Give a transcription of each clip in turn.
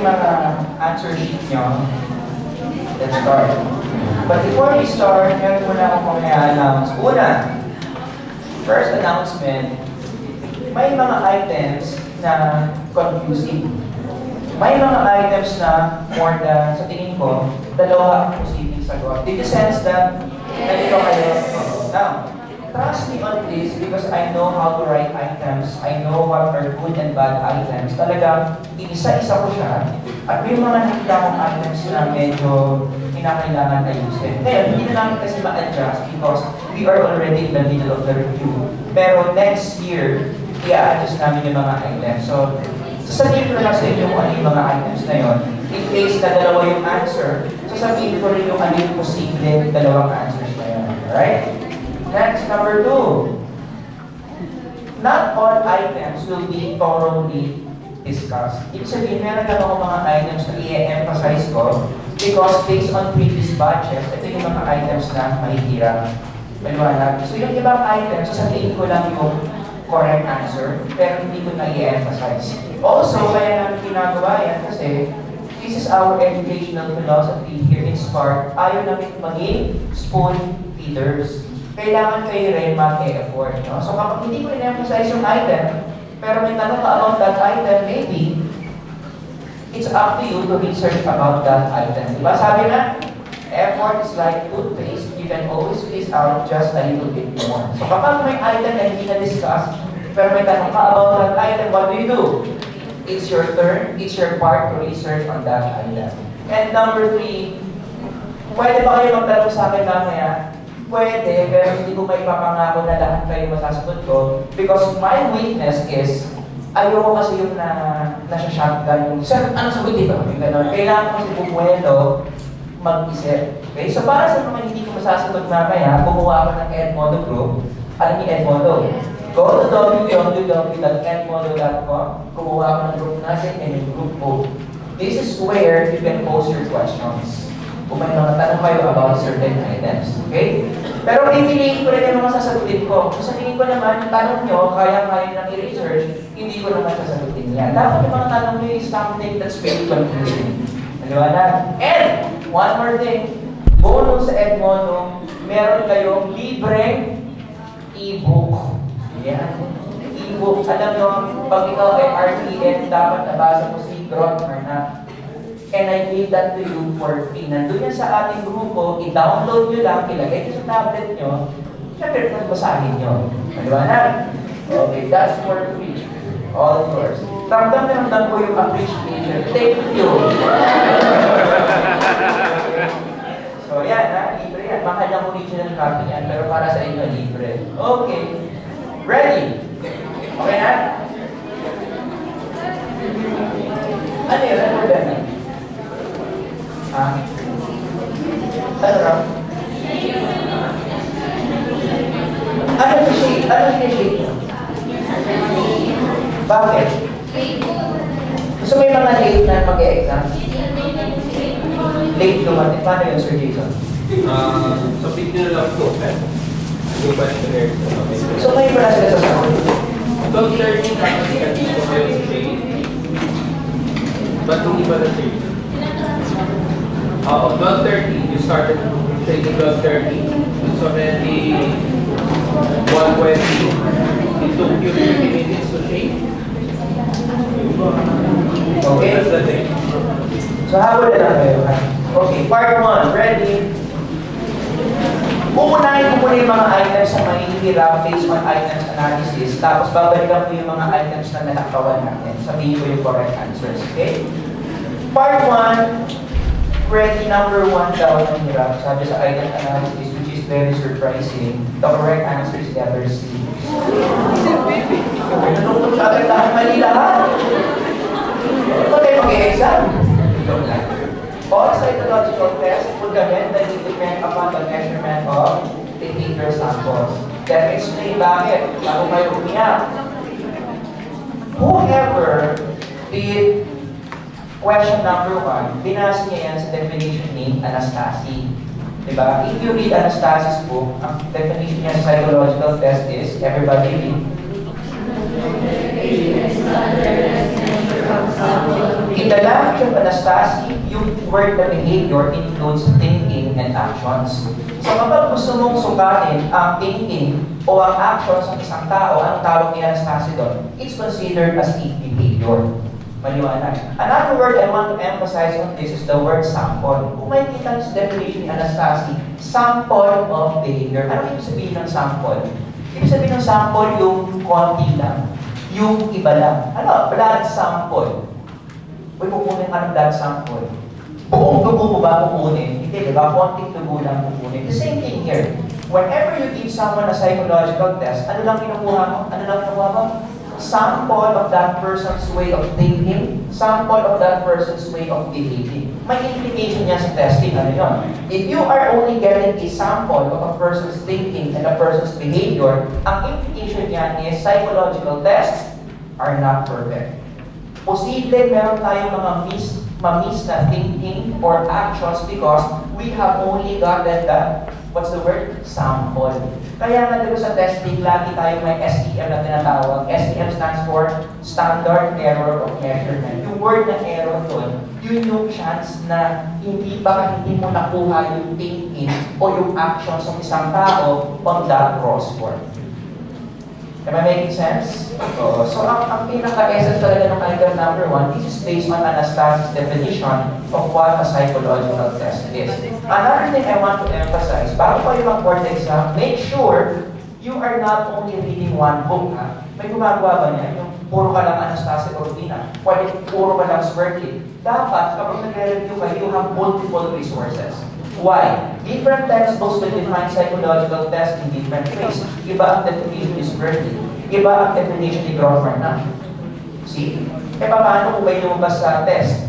mga answer sheet nyo, let's start. But before we start, meron muna akong announce. Una, first announcement, may mga items na confusing. May mga items na more than, sa tingin ko, dalawa ang posibleng sagot. Did you sense that? Ganito kayo. Now, trust me on this because I know how to write items. I know what are good and bad items. Talagang, inisa-isa ko siya. At may mga nakita kong items na medyo kinakailangan ayusin. Ngayon, hindi na namin kasi ma-adjust because we are already in the middle of the review. Pero next year, i-adjust namin yung mga items. So, sasabihin ko lang sa inyo kung ano yung mga items na yun. In case na dalawa yung answer, sasabihin ko rin yung ano yung posible dalawang answers na yun. Alright? Next, number 2. Not all items will be thoroughly discussed. Ibig sabihin, meron lang ako mga items na i-emphasize ko because based on previous batches, ito yung mga items na mahihirap. Maliwanag. So yung ibang items, sasabihin ko lang yung correct answer, pero hindi ko na i-emphasize. Also, kaya namin ginagawa yan kasi this is our educational philosophy here in Spark. Ayaw namin maging spoon feeders. Kailangan kayo rin mag-e-effort. No? So kapag hindi ko in-emphasize yung item, pero may tanong ka about that item, maybe, it's up to you to research about that item. Diba? Sabi na, effort is like toothpaste. You can always squeeze out just a little bit more. So kapag may item na hindi na-discuss, pero may tanong ka about that item, what do? It's your turn, it's your part to research on that item. And number 3, pwede ba kayo magtanong sa akin mamaya? Pwede, pero hindi ko may papangako na lahat kayo masasagot ko because my weakness is ayoko kasi yung nasa-shotgun yung, sir, ano sagot dito? Yung gano'n. Kailangan ko si Bumuelo mag-isip. Okay? So para sa mga hindi ko masasagot mamaya, bumuha ako ng Edmodo group. Alam niyo Edmodo? Go to www.edmodo.com, kumuha ako ng group natin and yung group code. This is where you can post your questions. Kung may mga tanong kayo about certain items. Okay? Pero pipiliin ko rin yung mga sasagutin ko. Kung sa tingin ko naman, yung tanong nyo, kaya-kaya nang i-research, hindi ko naman sasagutin yan. Dapat yung mga tanong nyo is something that's very confusing. Naliwanag? And, one more thing. Bonus sa Edmodo, meron kayong libreng e-book. Yan. E-book. Alam nyo, pag ikaw ay RTN, dapat nabasa mo si Grot Marna. And I gave that to you for free. Nandun yan sa ating grupo, i-download nyo lang, ilagay nyo sa tablet nyo, syempre basahin nyo. Maliwanag? Okay, that's for free. All yours. Ramdam ko yung appreciation. Thank you. So yan, libre yan. Mahal ang original copy yan, pero para sa inyo, libre. Okay. Ready? Okay na? Ano yun? Ano ba? Ano raw? Ano yung shade? Ano yung shade? Bakit? Gusto mo yung mga late na mag-e-exam? Late dumating. Paano yun, Sir Jason? Sa picture lang po, yung questionnaire. So ngayon pa na sila sa sakot? 12:30 tapos kanina ko kayo sa shade. Ba't hindi ba na shade? 12:30, you started shading 12:30. It's already 1:20. It took you 30 minutes to shade. Okay. That's the thing. So habol na lang kayo, ha? Okay, part 1. Ready? Uunahin ko muna yung mga items na mahihirap based on items analysis. Tapos babalikan ko yung mga items na nanakawan natin. Sabihin ko yung correct answers, okay? Part 1. Ready, number 1 daw ng hirap. Sabi sa item analysis, which is very surprising. The correct answer is letter C. Nalungkot siya agad lahat, mali lahat. Ito tayo mag-i-exam. All cytological tests would depend upon the measurement of the behavior samples. Let me explain bakit. Bago kayo umiyak. Whoever did question number 1, binasa niya yan sa definition ni Anastasi. Diba? If you read Anastasi's book, ang definition niya sa psychological test is, everybody read. Idala mind of Anastasia, yung word na behavior includes thinking and actions. So kapag gusto mong sukatin ang thinking o ang actions ng isang tao, ang tawag ni Anastasia doon, it's considered as a behavior. Maliwanag. Another word I want to emphasize on this is the word sample. Kung may kita sa definition ni Anastasia, sample of behavior. Ano ibig sabihin ng sample? Ibig sabihin ng sample yung konti lang, yung iba lang. Ano? Blood sample. Uy, kukunin ka ng blood sample. Buong dugo mo ba kukunin? Hindi, di ba? Konting dugo lang kukunin. The same thing here. Whenever you give someone a psychological test, ano lang kinukuha mo? Ano lang kinukuha mo? Sample of that person's way of thinking, sample of that person's way of behaving. May implication niya sa testing. Ano yun? If you are only getting a sample of a person's thinking and a person's behavior, ang implication niya is psychological tests are not perfect. Posible meron tayong mga ma-miss na thinking or actions because we have only gotten the, what's the word? Sample. Kaya nga dito sa testing, lagi tayong may SEM na tinatawag. SEM stands for Standard Error of Measurement. Yung word na error doon, yun yung chance na hindi mo nakuha yung thinking o yung actions ng isang tao on that raw score. Am I making sense? So ang pinaka-essence talaga ng item number 1, this is based on Anastasia's definition of what a psychological test is. Another thing I want to emphasize, bago kayo mag-board exam, make sure you are not only reading one book. Ha? May gumagawa ba niya? Yung puro ka lang Anastasia Cortina, pwede puro ka lang Swerty. Dapat, kapag nagre-review kayo, you have multiple resources. Why? Different textbooks will define psychological tests in different ways. Iba ang definition ni Swerty. Iba ang definition ni Grover na. See? Paano kung may lumabas sa test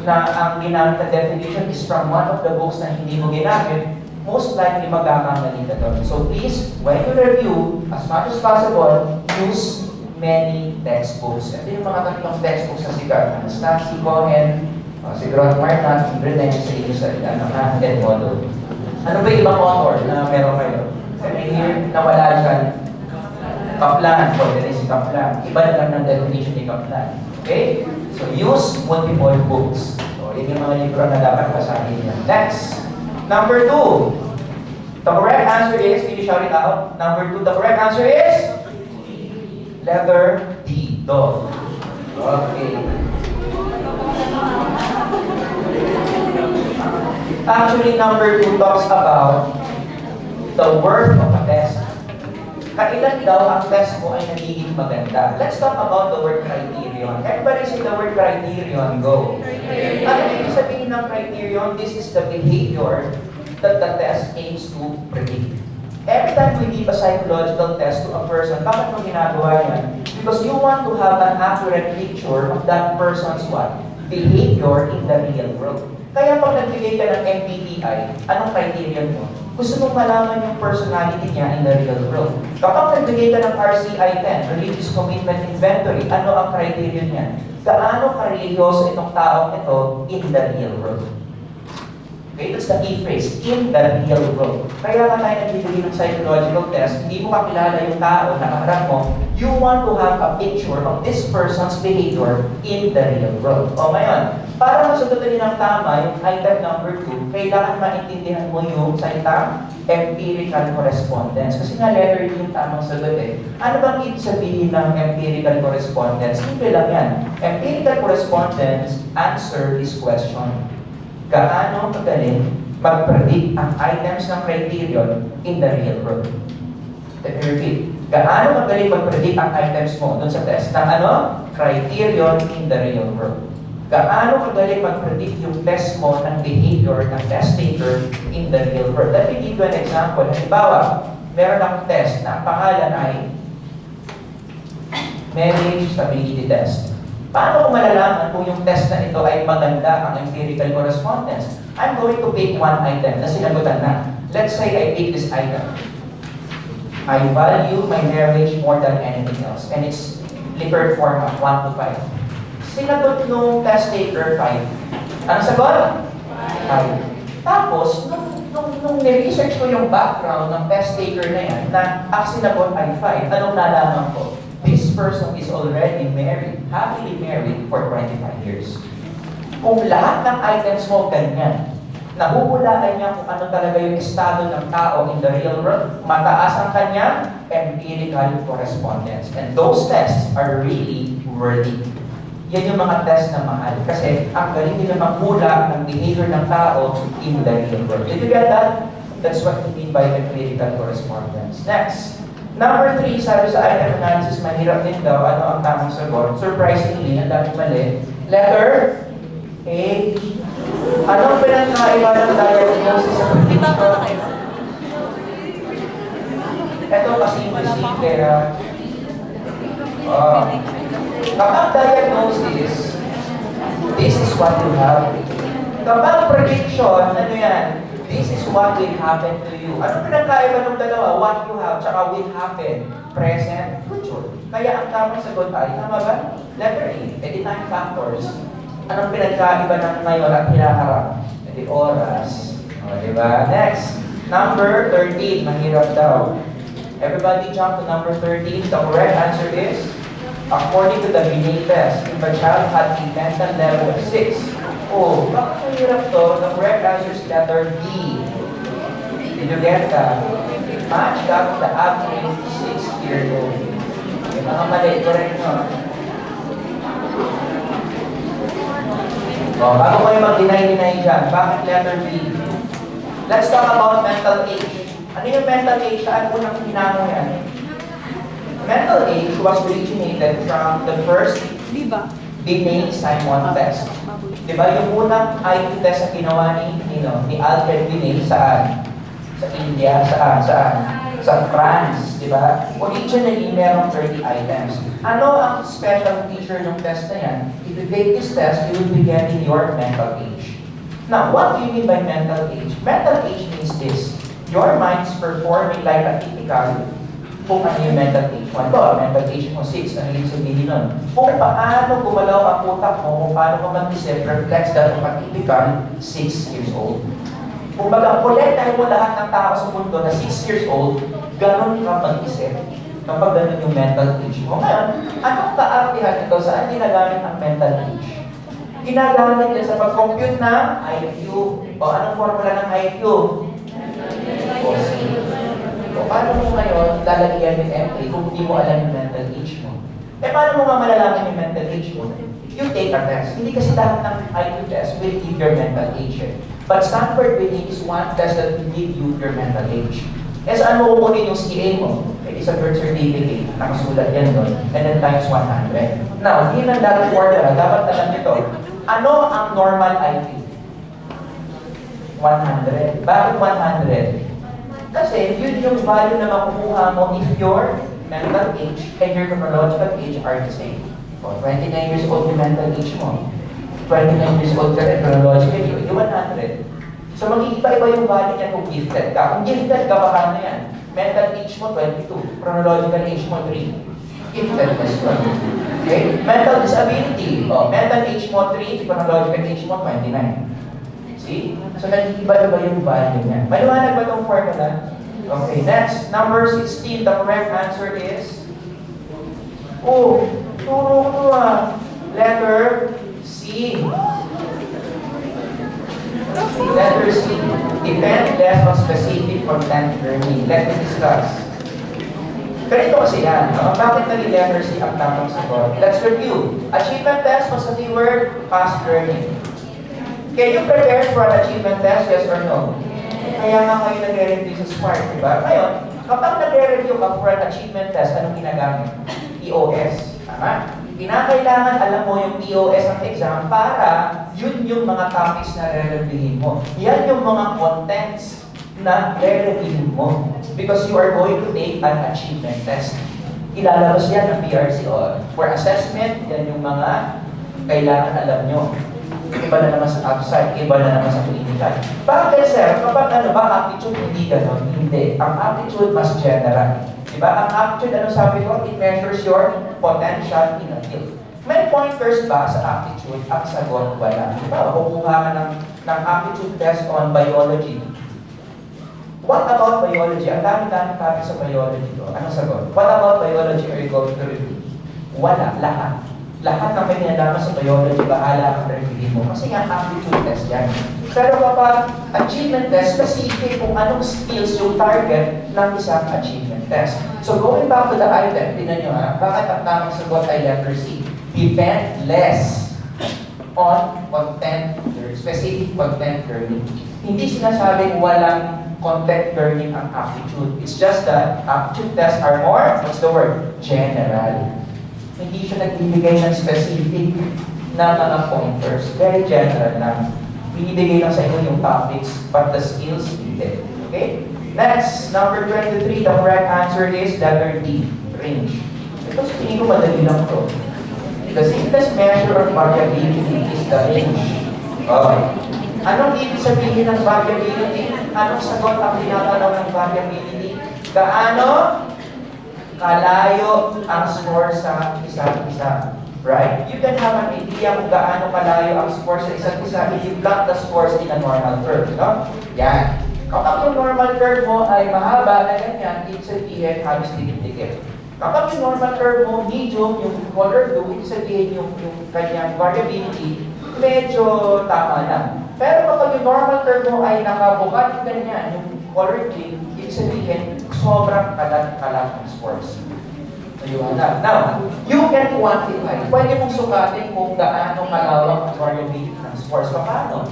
na ang ginamit na definition is from one of the books na hindi mo ginamit, most likely magkakamali ka doon. So please, when you review, as much as possible, use many textbooks. Ito yung mga tatlong textbooks na sigat. Anastasia, Cohen, si Grover Martin, si Brené, sa inyo sa dead model. Ano ba yung ibang author na meron kayo? Kasi here, nawala dyan, Kaplan, pwede rin si Kaplan. Iba na lang ng definition ni Kaplan. Okay? So, use multiple books. So, yun yung mga libro na dapat basahin niya. Next. Number 2. The correct answer is, can you shout it out? Number 2, the correct answer is? Letter D. Dog. Okay. Actually, number 2 talks about the worth of a test. Kailan daw ang test mo ay nagiging maganda? Let's talk about the word criterion. Everybody say the word criterion. Go. Ano ibig sabihin ng criterion? This is the behavior that the test aims to predict. Every time we give a psychological test to a person, bakit mo ginagawa yan? Because you want to have an accurate picture of that person's what? Behavior in the real world. Kaya pag nagbigay ka ng MBTI, anong criterion mo? Gusto mong malaman yung personality niya in the real world. Kapag nagbigay ka ng RCI-10, Religious Commitment Inventory, ano ang criterion niya? Gaano kareligyoso itong taong ito in the real world? Okay, that's the key phrase, in the real world. Kaya nga tayo nagbibigay ng psychological test, hindi mo kakilala yung tao na kaharap mo, you want to have a picture of this person's behavior in the real world. O ngayon, para masagutin ng tama yung item number 2, kailangan maintindihan mo yung salitang empirical correspondence. Kasi nga letter D yung tamang sagot eh. Ano bang ibig sabihin ng empirical correspondence? Simple lang yan. Empirical correspondence, answer this question. Gaano magaling mag-predict ang items ng criterion in the real world? Let me repeat. Gaano magaling mag-predict ang items mo dun sa test ng ano? Criterion in the real world. Gaano magaling mag-predict yung test mo ng behavior ng test taker in the real world? Let me give you an example. Halimbawa, meron akong test na ang pangalan ay Marriage Stability Test. Paano ko malalaman kung yung test na ito ay maganda ang empirical correspondence? I'm going to pick one item na sinagutan na. Let's say I pick this item. I value my marriage more than anything else. And it's Likert format, 1 to 5. Sinagot nung test taker 5. Ano sagot? 5. Tapos, nung niresearch ko yung background ng test taker na yan, na ang sinagot ay 5, anong nalaman ko? This person is already married, happily married for 25 years. Kung lahat ng items mo ganyan, nahuhulaan niya kung ano talaga yung estado ng tao in the real world, mataas ang kanyang empirical correspondence. And those tests are really worthy. Yan yung mga test na mahal. Kasi ang galing nila maghula ng behavior ng tao in the real world. Did you get that? That's what we mean by empirical correspondence. Next. Number 3, sabi sa item analysis, mahirap din daw. Ano ang tamang sagot? Surprisingly, ang daming mali. Letter A. Anong pinagkaiba ng diagnosis sa condition? Ito kasi simple ha. Kapag diagnosis, this is what you have. Kapag prediction, ano yan? This is what will happen to you. Ano pinagkaiba ng dalawa? What you have, tsaka will happen. Present, future. Kaya ang tamang sagot ay, tama ba? Letter A, time factors. Anong pinagkaiba ng ngayon at hinaharap? Oras. O, diba? Next, number 13. Mahirap daw. Everybody jump to number 13. The correct answer is, according to the Binet test, if a child had a mental level of 6, oh, bakit mahirap to? The correct answer is letter B. Did you get that? Match up the average 6-year-old. Yung mga mali, correct nyo. Oh, bago kayo mag-deny-deny dyan, bakit letter B? Let's talk about mental age. Ano yung mental age? Saan unang hinamo yan? Mental age was originated from the first Binet-Simon test. Diba yung unang IQ test na ginawa ni Alfred Binet saan? Sa India, saan? Sa France, diba? Originally, merong 30 items. Ano ang special feature ng test na yan? If you take this test, you will be getting your mental age. Now, what do you mean by mental age? Mental age means this. Your mind is performing like a typical, kung ano yung mental age mo. Ito, mental age mo 6, ano yung sabihin nun? Kung paano gumalaw ang utak mo, kung paano ka mag-isip, reflects that of a typical 6 years old. Kung baga, kolektahin mo lahat ng tao sa mundo na 6 years old, ganon ka mag-isip kapag ganon yung mental age mo. Ngayon, anong kaartihan ito? Saan ginagamit ang mental age? Ginagamit yan sa pag-compute ng IQ. O anong formula ng IQ? O C. O paano mo ngayon lalagyan ng MA kung hindi mo alam yung mental age mo? Eh paano mo nga malalaman yung mental age mo? You take a test. Hindi kasi lahat ng IQ test will give your mental age. But Stanford Binet is one test that will give you your mental age. Eh saan mo kukunin yung CA mo? It is a birth certificate. Nakasulat yan doon. And then times 100. Now, hindi lang dapat formula. Dapat alam nito. Ano ang normal IQ? 100. Bakit 100? Kasi yun yung value na makukuha mo if your mental age and your chronological age are the same. So, 29 years old yung mental age mo. 29 years old ka rin, chronologically, yung 100. So, mag-iiba-iba yung value niya kung gifted ka. Kung gifted ka, baka na yan. Mental age mo, 22. Chronological age mo, 3. Giftedness mo. Okay? Mental disability. Mental age mo, 3. Chronological age mo, 29. See? So, nag-iiba-iba yung value niya. Maliwanag ba itong formula? Okay, next. Number 16. The correct answer is... Oh, turo ko letter C. Letter C. Depend less on specific content learning. Let me discuss. Ganito kasi yan. Bakit naging letter C ang tamang sagot? Let's review. Achievement test was the keyword fast learning. Can you prepare for an achievement test? Yes or no? Kaya nga kayo nagre-review sa SMART, diba? Ngayon, kapag nagre-review ka for an achievement test, anong ginagamit? EOS. Tama? Kinakailangan alam mo yung EOS ng exam para yun yung mga topics na re-reviewin mo. Yan yung mga contents na re-reviewin mo. Because you are going to take an achievement test. Ilalabas yan ng PRC for assessment, yan yung mga kailangan alam nyo. Iba na naman sa outside, iba na naman sa clinical. Bakit sir, kapag aptitude, hindi gano'n? Hindi. Ang aptitude mas general. Diba? Ang aptitude, ano sabi ko? It measures your potential in a field. May pointers ba sa aptitude? Ang sagot, wala. Diba? Kukuha ka ng aptitude test on biology. What about biology? Ang dami-dami topic sa biology ko. Anong sagot? What about biology are you going to review? Wala. Lahat. Lahat ng may nalaman sa biology, bahala kang review mo. Kasi nga, aptitude test yan. Pero kapag achievement test, specific kung anong skills yung target ng isang achievement test. So going back to the item, tingnan nyo ha, bakit ang tamang sagot ay letter C? Depend less on content, specific content learning. Hindi sinasabing walang content learning ang aptitude. It's just that aptitude tests are more, what's the word? General. Hindi siya nagbibigay ng specific na mga pointers. Very general lang. Binibigay lang sa inyo yung topics, but the skills needed. Okay? Next, number 23, the correct answer is letter D, range. Ito sa tingin ko madali lang to. The simplest measure of variability is the range. Okay. Anong ibig sabihin ng variability? Anong sagot ang tinatanong ng variability? Gaano kalayo ang score sa isa't isa? Right? You can have an idea kung gaano kalayo ang score sa isa't isa if you plot the scores in a normal curve. No? Yan. Kapag yung normal curve mo ay mahaba na ganyan, ibig sabihin halos dikit-dikit. Kapag yung normal curve mo, medium, yung color blue, ibig sabihin yung kanyang variability, medyo tama lang. Pero kapag yung normal curve mo ay nakabukat ganyan, yung color green, ibig sabihin, sobrang kalat-kalat ng scores. Now, you can quantify. Pwede mong sukatin kung gaano kalawak ang variability ng scores. Paano?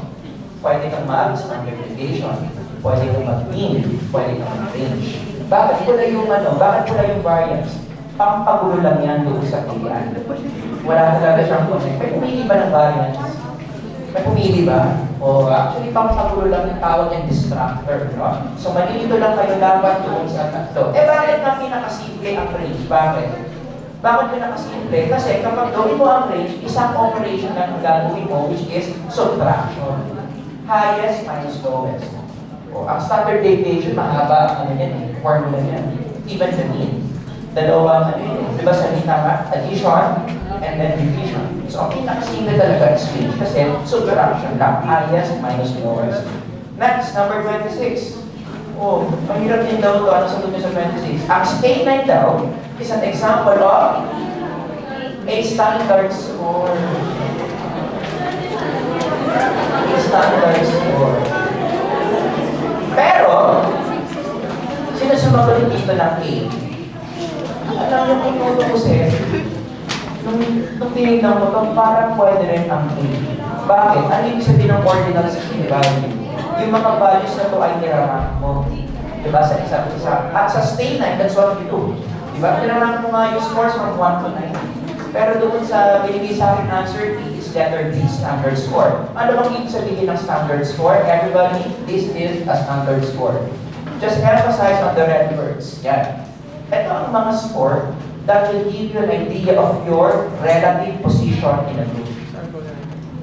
Pwede kang mag-standard deviation. Pwede kang mag-mean. Pwede kang mag-range. Bakit pula yung variance? Pampagulo lang yan doon sa pilihan. Wala talaga siyang connect. May pumili ba ng variance? May pumili ba? O actually, pampagulo lang yung tawag yung distractor. No? So, malilito lang kayo dapat doon sa tatlo. Bakit na pinakasimple ang range? Bakit? Bakit pinakasimple? Kasi kapag gawin mo ang range, isang operation lang ang gagawin mo, which is subtraction. Highest minus lowest. O, ang standard deviation, mahaba ang formula niyan. Even the mean. Dalawang, di ba sa mean tama? Addition, and then division. So, ang pinakasimple talaga is range kasi subtraction lang. Highest minus lowest. Next, number 26. Oh, mahirap din daw ito. Ano sagot niyo sa 26? Ang state 9 daw is an example of a standard score. A standard score. Pero, sino sumagot dito ng A? Alam niyo kung tutusin, nung tinignan mo ito, parang pwede rin ang A. Bakit? Ano yung sabihin ng ordinal system value? Yung mga values na ito ay nirarank mo. Diba? Sa isa't isa. At sa stay 9, that's what you do. Diba? Nirarank mo nga yung scores from 1 to 9. Pero doon sa binigay sa akin answer D is letter D, standard score. Ano bang ibig sabihin ng standard score? Everybody, this is a standard score. Just emphasize on the red words. Yan. Ito ang mga score that will give you an idea of your relative position in a group.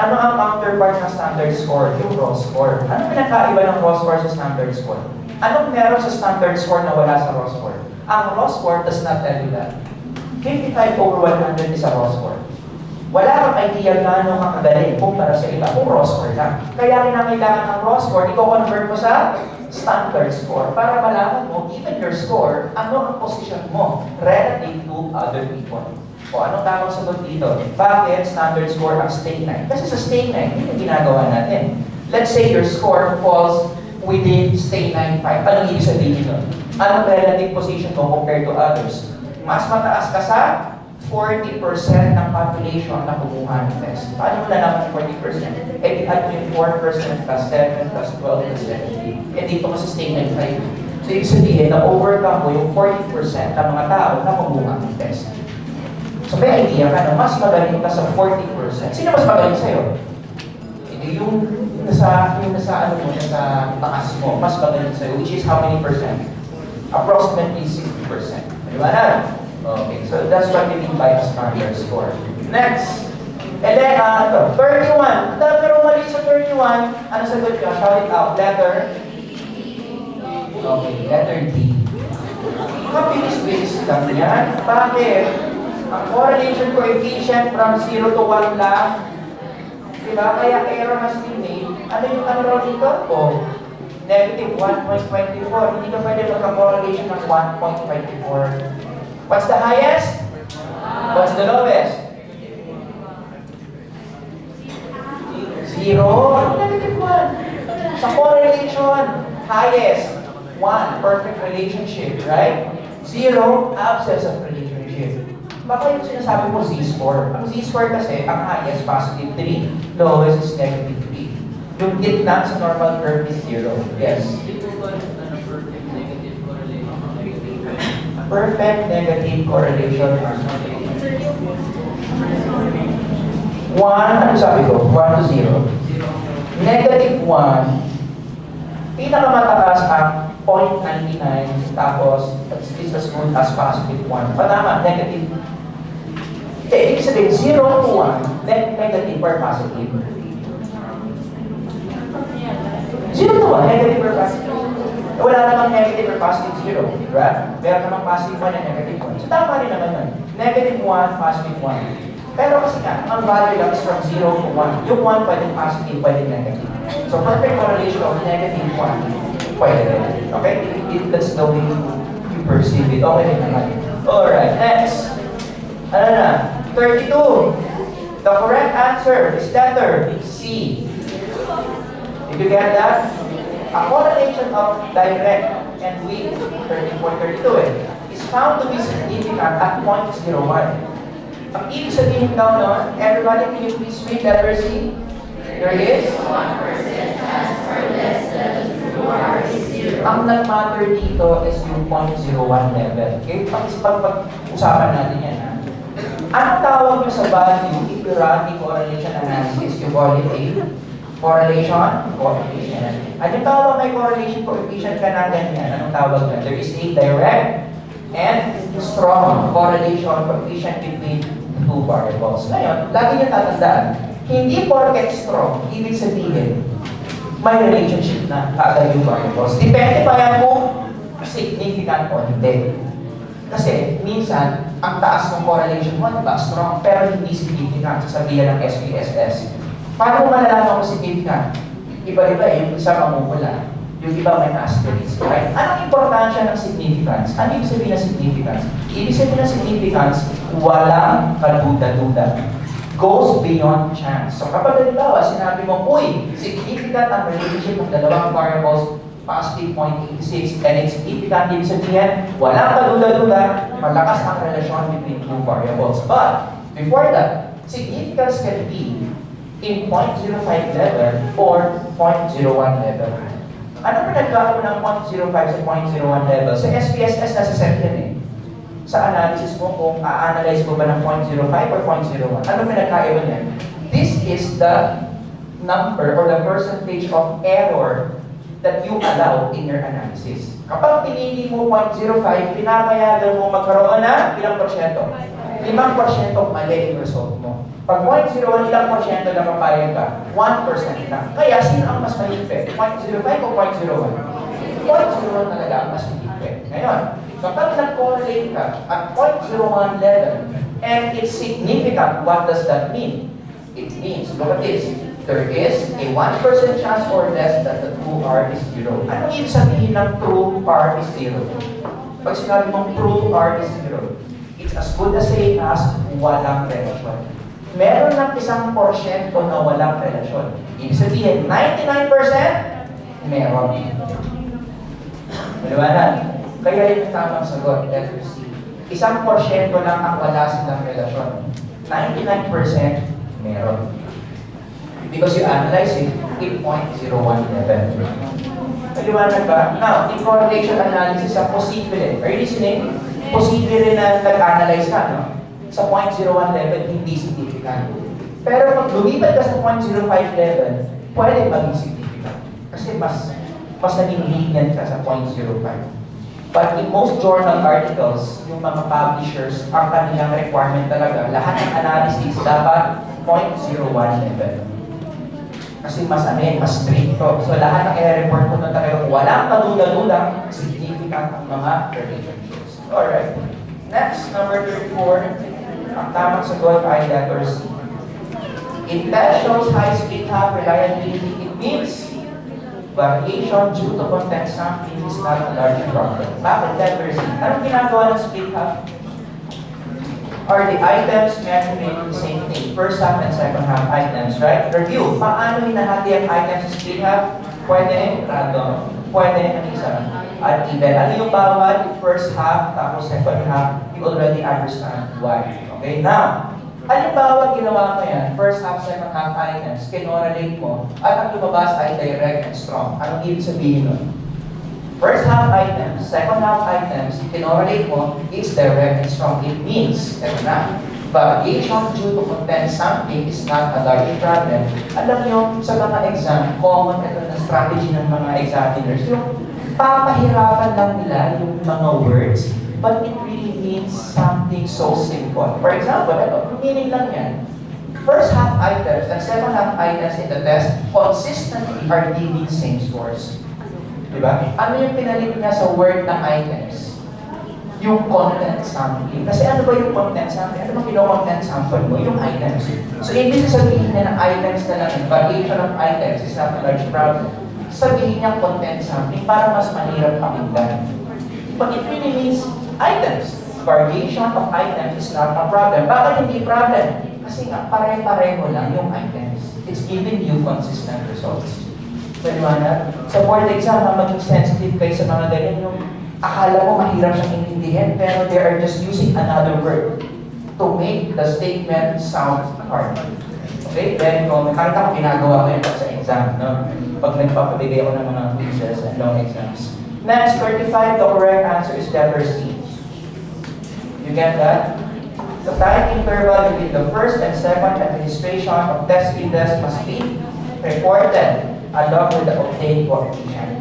Ano ang counterpart ng standard score? Yung raw score. Ano pinakaiba ng raw score sa standard score? Anong meron sa standard score na wala sa raw score? Ang raw score does not tell you that. 55/100 is a raw score. Wala kang idea gaano kakagaling kumpara sa iba kung raw score lang. Kaya kailangan ng raw score, i-convert mo sa standard score para malaman mo, even your score, ano ang position mo relative to other people. O anong tamang sagot dito? Bakit standard score ang state 9? Kasi sa state 9, yun yung ginagawa natin. Let's say your score falls within state 9-5. Anong ibig sabihin nun? Anong relative position mo compared to others? Mas mataas ka sa 40% ng population na kumuha ng test. Paano mo nalaman 40%? Di-add mo yung 4% plus 7 plus 12%. Dito ka sa state 9-5. So, ibig sabihin na overcome mo yung 40% ng mga tao na kumuha ng test. So, may idea ka na mas magaling ka sa 40%. Sino mas magaling sa'yo? Yung nasa taas mo, mas magaling sa'yo, which is how many percent? Approximately 60%. Di ba na? Okay, so that's what we mean by a standard score. Next. And then, 31. Pero mali sa 31, ano sagot ka? Shout it out. Letter? Okay, letter D. Mabilis-bilis lang yan. Bakit? Ang correlation coefficient from 0 to 1 lang. Diba? Kaya error has been made. Ano yung ano raw dito? Oh, negative 1.24. Hindi ka pwede magka-correlation ng 1.24. What's the highest? What's the lowest? highest. 1, perfect relationship, right? 0, absence of relationship. Baka yung sinasabi mo Z-score. Ang Z-score kasi, ang highest, positive 3, lowest is negative 3. Yung gitna sa normal curve is 0. Yes. Hindi po ba ano, perfect negative correlation? Perfect negative correlation. 1, ano sabi ko? 1 to 0. Negative 1, pinakamataas ang 0.99, tapos it's as good as positive 1. Patama, negative. Okay, ibig sabihin, 0 to 1, negative or positive. 0 to 1, negative or positive. Wala namang negative or positive 0, right? Meron namang positive 1 and negative 1. So tama rin naman yun. Negative 1, positive 1. Pero kasi nga, ang value lang is from 0 to 1. Yung 1 pwedeng positive, pwedeng negative. So perfect correlation of negative 1, pwede rin. Okay? That's the way you perceive it. Okay rin naman. Alright, next. Ano na? 32. The correct answer is letter C. Did you get that? A correlation of direct and weak, 13.32 is found to be significant at 0.01. Ang ibig sabihin daw nun, everybody, can you please read letter C? There is 1% chance for less than 2 is 0. Ang nag-matter dito is yung 0.01 level. Okay? Pag-usapan natin yan. Ha? Anong tawag nyo sa value if you run the correlation analysis? You call it a correlation coefficient. Anong tawag may correlation coefficient ka na ganyan? Anong tawag nyo? There is a direct and strong correlation coefficient between two variables. Ngayon, lagi niyo tatandaan, hindi porket strong, ibig sabihin, may relationship na kada yung variables. Depende pa yan kung significant o hindi. Kasi, minsan, ang taas ng correlation mo, diba, strong, pero hindi significant, sasabihan ng SPSS. Paano mo malalaman kung significant? Iba-iba eh, yung isa mamumula, yung iba may asterisk, right? Anong importansya ng significance? Ano ibig sabihin ng significance? Ibig sabihin ng significance, walang kaduda-duda. Goes beyond chance. So kapag halimbawa, sinabi mo, uy, significant ang relationship ng dalawang variables, positive 0.86, and it's significant, ibig sabihin, walang kaduda-duda, malakas ang relasyon between two variables. But, before that, significance can be in 0.05 level or 0.01 level. Ano pinagkakaroon ng 0.05 sa 0.01 level? Sa SPSS, nasa set yan eh. Sa analysis mo, kung a-analyze mo ba ng 0.05 or 0.01, ano pinagkaiba niyan? This is the number or the percentage of error that you allow in your analysis. Kapag pinili mo 0.05, pinapayagan mo magkaroon na ilang porsyento? 5% mali yung result mo. Pag 0.01, ilang porsyento na papayag ka? 1% lang. Kaya, sino ang mas mahigpit? 0.05 o 0.01? 0.01 talaga ang mas mahigpit. Ngayon, kapag nag-correlate ka at 0.01 level, and it's significant, what does that mean? It means, look at this, there is a 1% chance or less that the true R is 0. Anong ibig sabihin ng true R is 0? Pag sinabi mong true R is 0, it's as good as saying as walang relasyon. Meron ng 1% na walang relasyon. Ibig sabihin, 99% meron. Maliwanag? Kaya yung tamang sagot, letter C. 1% lang ang wala silang relasyon. 99% meron. Because you analyze it in 0.01 level. Maliwanag ba? Now, in correlation analysis, ang posible. Are you listening? Posible rin na nag-analyze ka, no? Sa 0.01 level, hindi significant. Pero pag lumipat ka sa 0.05 level, pwede maging significant. Kasi mas naging lenient ka sa 0.05. But in most journal articles, yung mga publishers, ang kanilang requirement talaga, lahat ng analysis dapat 0.01 level. Kasi mas strict to. So lahat ng i-report ko na talaga, walang kaduda-duda, significant ang mga relationships. Alright. Next, number 34. Ang tamang sagot ay letter C. It shows high speed half reliability. It means variation due to content sampling is not a large problem. Bakit letter C? Anong ginagawa ng speed half? Are the items measuring the same thing? First half and second half items, right? Review. Paano hinahati ang items sa speed half? Pwede random. Pwede, ano isa? At even, ano yung bawat first half, tapos second half, you already understand why. Okay, now, halimbawa, ginawa mo yan, first half, second half items, kinorelate mo, at ang lumabas ay direct and strong. Anong ibig sabihin nun? First half items, second half items, kinorelate mo, is direct and strong. It means, eto na, variation due to content something is not a learning problem. Alam nyo, sa mga exam, common ito na strategy ng mga examiners, yung papahirapan lang nila yung mga words, but it really means something so simple. For example, ito, meaning lang yan. First half items and second half items in the test consistently are giving same scores. Diba? Ano yung pinalit niya sa word na items? Yung content sampling. Kasi ano ba yung content sampling? Ano bang content sample mo? Yung items. So, ibig sabihin na items na lang, variation of items is not a large problem. Sabihin niya content sampling para mas mahirap pakinggan. But it really means items. Variation of items is not a problem. Bakit hindi problem? Kasi nga, pare-pareho lang yung items. It's giving you consistent results. Paliwanag? Sa board exam, maging sensitive kayo sa mga ganyan yung akala mo mahirap siyang intindihin, pero they are just using another word to make the statement sound hard. Okay? Then, kung nakita ko ginagawa ko yun sa exam, no? Pag nagpapabigay ako ng mga quizzes and long exams. Next, 35, the correct answer is letter C. You get that? The time interval between the first and second administration of test retest must be reported along with the obtained coefficient.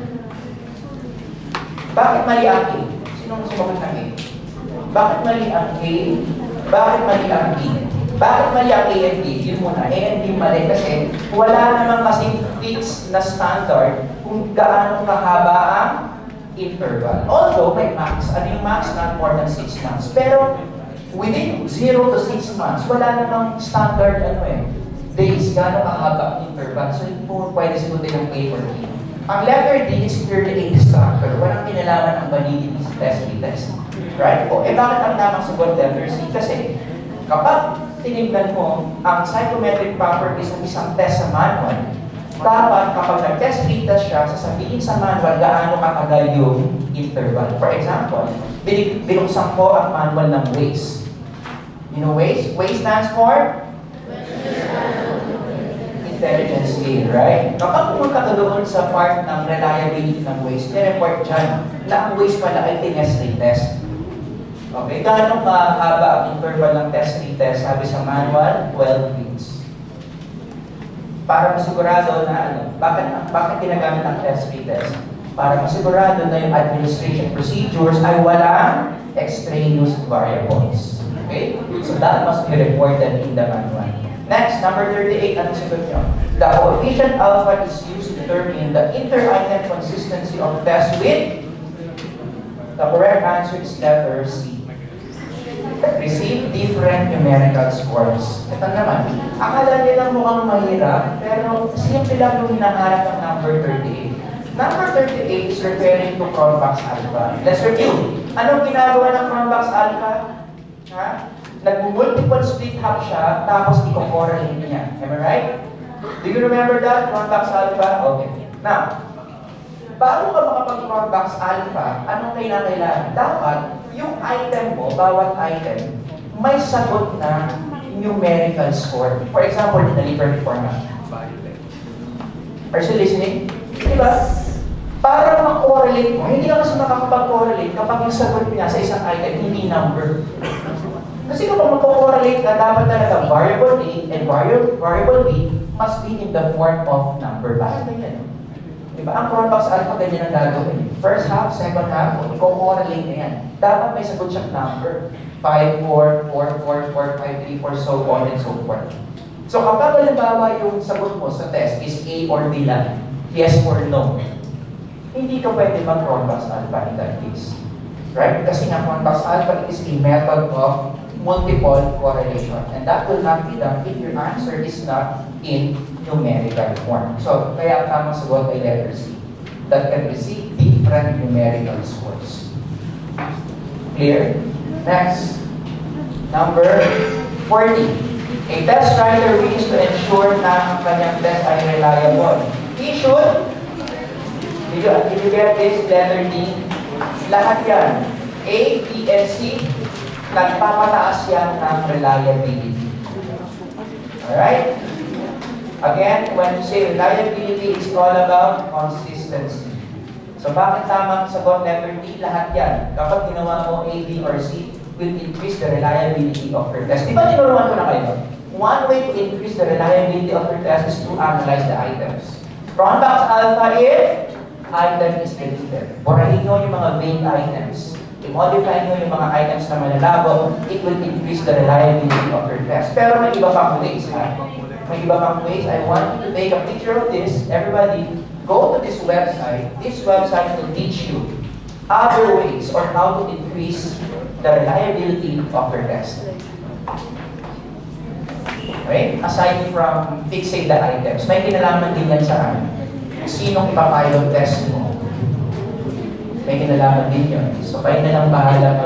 Bakit mali ang A? Sinong sumagot ng A? Bakit mali ang A? Bakit mali ang B? Bakit mali ang A and B? Yun muna, A and B mali kasi wala naman kasing fixed na standard kung gaano kahaba ang interval. Although may max, ano yung max? Not more than 6 months. Pero within 0 to 6 months, wala namang standard days, gaano kahaba ang interval. So hindi po pwede sagutin ng A or B. Ang letter D is purely a structure. Walang kinalaman ang validity sa test retest. Right po? Bakit ang tamang sagot letter C? Kasi kapag tinignan mo ang psychometric properties ng isang test sa manual, dapat kapag nag-test retest siya, sasabihin sa manual gaano katagal yung interval. For example, binuksan ko ang manual ng WAIS. You know WAIS? WAIS stands for? Intelligence scale, right? Kapag pumunta ka doon sa part ng reliability ng WAIS, i-report dyan na ang WAIS pala ay tinest retest. Okay, gano'ng kahaba ang interval ng test retest? Sabi sa manual, 12 weeks. Para masigurado na bakit ginagamit ang test retest? Para masigurado na yung administration procedures ay walang extraneous variables. Okay? So that must be reported in the manual. Next, number 38, ano sagot nyo? The coefficient alpha is used to determine the inter-item consistency of test with. The correct answer is letter C. Receive different numerical scores. Ito naman, akala nila mukhang mahirap, pero simple lang yung hinahanap ng number 38. Number 38 is referring to Cronbach's alpha. Let's review. Anong ginagawa ng Cronbach's alpha? Ha? Nag-multiple split half siya, tapos i-correlate niya. Am I right? Do you remember that? Cronbach's alpha? Okay. Now, bago ka makapag-Cronbach's alpha, anong kailangan? Dapat, yung item mo, bawat item, may sagot na numerical score. For example, in the liver format. Are you listening? Diba? Para ma-correlate mo, hindi ka kasi makakapag-correlate kapag yung sagot niya sa isang item, hindi number. Kasi kapag mag-correlate ka, dapat talaga variable A and variable B must be in the form of number. Bakit ganyan? Diba? Ang Cronbach's alpha, ganyan ang gagawin. First half, second half, i-correlate na yan. Dapat may sagot siyang number. 5, 4, 4, 4, 4, 5, 3, 4, so on and so forth. So kapag halimbawa yung sagot mo sa test is A or B lang, yes or no, hindi ka pwede mag-Cronbach's alpha in that case. Right? Kasi nga Cronbach's alpha is a method of multiple correlation. And that will not be done if your answer is not in numerical form. So, kaya ang tamang sagot ay letter C. That can receive different numerical scores. Clear? Next. Number 40. A test writer wishes to ensure na ang kanyang test ay reliable. He should Did you get this letter D? Lahat yan. A, B, and C, nagpapataas yan ng reliability. Alright? Again, when you say reliability, it's all about consistency. So bakit tamang sagot letter D? Lahat yan. Kapag ginawa mo A, B, or C, will increase the reliability of your test. Di ba tinuruan ko na kayo? One way to increase the reliability of your test is to analyze the items. Cronbach's alpha if item is deleted. Burahin nyo yung mga vague items. I-modify nyo yung mga items na malalabo, it will increase the reliability of your test. Pero may iba pang ways, ha? May iba pang ways. I want you to take a picture of this. Everybody, go to this website. This website will teach you other ways on how to increase the reliability of your test. Okay? Aside from fixing the items, may kinalaman din yan sa sinong ipapilot test mo. May kinalaman din yun. So, kayo na lang bahala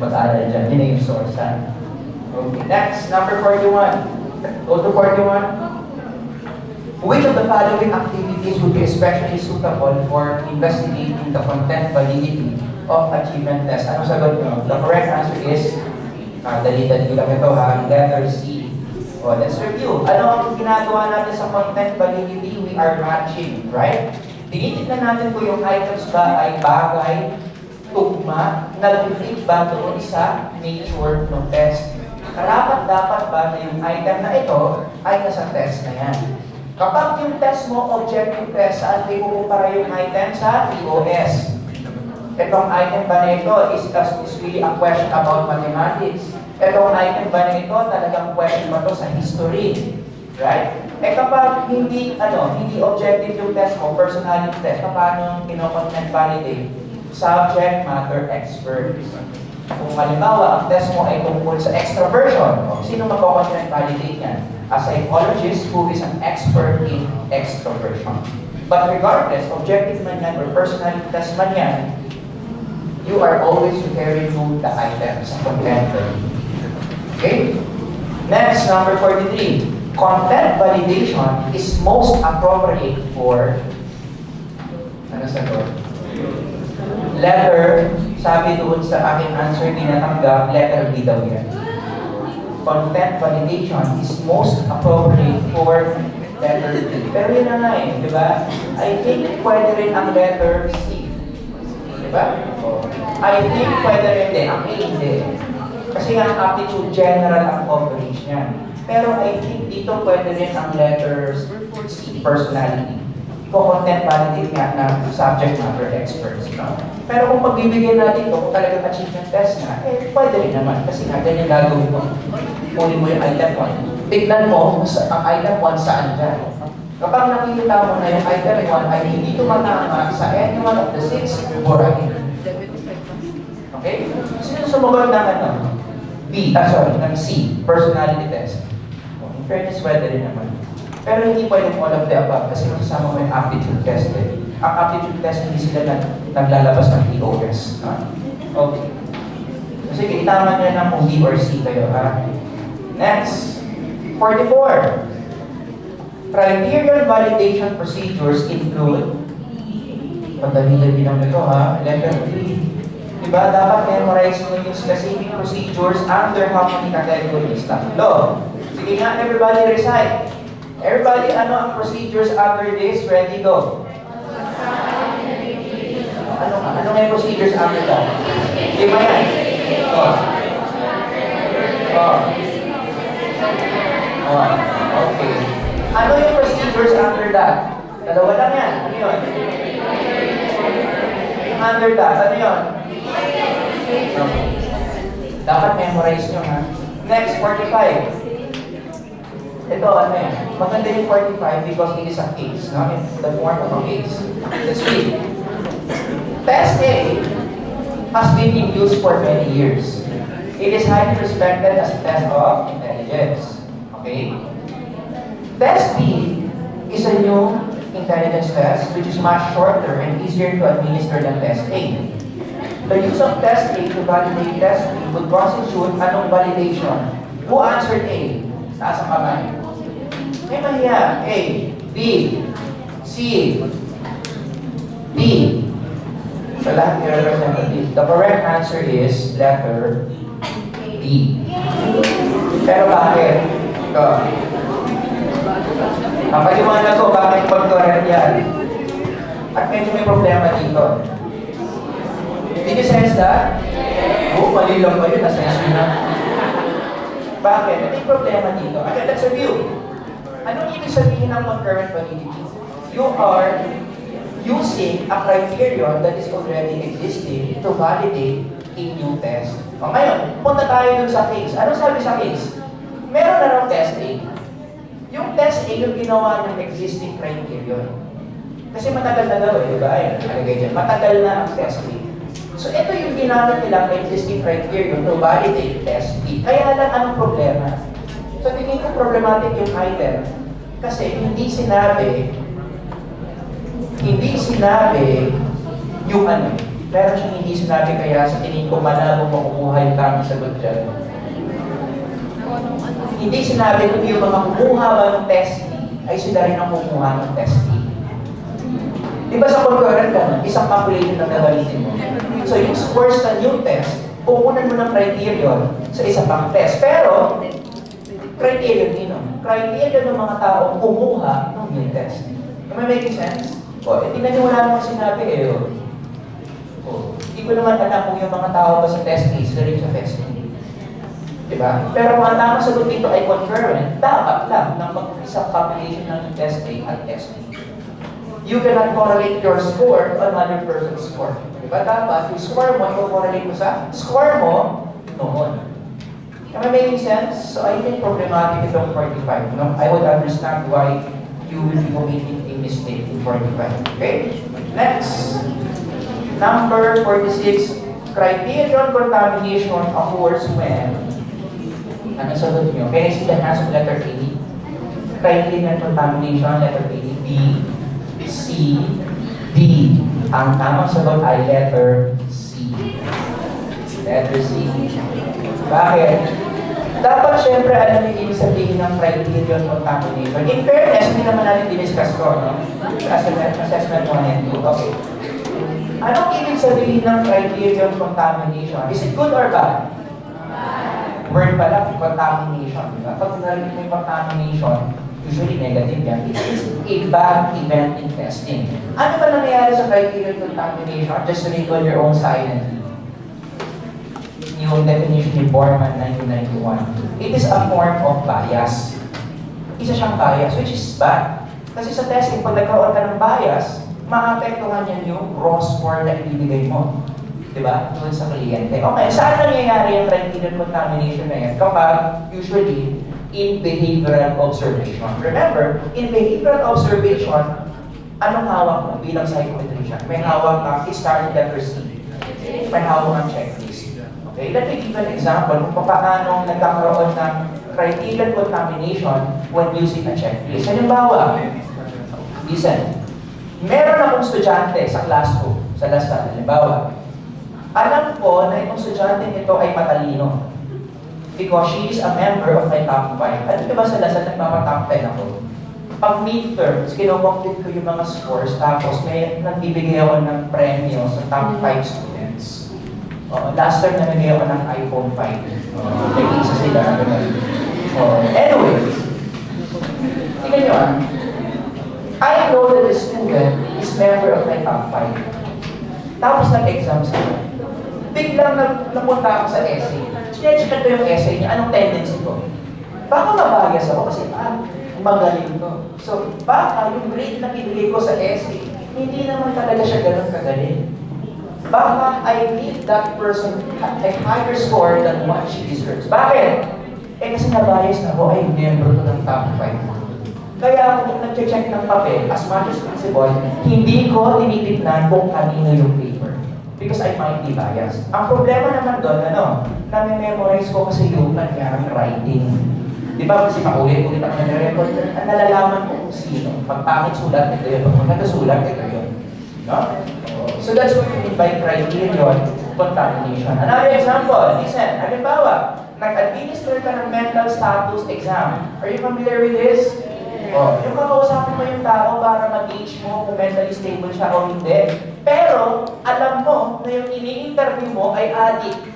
mag-aaral dyan. Yun na yung source, ha? Okay, next, number 41. Go to 41. Which of the following activities would be especially suitable for investigating the content validity of achievement test? Anong sagot nyo? The correct answer is, dali-dali lang ito, ha? Letter C. O, let's review. Ano ang ginagawa natin sa content validity? We are matching, right? Tinitignan natin kung yung items ba ay bagay, tugma, nag-fit ba doon sa nature ng test. Dapat ba na yung item na ito ay nasa test na yan. Kapag yung test mo, objective test, saan may kukumpara yung item sa POS? Itong item ba na ito is really a question about mathematics? Itong item ba na ito talagang question ba ito sa history? Right? Eh kapag hindi objective yung test mo, personality test, paano kino-content validate? Subject matter expert. Kung halimbawa, ang test mo ay tungkol sa extroversion, sino magko-content validate yan? A psychologist who is an expert in extroversion. But regardless, objective man yan or personality test man yan, you are always referring to the item sa content. Okay? Next, number 43. Content validation is most appropriate for, ano sagot? Letter, sabi doon sa aking answer, tinatanggap, letter B daw yan. Content validation is most appropriate for letter B. Pero yun na nga eh, di ba? I think pwede rin ang letter C. Di ba? I think pwede rin din, ang A hindi. Kasi nga ang aptitude general ang coverage niyan. Pero I think dito pwede rin ang letters C, personality. Content validate nga ng subject matter experts. No? Pero kung pagbibigyan natin ito, kung talagang achievement test nga, eh pwede rin naman. Kasi nga, ganyan gagawin mo. Kunin mo yung item 1. Tignan mo ang item 1 saan dyan. Kapag nakikita mo na yung item 1 ay hindi tumatama sa any one of the 6 or okay? Sino sumagot ng ng C, personality test. In fairness, pwede rin naman. Pero hindi pwedeng all of the above kasi kasama mo yung aptitude test eh. Ang aptitude test, hindi sila naglalabas ng POS. Okay. Sige, itama nyo na kung B or C kayo, ha? Next. 44. Criterion validation procedures include, pagdali-dali lang ito, ha? Letter 3. Diba, dapat memorize mo yung specific procedures under how many categories? Tatlo. Sige nga, everybody recite. Everybody, ano ang procedures after this? Ready, go. Ano nga yung procedures after that? Lima yan. Okay. Ano yung procedures after that? Dalawa lang yan. Ano yun? Under that, ano yun? Okay. Dapat memorize nyo, ha? Next, 45. Ito, ano yan? Maganda yung 45 because it is a case, no? In the form of a case. Let's read. Test A has been in use for many years. It is highly respected as a test of intelligence. Okay? Test B is a new intelligence test which is much shorter and easier to administer than Test A. The use of Test A to validate Test B would constitute anong validation? Who answered A? Taas ang kamay. May mahiya. A, B, C. Sa lahat ng representative. The correct answer is letter D. Pero bakit? Ito. Ang paliwanag ko, bakit pag-correct yan? At medyo may problema dito. Did you sense that? Oo, mali lang ba yun? Nasense yun na. Bakit? May problema dito. Okay, let's review. Anong ibig sabihin ng concurrent validity? You are using a criterion that is already existing to validate a new test. O ngayon, punta tayo dun sa case. Ano sabi sa case? Meron na raw test A. Yung test A, yung ginawa ng existing criterion. Kasi matagal na daw di ba? Alagay dyan. Matagal na ang test A. So, ito yung ginamit nila ng existing criterion to validate test B. Kaya lang, anong problema? So, tingin ko problematic yung item. Kasi hindi sinabi yung ano. Pero siyang hindi sinabi kaya sa tingin ko malabo makukuha yung tamang sagot dyan. Hindi sinabi kung yung mga kumuha ba ng test B ay sila rin ang kumuha ng test B. Diba sa concurrent ka, isang population na gagalitin mo. So yung scores ng new test, kukunan mo ng criterion sa isang pang test. Pero, criterion nino. Criterion ng mga taong kumuha ng new test. Am I making sense? O, tingnan nyo wala namang sinabi hindi ko naman alam kung yung mga tao ba sa test A, sila rin sa test A. Diba? Pero kung ang tamang sagot dito ay concurrent, dapat lang ng mag-isang population ng test A at test B. You cannot correlate your score to another person's score. Diba? Dapat, yung score mo, i-correlate mo sa score mo noon. Am I making sense? So I think problematic itong 45. No? I would understand why you will be committing a mistake in 45. Okay? Next. Number 46. Criterion contamination occurs when ano sagot nyo? Can I see the hands of letter A? Criterion contamination, letter A, B, C, D. Ang tamang sagot ay letter C. Letter C. Bakit? Dapat syempre alam yung ibig sabihin ng criterion contamination. In fairness, hindi naman natin diniscuss ko, no? Assessment 1 and 2. Okay. Anong ibig sabihin ng criterion contamination? Is it good or bad? Word pala, contamination. Diba? Pag narinig mo yung contamination, usually negative yan. It's a bad event in testing. Ano ba nangyayari sa criterion contamination? Just recall your own silently. Yung definition ni Borman 1991. It is a form of bias. Isa siyang bias, which is bad. Kasi sa testing, pag nagkaroon ka ng bias, maapektuhan yan yung raw score na ibibigay mo. Diba? Doon sa kliyente. Okay, saan nangyayari yung criterion contamination na yan? Kapag, usually, in behavioral observation. Remember, in behavioral observation, anong hawak mo bilang psychometrician? May hawak ka, start letter C. May hawak ng checklist. Okay, let me give an example kung paano nagkakaroon ng criterion contamination when using a checklist. Halimbawa, listen, meron akong estudyante sa classroom, sa LaSalle. Halimbawa, alam ko na itong estudyante nito ay matalino because she is a member of my top 5. Alam ko ba sa LaSalle nagpapatop 10 ako? Pag midterms, kinocompute ko yung mga scores tapos may nagbibigay ako ng premyo sa top 5 students. Last term na nagay ako ng iPhone 5. Nag-isa sila. Anyway, tingnan nyo I know that the student is member of my top 5. Tapos nag-exam sila. Biglang napunta ako sa essay. Sinecheck ko yung essay niya. Anong tendency ko? Baka mabayas ako kasi magaling ko. So, baka yung grade na pinili ko sa essay, hindi naman talaga siya ganun kagaling. Baka I need that person a higher score than what she deserves. Bakit? Kasi nabayas na ako ay member ko ng top 5. Kaya kung nag-check ng papel, as much as possible, hindi ko tinitignan kung kanino yung paper. Because I might be biased. Ang problema naman doon, nami-memorize ko kasi yung kanyang writing. Di ba kasi paulit-ulit ako nag-record, nalalaman ko kung sino. Pag pangit sulat, ito yun. Pag nagkasulat, ito yun. No? So that's what we mean by criterion contamination. Another example, listen, halimbawa, nag-administer ka ng mental status exam. Are you familiar with this? Yung kakausapin mo yung tao para mag-gauge mo kung mentally stable siya o hindi. Pero, alam mo na yung ini-interview mo ay addict.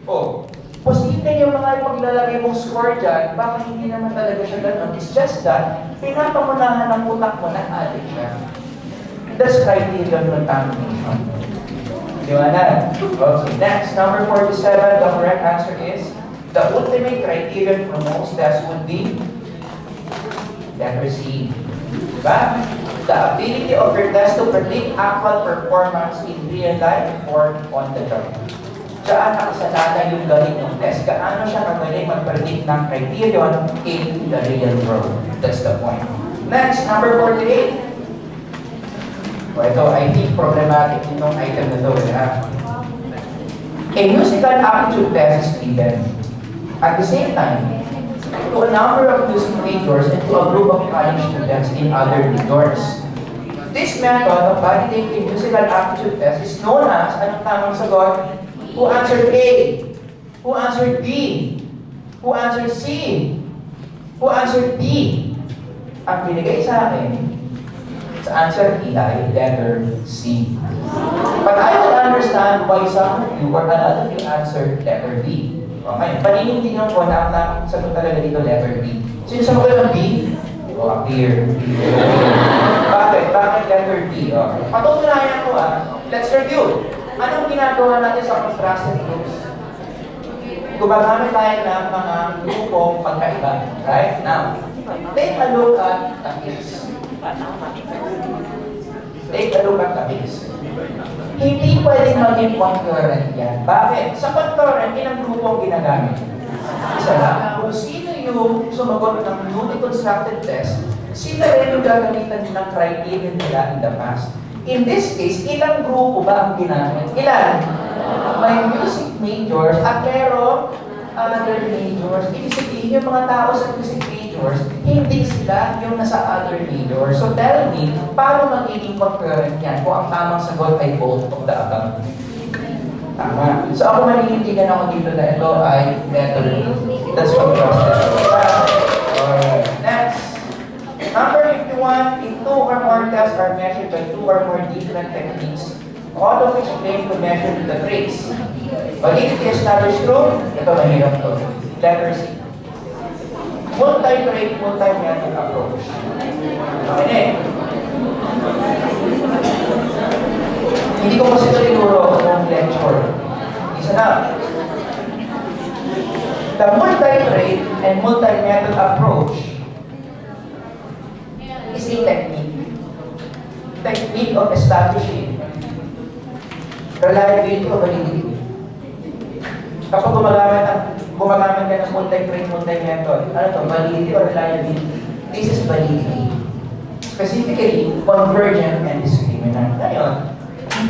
Oh, posible yung mga paglalagay mong score dyan, baka hindi naman talaga siya ganun. It's just that, pinapamunahan ng utak mo na addict siya. That's criteria ng contamination. Di ba na? Okay, next, number 47, the correct answer is, the ultimate criterion for most tests would be letter C. Diba? The ability of your test to predict actual performance in real life or on the job. Diyan nakasalala yung galing ng test. Gaano siya kagaling mag-predict ng criterion in the real world. That's the point. Next, number 48. So ito, I think problematic itong item na ito. A musical aptitude test is given. At the same time, to a number of music majors and to a group of college students in other majors. This method of validating musical aptitude test is known as, anong tamang sagot? Who answered A? Who answered B? Who answered C? Who answered D? Ang binigay sa akin, sa answer E ay letter C. But I will understand why some of you or a lot of you answered letter B. Okay, paninindigan ko na ang sagot talaga dito letter B. Sino sa mga ng B? Oh, appear. Bakit? Bakit letter B? Okay. Patutunayan ko let's review. Anong ginagawa natin sa contrasted groups? Gumagamit tayo ng mga grupong pagkaiba. Right? Now, take a look at the case. Take a look at the case. Hindi pwedeng maging concurrent yan. Bakit? Sa concurrent, ilang grupo ang ginagamit? Isa lang. Kung sino yung sumagot ng newly constructed test, sila rin yung gagamitan ng criteria nila in the past. In this case, ilang grupo ba ang ginamit? Ilan? May music majors at meron other majors. Ibig sabihin, yung mga tao sa music majors, hindi sila yung nasa other majors. So tell me, paano magiging concurrent yan kung ang tamang sagot ay both of the above? Tama. So ako maninindigan ako dito na ito ay letter D. That's what we Alright. Next. Number 51, if two or more tests are measured by two or more different techniques, all of which claim to measure the traits. Validity established true, ito mahirap to. Letter C. Multi-rate, multi-method approach. Okay. Hindi ko kasi ito tinuro ng lecture. Isa na. The multi-rate and multi-method approach is a technique of establishing reliability or validity. Kapag gumagamit ka ng multi-rate, multi-method, ano to? Validity or reliability? This is validity. Specifically, convergent and discriminant. Ngayon,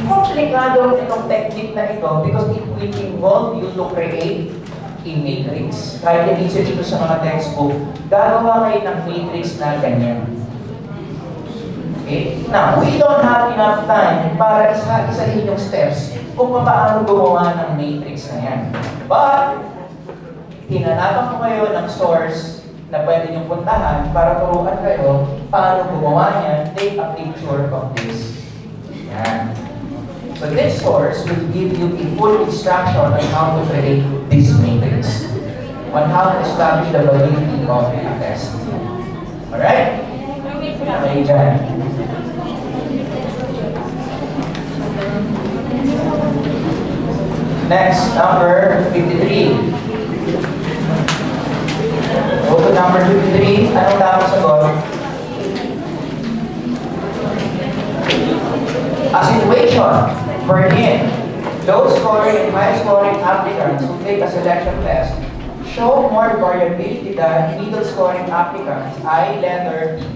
komplikado itong technique na ito because it will involve you to create a matrix. Kahit i-research ito sa mga textbook, gagawa kayo ng matrix na ganyan. Okay? Now, we don't have enough time para isa-isahin yung steps kung paano gumawa ng matrix na yan. But, hinanapan ko kayo ng source na pwede niyong puntahan para turuan kayo paano gumawa niyan. Take a picture of this. Yan. So this source will give you a full instruction on how to create this matrix, on how to establish the validity of a test. Alright? Okay, dyan. Next, number 53. Go to number 53. Anong tamang sagot? A situation wherein low-scoring and high-scoring applicants who take a selection test show more variability than middle-scoring applicants ay letter D.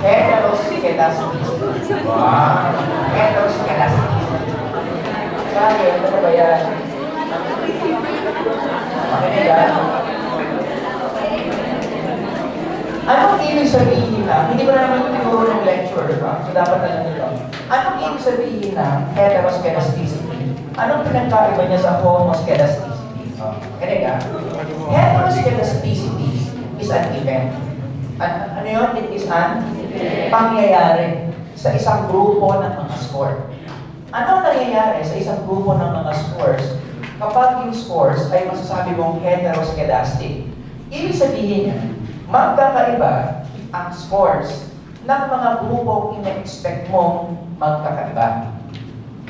Heteroscedasticity. Wow! Heteroscedasticity. Kaya, ano ba yan? Makinig yan. Anong ibig sabihin na, hindi ko na naman tinuro ng lecture, so dapat alam nyo. Anong ibig sabihin na heteroscedasticity? Anong pinagkaiba niya sa homoscedasticity? Kaya ka, heteroscedasticity is an event. Ano yun? It is an pangyayari sa isang grupo ng mga score. Ano nangyayari sa isang grupo ng mga scores kapag yung scores ay masasabi mong heteroskedastic? Ibig sabihin niya, magkakaiba ang scores ng mga grupong ina-expect mong magkakaiba.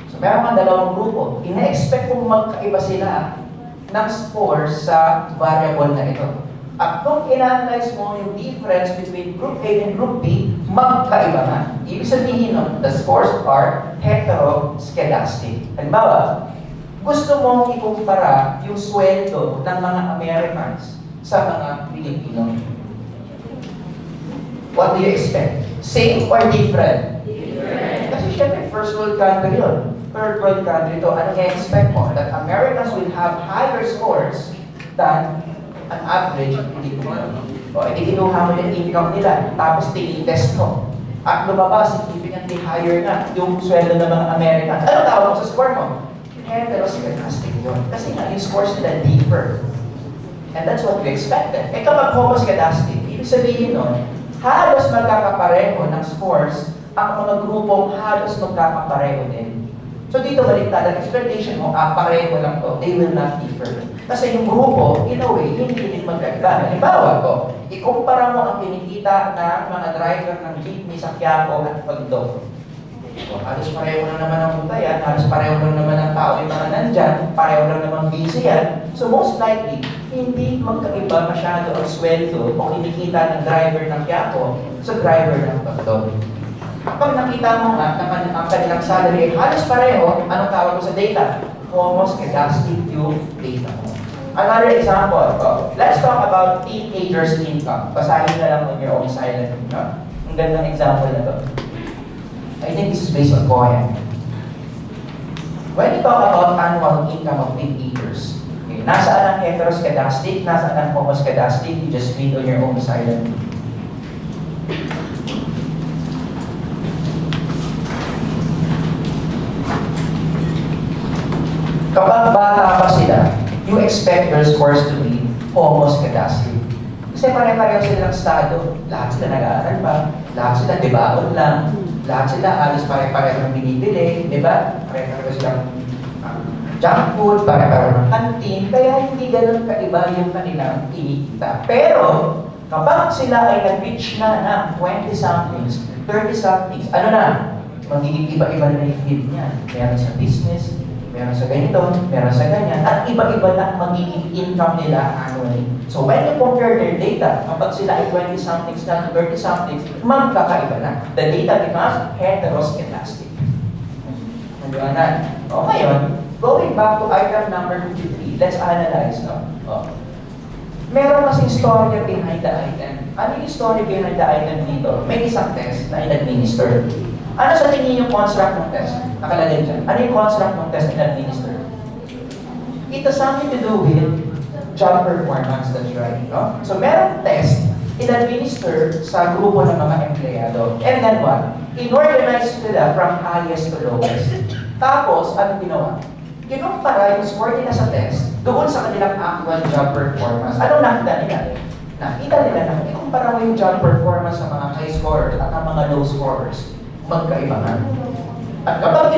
So meron kang dalawang grupo, ina-expect mong magkaiba sila ng scores sa variable na ito. At kung ina-analyze mo yung difference between group A and group B, magkaiba nga. Ibig sabihin nun, the scores are heteroskedastic. Halimbawa, gusto mong ikumpara yung sweldo ng mga Americans sa mga Pilipino. What do you expect? Same or different? Different. Kasi syempre, first world country yun. Third world country to, ano i-expect mo? That Americans will have higher scores than an average Filipino. O, kinuha mo yung income nila, tapos tinitest mo. At lumabas, significantly higher na yung sweldo ng mga Americans. Ano tawag mo sa score mo? Heteroskedastic yun. Kasi nga, yung scores nila differ. And that's what we expected. Eh kapag homoskedastic, ibig sabihin nun, halos magkakapareho ng scores ang mga grupong halos magkakapareho din. So dito baliktad, ang expectation mo, pareho lang to, they will not differ. Kasi yung grupo, in a way, hindi din magkaiba. Halimbawa ko, ikumpara mo ang kinikita ng mga driver ng jeepney sa Quiapo at Tondo. So, halos pareho lang naman ang puntayan, halos pareho lang naman ang tao yung mga nandyan, pareho lang naman busy yan. So most likely, hindi magkaiba masyado ang sweldo o kinikita ng driver ng Quiapo sa driver ng Tondo. Kapag nakita mo nga na ang kanilang salary ay halos pareho, anong tawag mo sa data? Homoskedastic yung data mo. Another example, let's talk about teenagers' income. Basahin na lang on your own silent. Ang gandang example na to. I think this is based on Cohen. When you talk about annual income of teenagers, okay, nasaan ang heteroskedastic, nasaan ang homoskedastic, you just read on your own silent. Kapag bata pa sila, you expect their scores to be homoskedastic. Kasi pare-pareho sila ng estado. Lahat sila nag-aaral pa, lahat sila debaon lang, lahat sila halos pare-pareho ng binibili, di ba? Pare-pareho silang junk food, pare-pareho ng canteen, kaya hindi ganun kaiba yung kanilang kinikita. Pero, kapag sila ay nag-reach na ng 20-somethings, 30-somethings, ano na? Magiging iba-iba na yung field niya. Meron sa business, meron sa ganito, meron sa ganyan, at iba-iba na magiging income nila annually. So when you compare their data, kapag sila ay 20-somethings na 30-somethings, magkakaiba na. The data becomes heteroskedastic. Nandun. O ngayon, going back to item number 53, let's analyze. Meron kasing story behind the item. Ano yung story behind the item dito? May isang test na in-administer. Ano sa tingin yung construct ng test? Nakalagay dyan. Ano yung construct ng test in-administer? It has something to do with job performance, that's right. No? So, merong test in-administer sa grupo ng mga empleyado. And then what? In-organize sila from highest to lowest. Tapos, ano ginawa? Kinumpara yung score nila sa test doon sa kanilang actual job performance. Anong nakita nila? Nakita nila na ikumpara mo yung job performance ng mga high scorers at ng mga low scorers. Magkaiba. At kapag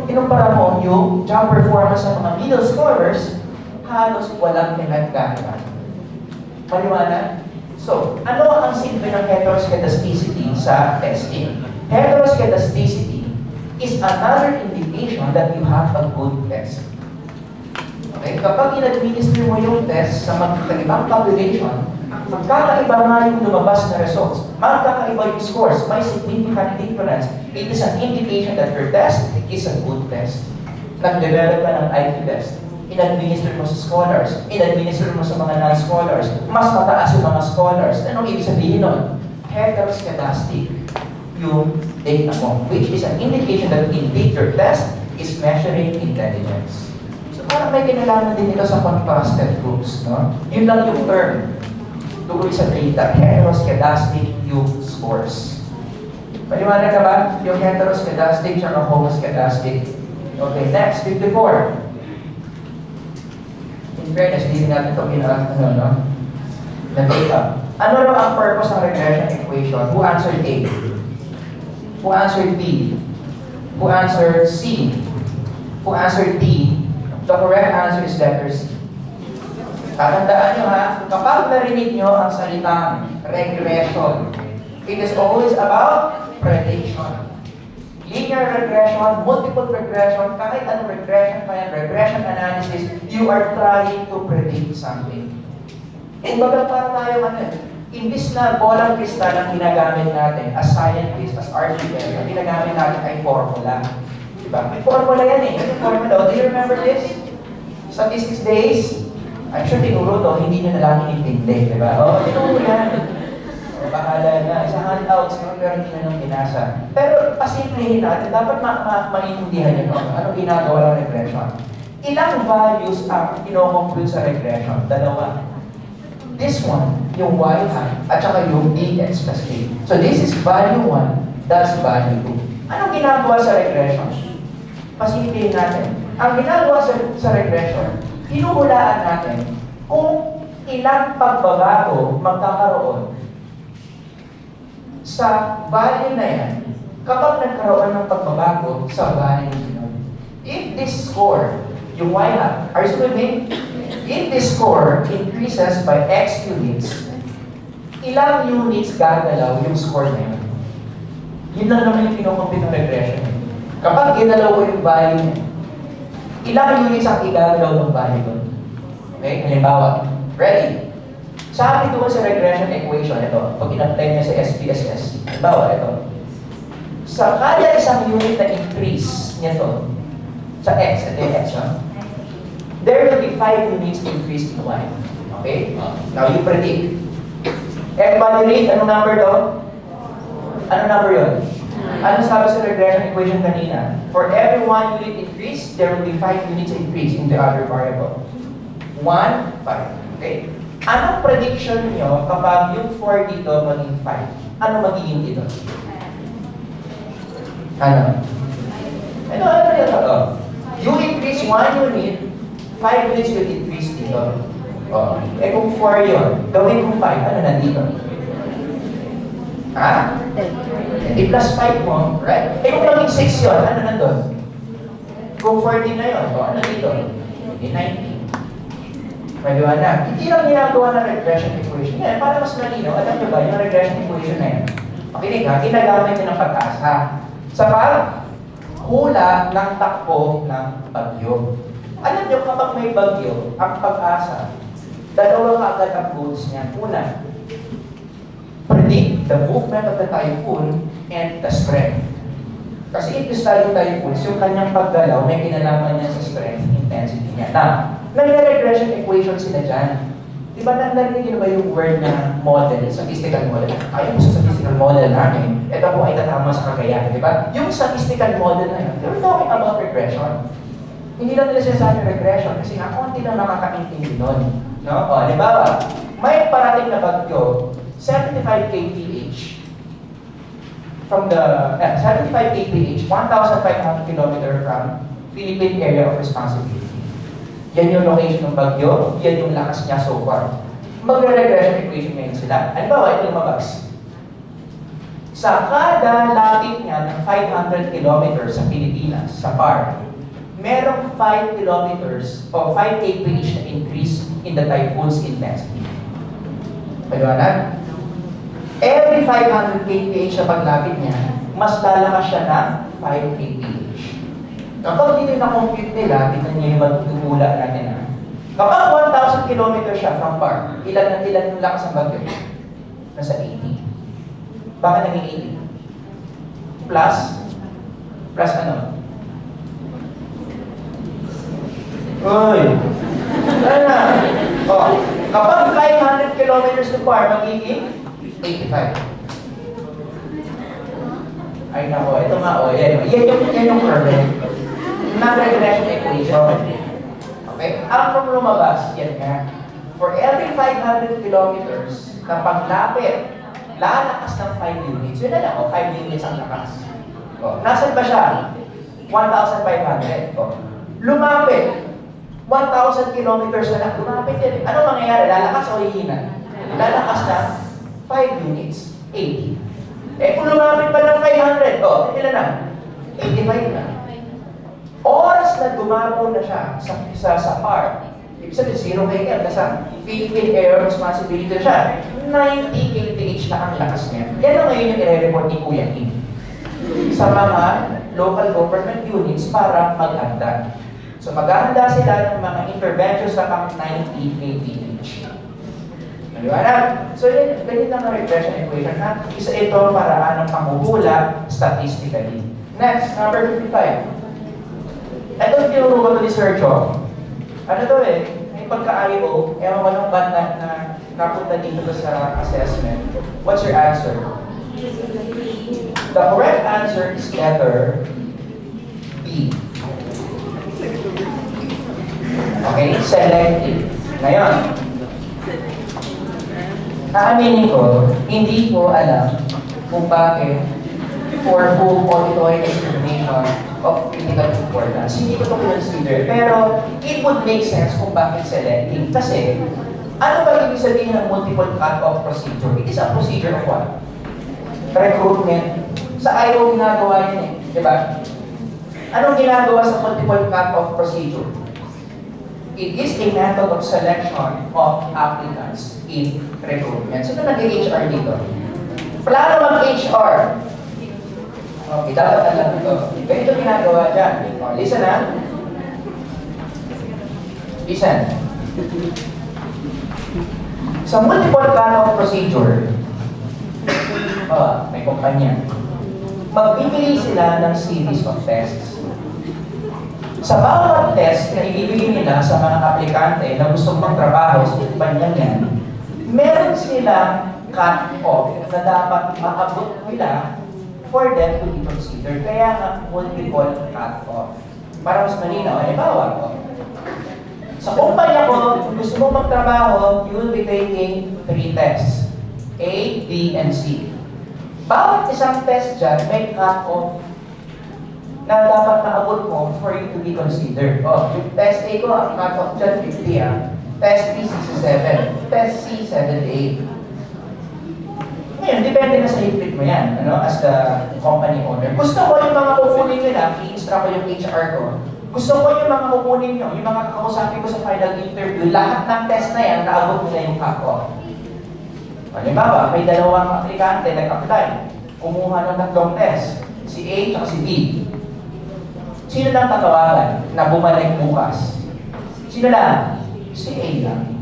kinumpara mo yung job performance ng mga middle scorers, halos walang pinagkaiba. Maliwanag? So, ano ang silbi ng heteroskedasticity sa testing? Heteroskedasticity is another indication that you have a good test. Okay? Kapag in-administer mo yung test sa magkakaibang population, magkakaiba nga yung lumabas na results. Magkakaiba yung scores. May significant difference. It is an indication that your test is a good test. Nag-develop ka ng IQ test. In-administer mo sa scholars. In-administer mo sa mga non-scholars. Mas mataas yung mga scholars. Anong ibig sabihin nun? Heteroskedastic yung data mo. Which is an indication that indeed your test is measuring intelligence. So parang may kinalaman din ito sa contrasted groups. No? Yun lang yung term. Tuloy sa data, heteroskedastic yung scores. Maliwanag na ba? Yung heteroskedastic at homoskedastic. Okay, next, 54. In fairness, hindi natin ito na data. Ano raw ang purpose ng regression equation? Who answered A? Who answered B? Who answered C? who answered D, the correct answer is letter C. Tatandaan nyo ha, kapag narinig nyo ang salitang regression, it is always about prediction. Linear regression, multiple regression, kahit anong regression pa yan, regression analysis, you are trying to predict something. Kumbaga para tayo imbis na bolang kristal ang ginagamit natin as scientists, as architects, ang ginagamit natin ay formula. Diba? May formula yan eh. May formula. Do you remember this? Statistics days? I'm sure tinuro to, hindi nyo na lang inintindi. Diba? Tinuro yan. Bahala na. Sa handouts, pero hindi na nung binasa. Pero pasimplihin natin, dapat maintindihan nyo ano ginagawa ng regression. Ilang values ang kinocompute sa regression? Dalawa. This one, yung y hat, at saka yung dx plus k. So this is value 1, that's value 2. Anong ginagawa sa regression? Pasimplihin natin. Ang ginagawa sa regression, hinuhulaan natin kung ilang pagbabago magkakaroon sa value na yan kapag nagkaroon ng pagbabago sa value nyo. If this score, yung y hat, are you with me? If this score increases by x units, ilang units gagalaw yung score na yun? Yun lang naman yung kinocompute ng regression. Kapag ginalaw ko yung value niya, ilang units ang igagalaw ng value doon? Okay? Halimbawa, ready? Sabi doon sa regression equation, ito, pag in-apply niya sa SPSS, halimbawa, ito, sa kada isang unit na increase nito, sa x, ito yung x, there will be 5 units increase in y. Okay? Now, you predict. Evaluate, anong number doon? Anong number yun? Ano sabi sa regression equation kanina? For every 1 unit increase, there will be 5 units increase in the other variable. 1, 5. Okay? Anong prediction nyo kapag yung 4 dito maging 5? Ano magiging dito? Ano? Ano yun? You increase 1 unit, 5 units will increase dito. Kung 4 yun, gawin kong 5, ano nandito? Ha? 20 plus 5 mo, right? Kung maging 6 yun, ano nandun? Kung 40 na yun, ano dito? 90. Magawa na. Hindi lang ginagawa ng regression equation. Yan, para mas malinaw, alam nyo ba, yung regression equation na yan, makinig ha, ginagamit nyo ng pag-asa sa paghula ng takbo ng bagyo. Alam nyo, kapag may bagyo, ang pag-asa, dalawa ka agad ang goals niya. Una, predict the movement of the typhoon and the strength. Kasi if you study typhoons, yung kanyang paggalaw, may kinalaman niya sa strength, intensity niya. Now, nag-regression equation sila dyan. Di ba narinig nyo ba yung word na model, statistical model? Ayaw mo sa statistical model namin, ito po ay tatama sa kakayahan, di ba? Yung statistical model na yun, they're talking about regression. Hindi lang nila sinasabi regression kasi nga konti lang nakakaintindi nun. No? O, di ba? May parating na bagyo, 75 kph from the 75 kph, 1,500 km from Philippine Area of Responsibility. Yan yung location ng bagyo, yan yung lakas niya so far. Magre-regression equation ngayon sila. Halimbawa, ito lumabas. Sa kada lapit niya ng 500 kilometers sa Pilipinas, sa PAR, merong 5 kilometers o 5 kph na increase in the typhoon's intensity. Paliwanag? Every 500 kph sa paglapit niya, mas lalakas siya ng 5 kph. Kapag dito na-compute nila, tignan niyo yung magtutula natin na. Kapag 1,000 km siya from PAR, ilan yung lakas ng bagyo? Nasa 80. Bakit naging 80? Plus ano? Uy! Ano na? Kapag 500 kilometers to PAR, magiging 85. Ay nako, ito nga yan yung curve. Regression equation. Okay? Ang lumabas, yan nga. For every 500 kilometers na paglapit, lalakas ng 5 units. Yun na lang, 5 units ang lakas. Nasaan ba siya? 1,500. Lumapit. 1,000 kilometers na lang. Lumapit yan. Ano mangyayari? Lalakas o hihina? Lalakas ng 5 units. 80. Kung lumapit pa ng 500, ilan na? 85 na. Oras na dumapo na siya sa par, ibig sabihin 0 km, nasa 15 air responsibility na siya, 90 kph na ang lakas niya. Yan ang ngayon yung i-report ni Kuya Kim sa mga local government units para maghanda. So maghahanda sila ng mga interventions na pang 90 kph. Maliwanag? So yun, ganyan lang ang regression equation ha. Isa ito paraan ng panghuhula statistically. Next, number 55. Ito yung tinuro ko ni Sergio. Ano to eh? May pagka-IO, ewan ko nung ba't na napunta dito sa assessment. What's your answer? The correct answer is letter B. Okay? Selective. Ngayon, aaminin ko, hindi ko alam kung bakit for whom auditory discrimination of critical importance. Hindi ko ito consider, pero it would make sense kung bakit selecting. Kasi, ano ba ibig sabihin ng multiple cut-off procedure? It is a procedure of what? Recruitment. Sa IO ginagawa yun eh, di ba? Anong ginagawa sa multiple cut-off procedure? It is a method of selection of applicants in recruitment. Sino nag-HR dito? Plano mag-HR. Okay, dapat alam ito. Ganito ginagawa dyan. O, listen ha. Listen. Sa multiple cut-off procedure, may kumpanya. Magbibigay sila ng series of tests. Sa bawat test na ibibigay nila sa mga aplikante na gustong magtrabaho sa kumpanyang yan, meron silang cut-off na dapat maabot nila for them to be considered. Kaya nga, multiple cut-off. Para mas malinaw, halimbawa ko. Sa kumpanya ko, gusto mo magtrabaho, you will be taking 3 tests. A, B, and C. Bawat isang test dyan, may cut-off na dapat naabot mo for you to be considered. Oh, yung test A ko, ang cut-off dyan, 50 ah. Test B, 67. Test C, 78. Ngayon, depende na sa higpit mo yan, as the company owner. Gusto ko yung mga kukunin nila, i-instruct ko yung HR ko. Gusto ko yung mga kukunin nyo, yung mga kakausapin ko sa final interview, lahat ng test na yan, naabot nila yung cut-off. Halimbawa, may dalawang aplikante nag-apply. Kumuha ng 3 test, si A at si B. Sino lang tatawagan na bumalik bukas? Sino lang? Si A lang.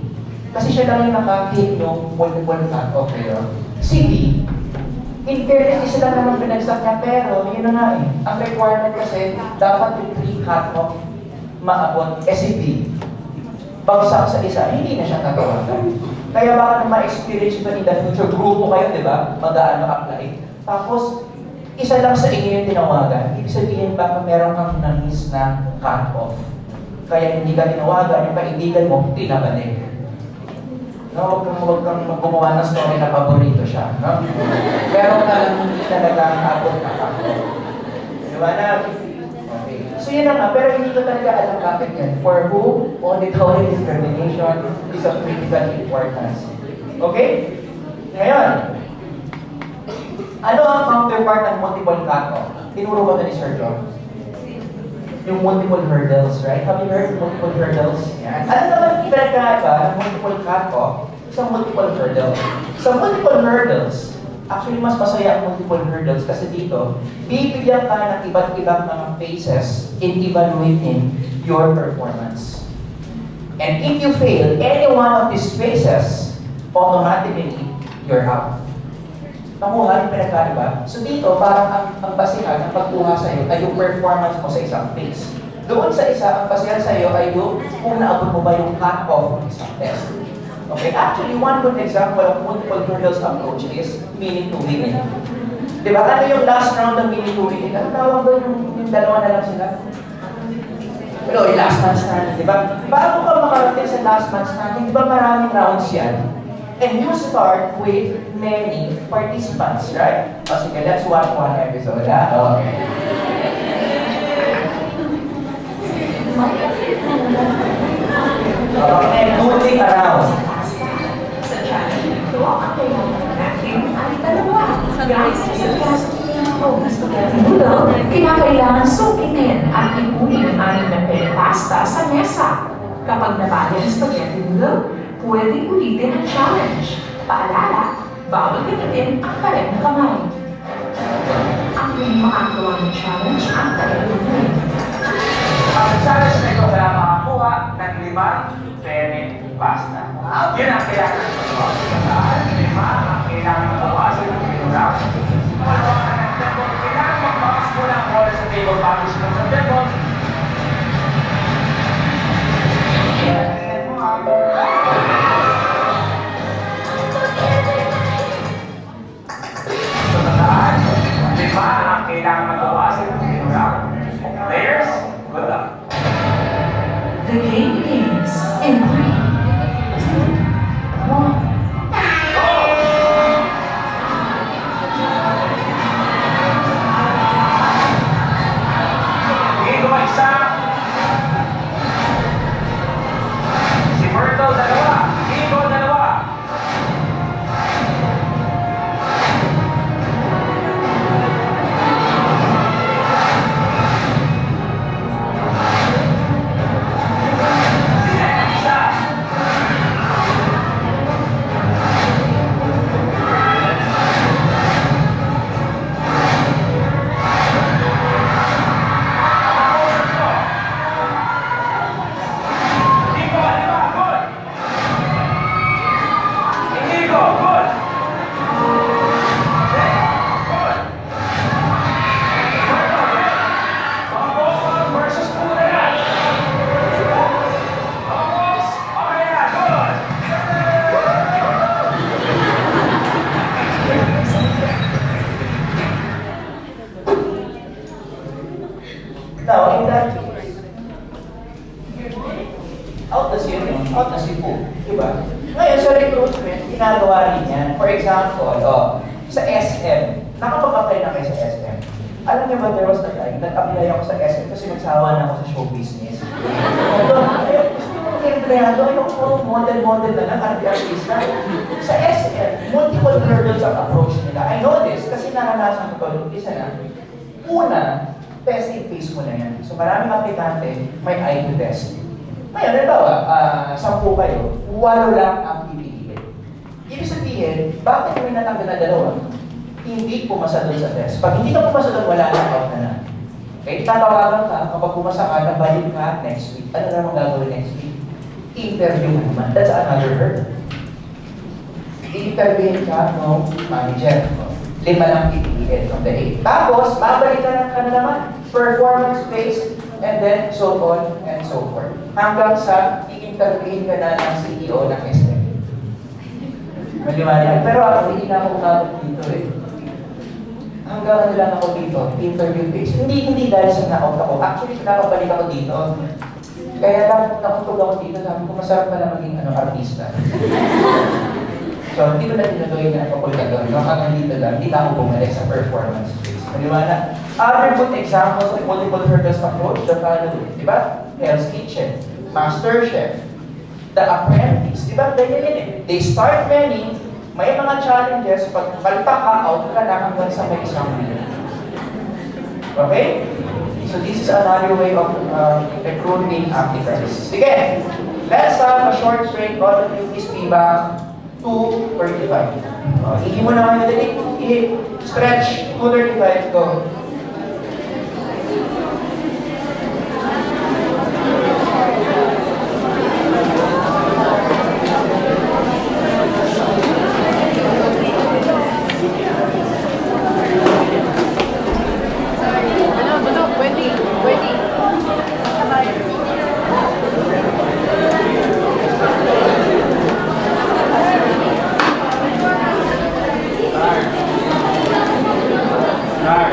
Kasi siya lang yung nakakit yung multiple cut-off kayo. Si B, in fairness, isa lang naman pinagsak niya, pero yun na nga eh. Ang requirement kasi, dapat yung 3 cut-off maabot. Si B, bagsak sa isa, hindi na siya tatawagan. Kaya baka nang ma-experience ito in the future, grupo kayo, di ba? Mag-aano apply. Tapos, isa lang sa inyo yung tinawagan. Ibig sabihin, baka meron kang na-miss na cut-off. Kaya hindi ka tinawagan, yung kaibigan mo, tinabalik. No, huwag kang gumawa ng story na paborito siya. No? Meron ka lang hindi talaga abot na cut-off. Diba? Okay. So yun na nga, pero hindi ko talaga alam bakit yan. For whom auditory discrimination is of critical importance. Okay? Ngayon, ano ang counterpart ng multiple cut-off? Tinuro ko ito ni Sir John. Yung multiple hurdles, right? Have you heard of multiple hurdles? Yan. Ano naman pinagkaiba ng multiple cut-off sa multiple hurdles? Sa multiple hurdles, actually mas masaya ang multiple hurdles kasi dito, bibigyan ka ng iba't ibang mga phases in evaluating your performance. And if you fail any one of these phases, automatically, you're out. Nakuha yung pinagkaiba. So dito, parang ang basihan ng pagkuha sa'yo ay yung performance mo sa isang phase. Doon sa isa, ang basihan sa'yo ay yung kung naabot mo ba yung cut-off ng isang test. Okay, actually, one good example of multiple hurdles approach is minute to win. Diba? Ano yung last round ng minute to win? Ano tawag doon yung dalawa na lang sila? Pero yung last man standing, diba? Bago ka makarating sa last man standing, diba maraming rounds yan? And you start with many participants, right? O sige, let's watch one episode, ha? Okay. Okay, moving around. Sa challenge ito, ang kailangan natin ay dalawa. Sunrise Gamit sa Pagkatapos ng spaghetti noodle, kinakailangan sukinin at ipunin ang anim na pere pasta sa mesa. Kapag nabali ang spaghetti noodle, pwedeng ulitin ang challenge. Paalala, bawal gamitin ang pared na kamay. Ang makagawa ng challenge ang tayo-tuloy. Ang challenge na ito kaya makakuha ng 5 pere pasta. Yun ang kailangan ng pagkakaan. 5 ang kailangan mabawasan ng pinurap. Malawakan ng tempo. Kailangan magbawas mo ng oras sa table bago siya sa tempo. Tandaan, 5 ang kailangan mabawasan ng pinurap. Players, good luck. The game begins in 3, 2, 1. Diego isa. Si Myrtle dalawa. Diego dalawa. Si Len isa. Diego, lima, good. Diego, good. Good. Myrtle versus Puna yan. Vamos. Okay na, good. Now, in that case, out na si Po. Diba? Ngayon, sa recruitment, ginagawa rin yan. For example, sa SM, nakapag-apply na kayo sa SM. Alam niyo ba, there was a time, nag-apply ako sa SM kasi nagsawa na ako sa show business. Ayaw, gusto ko mag-empleyado, ayaw ko model-model na lang, artista. Sa SM, multiple hurdles ang approach nila. I know this kasi naranasan ko ito. Isa na. Una, testing phase mo na yan. So maraming aplikante, may IQ test. Ngayon, halimbawa, 10 kayo, 8 lang ang pipiliin. Ibig sabihin, bakit may natanggal na 2? Hindi pumasa doon sa test. Pag hindi ka pumasa doon, wala na, out na na. Okay, tatawagan ka, kapag pumasa ka, nabalik ka next week. Ano naman gagawin next week? Interview mo naman. That's another hurdle. Interviewin ka ng manager. 5 lang pipiliin from the 8. Tapos, babalik ka na naman. Performance-based, and then so on and so forth. Hanggang sa i-interviewin ka na ng CEO ng SM. Maliwanag. Pero ako, hindi na ako umabot dito eh. Hanggang ano lang ako dito, interview phase. Hindi dahil sa na-out ako. Actually, nakabalik ako dito. Kaya lang, nakutog ako dito, sabi ko, masarap pala maging artista. So, hindi ko na tinuloy na papunta doon. Hanggang dito lang, hindi na ako bumalik sa performance phase. Maliwanag. Other good examples of multiple hurdles approach, the following. Diba? Hell's Kitchen, Master Chef, The Apprentice. Diba? Ganyan yun eh. They start many, may mga challenges, pag palpak ka, out ka na hanggang sa may isang winner. Okay? So this is another way of recruiting applicants. Again, let's have a short break. All of you, please be back 2:35. Hindi mo na kayo dali. Stretch 2:35. Go. Start.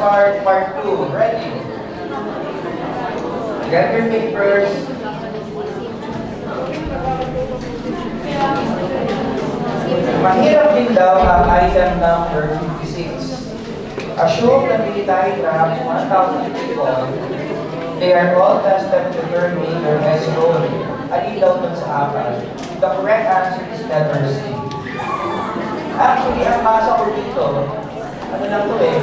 start part 2. Ready? Get your papers. Mahirap din daw ang item number 56. Assume that military traps 1,000 people. They are all tested to determine their best role. Alin daw dun sa apat? The correct answer is letter C. Actually, ang masa ko dito, ano lang to eh,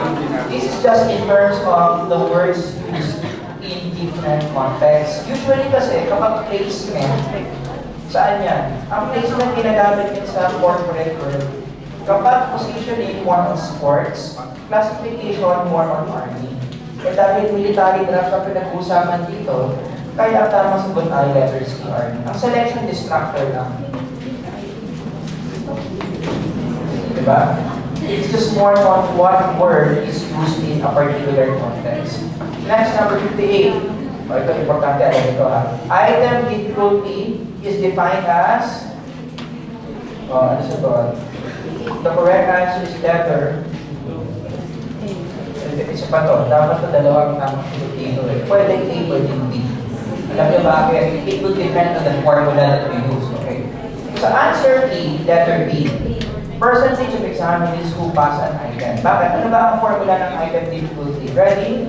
this is just in terms of the words used in different contexts. Usually kasi, kapag placement, saan yan? Ang placement ginagamit din sa corporate world. Kapag positioning more on sports, classification more on army. Eh dahil military draft ang pinag-uusapan dito, kaya ang tamang sagot ay letter C, army. Ang selection distractor lang. Diba? It's just more on what word is used in a particular context. Next, number 58. O, ito, importante, alam ito ha. Item difficulty is defined as, ano sa to? The correct answer is letter. Isa pa to, dapat ito dalawang tamang sagot dito eh. Pwede A, pwede B. Alam niyo bakit? It will depend on the formula that we use, okay? So answer B, letter B. Percentage of examinees who pass an item. Bakit? Ano ba ang formula ng item difficulty? Ready?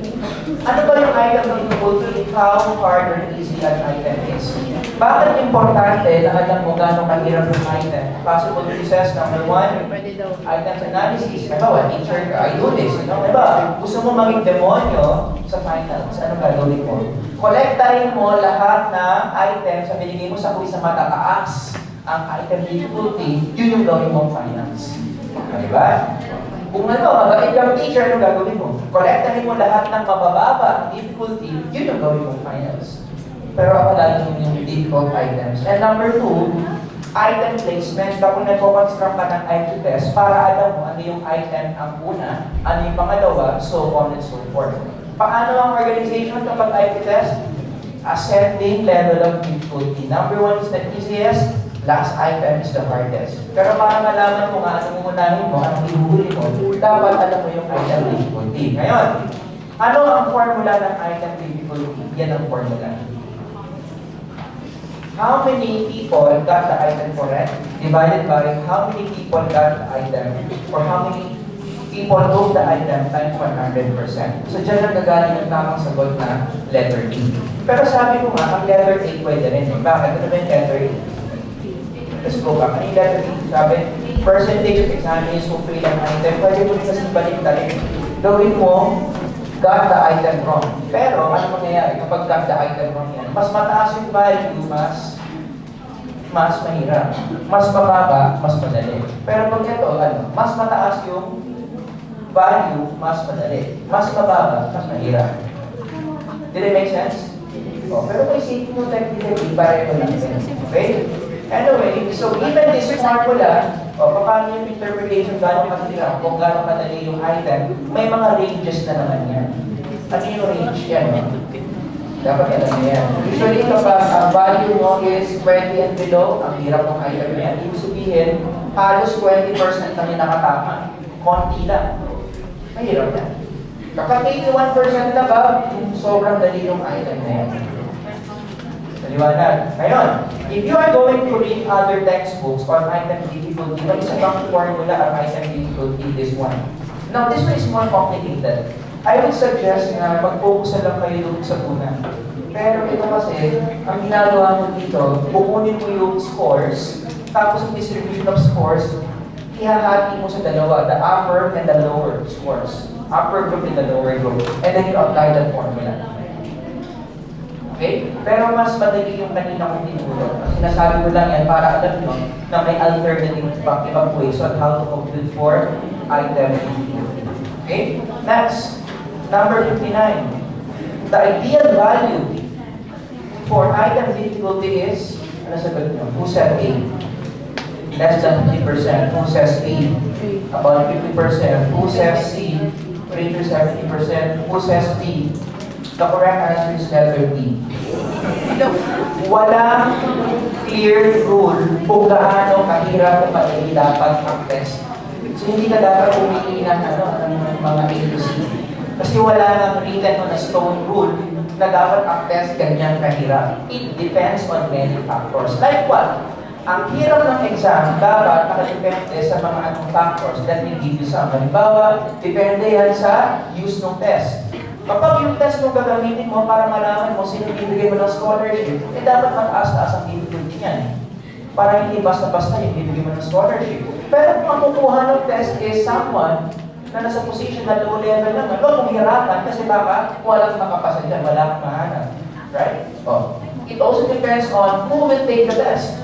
Ano ba yung item difficulty? How hard or easy an item is. Bakit importante na alam mo gano'ng kahirap yung item? Possible recess, number 1. Items analysis. Diba, teacher, I do this. Diba, gusto mo maging demonyo sa finals. Ano gagawin mo? Kolektahin mo lahat na items sa binigay mo sa quiz na matataas ang item difficulty, yun yung gawin mong finance. Diba? Kung mabait kang teacher, ano gagawin mo? Kolektahin mo lahat ng mabababa ang difficulty, yun yung gawin mong finance. Pero ako lalo yung difficult items. And number 2, item placement. Kapag nagpo-construct ka ng IQ test, para alam mo ano yung item ang una, ano yung pangalawa, so on and so forth. Paano ang organization kapag IQ test? Ascending level of difficulty. Number 1 is the easiest, last item is the hardest. Pero para malaman mo nga anong unahin mo, anong ihuhuli mo, dapat alam mo yung item difficulty. Ngayon, ano ang formula ng item difficulty? Yan ang formula. How many people got the item correct? Divided by how many people got the item, or how many people took the item times 100%. So dyan ang gagaling ang tamang sagot na letter D. Pero sabi ko nga, ang letter A pwede rin. Bakit? Ano ba yung letter A? Let's go back. Ano yung letter D? Sabi, percentage of examinees who fail an item. Pwede mo rin kasi balik-talik. Gawin mo, got the item wrong. Pero, ano mangyayari kapag got the item wrong yan? Mas mataas yung value, mas mahirap. Mas mababa, mas madali. Pero pag ito, mas mataas yung value, mas madali. Mas mababa, mas mahirap. Did it make sense? Oh, pero kung isipin mo technically, pareho lang din. Okay? Anyway, so even this formula, paano yung interpretation, gano'ng kahirap, kung gano'ng kadali yung item, may mga ranges na naman yan. Ano yung range yan? Dapat alam mo yan. Usually, kapag ang value mo is 20 and below, ang hirap ng item yan. Ibig sabihin, halos 20% lang yung nakatama. Konti lang. Mahirap yan. Kapag 81% above, sobrang dali yung item na yan. Naliwanag. Ngayon, if you are going to read other textbooks on item difficulty, may isa bang formula ang item difficulty, this one. Now, this one is more complicated. I would suggest na mag-focus na lang kayo doon sa una. Pero ito kasi, ang ginagawa mo dito, bukunin mo yung scores, tapos yung distribution of scores, ihahati mo sa dalawa, the upper and the lower scores. Upper group and the lower group. And then you apply that formula. Okay? Pero mas madali yung kanina kong tinulog. Sinasabi ko lang yan para alam nyo na may alternative ibang ways on how to compute for item difficulty. Okay? Next, number 59. The ideal value for item difficulty is, ano sagot nyo? Who said A? Less than 50%. Who says A? About 50%. Who says C? Greater 70%. Who says D? The correct answer is letter D. Walang clear rule kung gaano kahirap o madali dapat ang test. So hindi ka dapat pumili ng mga A to C. Kasi wala nang written on a stone rule na dapat ang test ganyan kahirap. It depends on many factors. Like what? Ang hirap ng exam dapat nakadepende sa mga anong factors that will give you some. Halimbawa, depende yan sa use ng test. Kapag yung test mo gagamitin mo para malaman mo sino bibigay mo ng scholarship, eh dapat mataas-taas ang difficulty niyan. Para hindi basta-basta yung bibigay mo ng scholarship. Pero kung ang kukuha ng test is someone na nasa position na low level naman, huwag mong hirapan kasi baka walang makapasa dyan, wala kang mahanap. Right? Oh. It also depends on who will take the test.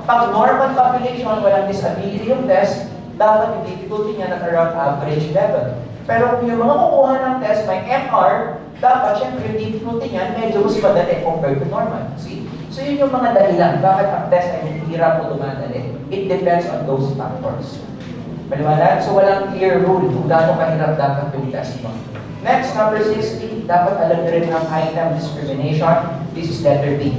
Kapag normal population, walang disability yung test, dapat yung difficulty niya na around average level. Pero kung yung mga kukuha ng test may MR, dapat syempre yung difficulty niyan medyo mas madali compared to normal. See? So yun yung mga dahilan. Bakit ang test ay hirap o dumadali? It depends on those factors. Maliwanag? So walang clear rule kung gaano kahirap dapat yung test mo. Next, number 60, dapat alam nyo rin ang item discrimination. This is letter B.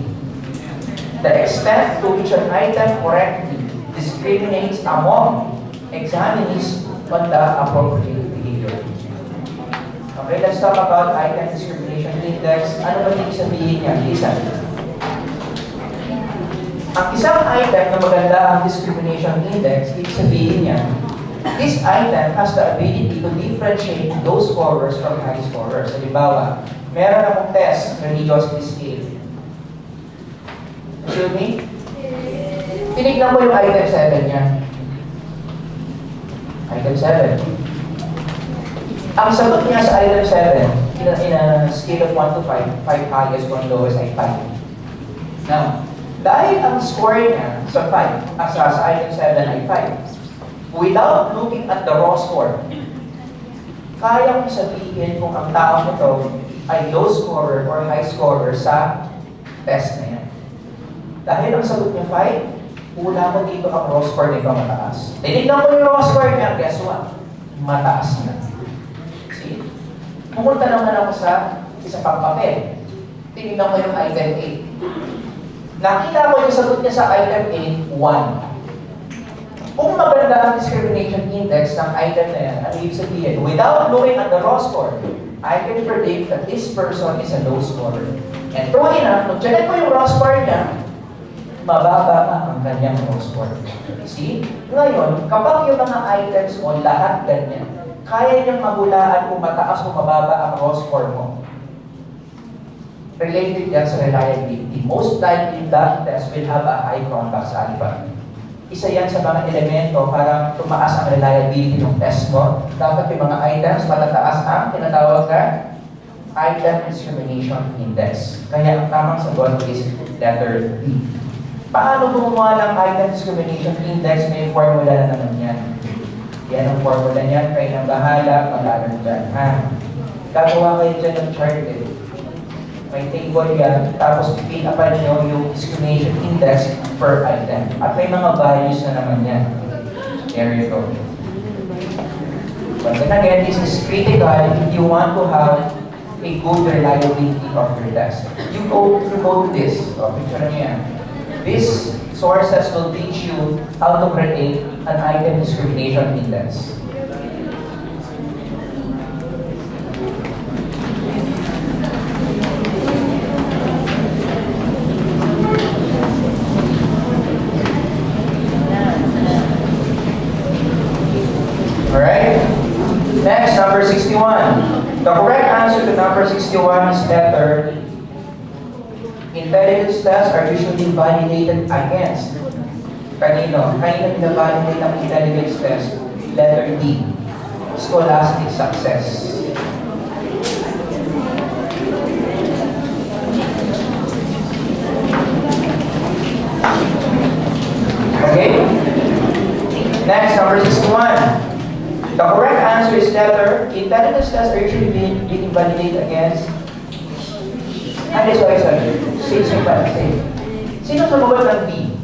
The extent to which an item correctly discriminates among examinees on the appropriate behavior. Okay, let's talk about item discrimination index. Ano ba ibig sabihin niya? Listen. Ang isang item na maganda ang discrimination index, ibig sabihin niya, this item has the ability to differentiate low scorers from high scorers. Halimbawa, meron akong test, religiosity scale. Excuse me? Tinignan mo yung item 7 niya. Item 7. Ang sagot niya sa item 7, in a scale of 1 to 5, 5 highest, 1 lowest ay 5. Now, dahil ang score niya sa 5, sa item 7 ay 5, without looking at the raw score, kaya mong sabihin kung ang tao nito ay low scorer or high scorer sa test na yan. Dahil ang sagot niya 5, una mo dito ang raw score nito mataas. Tinignan mo yung raw score niya, guess what? Mataas na. See? Pumunta naman ako sa isa pang papel. Tinignan mo yung item 8. Nakita mo yung sagot niya sa item 8, 1. Kung maganda ang discrimination index ng item na yan, ano ibig sabihin? Without looking at the raw score, I can predict that this person is a low scorer. And true enough, nung check mo yung raw score niya, mababa nga ang kanyang raw score. See? Ngayon, kapag yung mga items mo, lahat ganyan, kaya niyang mahulaan kung mataas o mababa ang raw score mo. Related yan sa reliability. Most likely, that test will have a high convex alpha. Isa yan sa mga elemento para tumaas ang reliability ng test mo. Dapat yung mga items matataas ang tinatawag na item discrimination index. Kaya ang tamang sagot is letter B. Paano gumawa ng item discrimination index? May formula na naman yan. Yan ang formula niyan. Kayo nang bahala, mag-aaral dyan. Gagawa kayo dyan ng chart eh. May table yan, tapos i-fill upan nyo yung discrimination index per item. At may mga values na naman yan. There you go. Once again, this is critical if you want to have a good reliability of your test. You go to this. Picture nyo yan. These sources will teach you how to create an item discrimination index. Alright? Next, number 61. The correct answer to number 61 is letter E. Intelligence tests are usually validated against. Kanino? Kanino binavalidate ang intelligence test? Letter D. Scholastic success. Okay? Next, number 61. The correct answer is letter. Intelligence tests are usually being validated against. And this one is same. Sino sumagot ng B?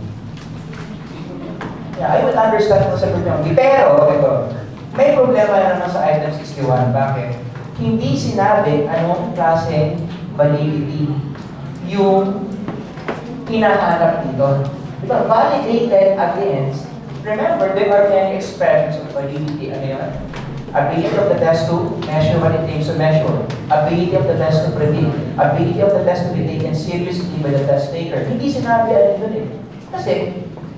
Yeah, I would understand kung sagot ng B. Pero, ito, may problema na naman sa item 61. Bakit? Hindi sinabi anong klaseng validity yung hinahanap dito. Ito, validated against. Remember, there are many expressions of validity. Ano yun? Ability of the test to measure what it aims to measure. Ability of the test to predict. Ability of the test to be taken seriously by the test taker. Hindi sinabi alin dun eh. Kasi,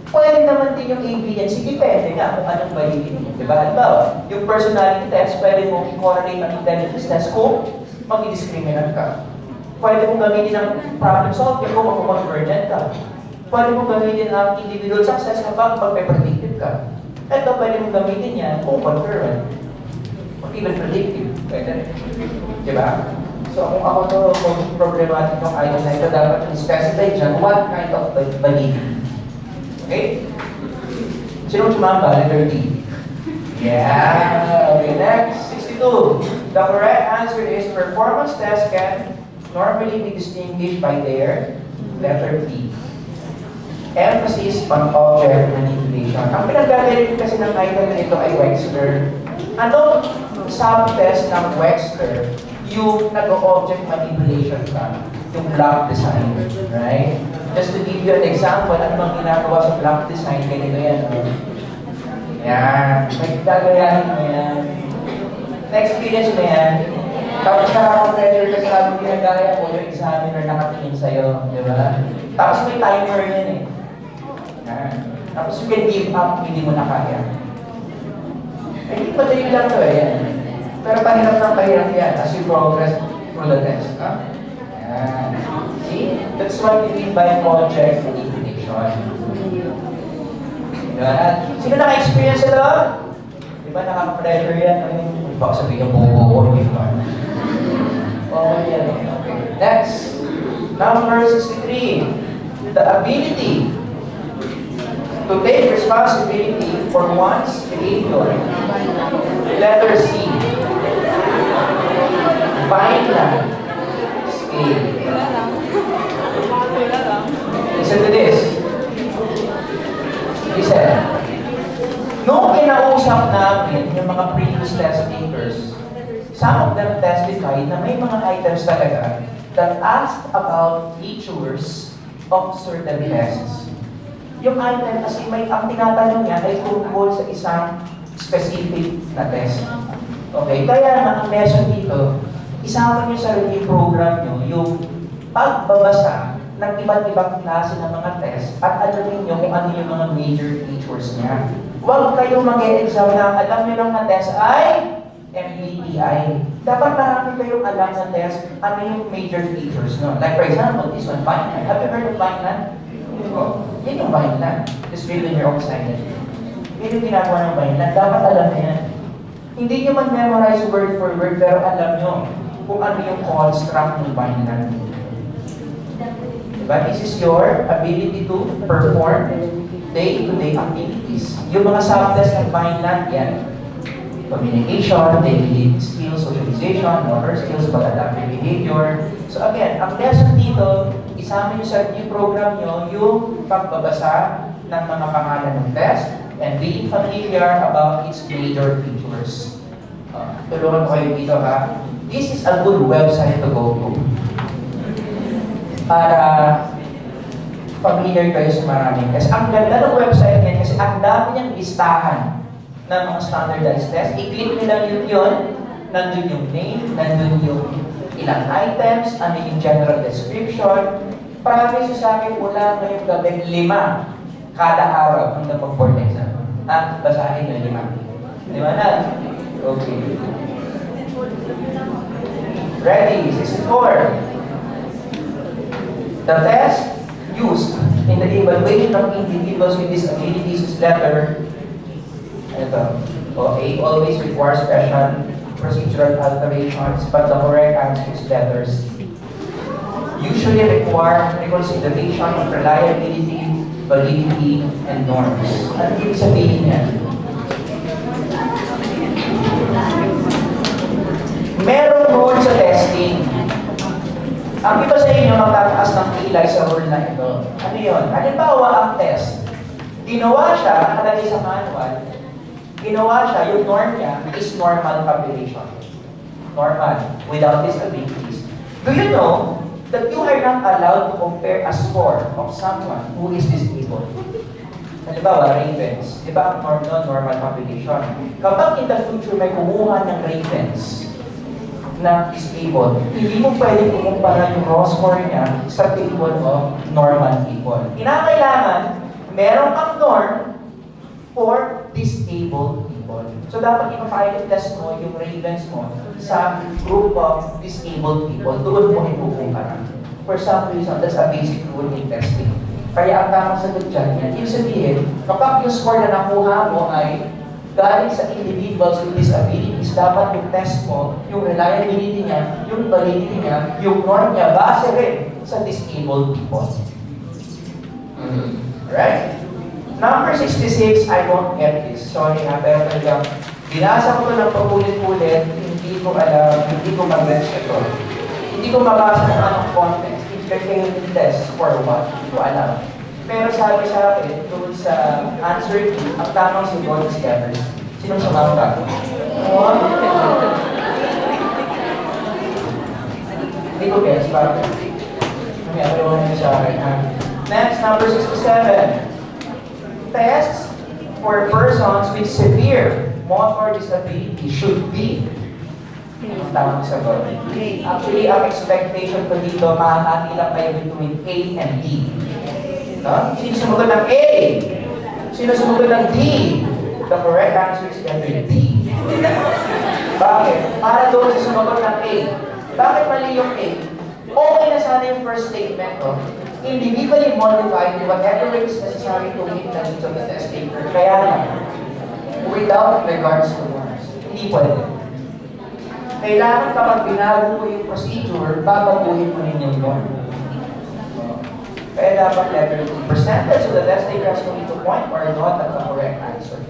pwede naman din yung A, B, and C. Depende nga kung anong validity mo. Diba? Halimbawa, yung personality test, pwede mong i-correlate ang intelligence test kung mag-discriminate ka. Pwede mong gamitin ang problem solving kung mag-convergent ka. Pwede mong gamitin ang individual success kapag mag-predictive ka. Ito, pwede mong gamitin yan kung concurrent. Or even predictive. Pwede rin. Diba? So, kung ako to, kung problematic ng item na ito, dapat i-specify dyan what kind of validity. Okay? Sinong sumamba? Letter D. Yeah! Okay, next. 62. The correct answer is performance tests can normally be distinguished by their letter P. Emphasis on object manipulation. Ang pinagagaling kasi ng item na ito ay Wechsler. Anong subtest ng Wechsler? Yung nag-object manipulation ka. Yung block design. Right? Just to give you an example, ano bang ginagawa sa block design? Ganito yan. Yan. Gagayahin mo yan. Na-experience mo yan. Tapos nakaka-pressure kasi sabi ginagaya mo, yung examiner nakatingin sa'yo. Di ba? Tapos may timer yan eh. Yan. Tapos you can give up, hindi mo na kaya. Eh, hindi madali lang to eh. Yan. Pero pahirap ng pahirap yan as you progress through the test. Huh? Yan. See? That's what we mean by project manipulation. Diba? Sino naka-experience ito? Diba nakaka-pressure yan? Baka sabihin yung buo-buo. Okay, yan. Okay. Next. Number 63. The ability to take responsibility for one's behavior. Letter C. Vineland scale. Listen to this. Listen. Noong kinausap namin yung mga previous test takers, some of them testified na may mga items talaga that asked about features of certain tests. Yung item kasi ang tinatanong niya ay tungkol sa isang specific na test. Okay, kaya nga ang lesson dito, isama niyo sa review program niyo yung pagbabasa ng iba't ibang klase ng mga test at alamin niyo kung ano yung mga major features niya. Huwag kayong mag-e-exam na alam niyo lang na test ay MBTI. Dapat marami kayong alam na test ano yung major features no. Like for example, this one, Vineland. Have you heard of Vineland? Oh, yan yung Vineland. Just read in your own assignment. Yan yung ginagawa ng Vineland. Dapat alam na yan. Hindi nyo man memorize word for word, pero alam nyo kung ano yung construct ng Vineland. Diba? This is your ability to perform day-to-day activities. Yung mga subtests ng Vineland, yan. Communication, daily skills, socialization, motor skills, pag-adaptive behavior. So again, ang lesson dito, isama nyo sa new program nyo yung pagbabasa ng mga pangalan ng test and being familiar about its major features. Tulungan ko kayo dito ha. This is a good website to go to para familiar kayo sa marami. Kasi ang ganda ng website niyan kasi ang dami niyang listahan ng mga standardized test. I-click nyo lang yun, nandun yung name, nandun yung ilang items, ano yung general description. Promise sa akin, mula ngayong gabi, 5 kada araw hanggang pag-board exam. Basahin nyo 5. 5 na? Okay. Ready? 64. The test used in the evaluation of individuals with disabilities is letter ito. A always requires special procedural alterations, but the correct answer is letter C. Usually require reconsideration of reliability, validity, and norms. Ano ibig sabihin yan? Merong rule sa testing. Ang iba sa inyo magtataas ng kilay sa rule na ito. Ano yun? Halimbawa ang test. Ginawa siya, nakalagay sa manual, ginawa siya, yung norm niya is normal population. Normal, without disabilities. Do you know that you are not allowed to compare a score of someone who is disabled? Halimbawa, ravens. Di ba ang normal population? Kapag in the future may kumuha ng ravens na disabled, hindi mo pwede kumumpara yung raw score niya sa table of normal people. Kinakailangan, meron kang norm for disabled people. So dapat ipapilot test mo yung ravens mo sa group of disabled people. Doon mo ikukumpara. For some reason, that's a basic rule in testing. Kaya ang tamang sagot dyan, yung sabihin, kapag yung score na nakuha mo ay galing sa individuals with disabilities, dapat yung test mo, yung reliability niya, yung validity niya, yung norm niya, base rin sa disabled people. Alright? Number 66, I don't get this. Sorry ha, pero talagang binasa ko ito ng paulit-ulit, hindi ko alam, hindi ko mag-reach ito. Hindi ko mabasa ng anong context. Entertainment test for what? Hindi ko alam. Pero sabi sa akin, doon sa answer key, ang tamang simbolo is letters. Sinong sumamba? Hindi ko guess, bakit? May ako naman sa akin, ha? Next, number 67. Tests for persons with severe motor disability should be. Ang tamang sagot. Actually, ang expectation ko dito, makakati lang kayo between A and D. No? Sino sumagot ng A? Sino sumagot ng D? The correct answer is letter D. Bakit? Para doon sa sumagot ng A. Bakit mali yung A? Okay na sana yung first statement, no? Individually modified to whatever is necessary to meet the needs of the test taker. Kaya lang, without regards to norms. Hindi pwede. Kailangan kapag binago mo yung procedure, babaguhin mo rin yung norm. Kaya dapat letter D. Percentage of the test taker has to be to point or not at the correct answer.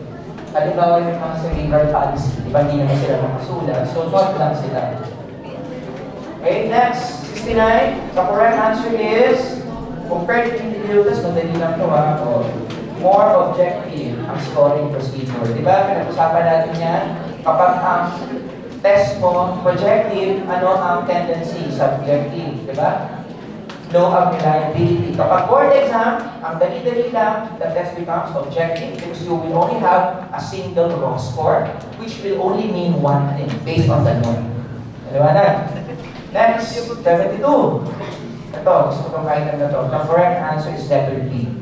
Halimbawa yung mga cerebral palsy, di ba hindi naman sila makasulat, so not lang sila. Okay, next, 69. The correct answer is, compared to individual test, madali lang ito ha, more objective ang scoring procedure. Di ba, pinag-usapan natin yan, kapag ang test mo, projective, ano ang tendency? Subjective, di ba? Low ang reliability. Kapag board exam, ang dali-dali lang, the test becomes objective because you will only have a single raw score, which will only mean one thing, based on the norm. Dalawa. Next, 72. Ito, gusto kong item na to. The correct answer is letter B.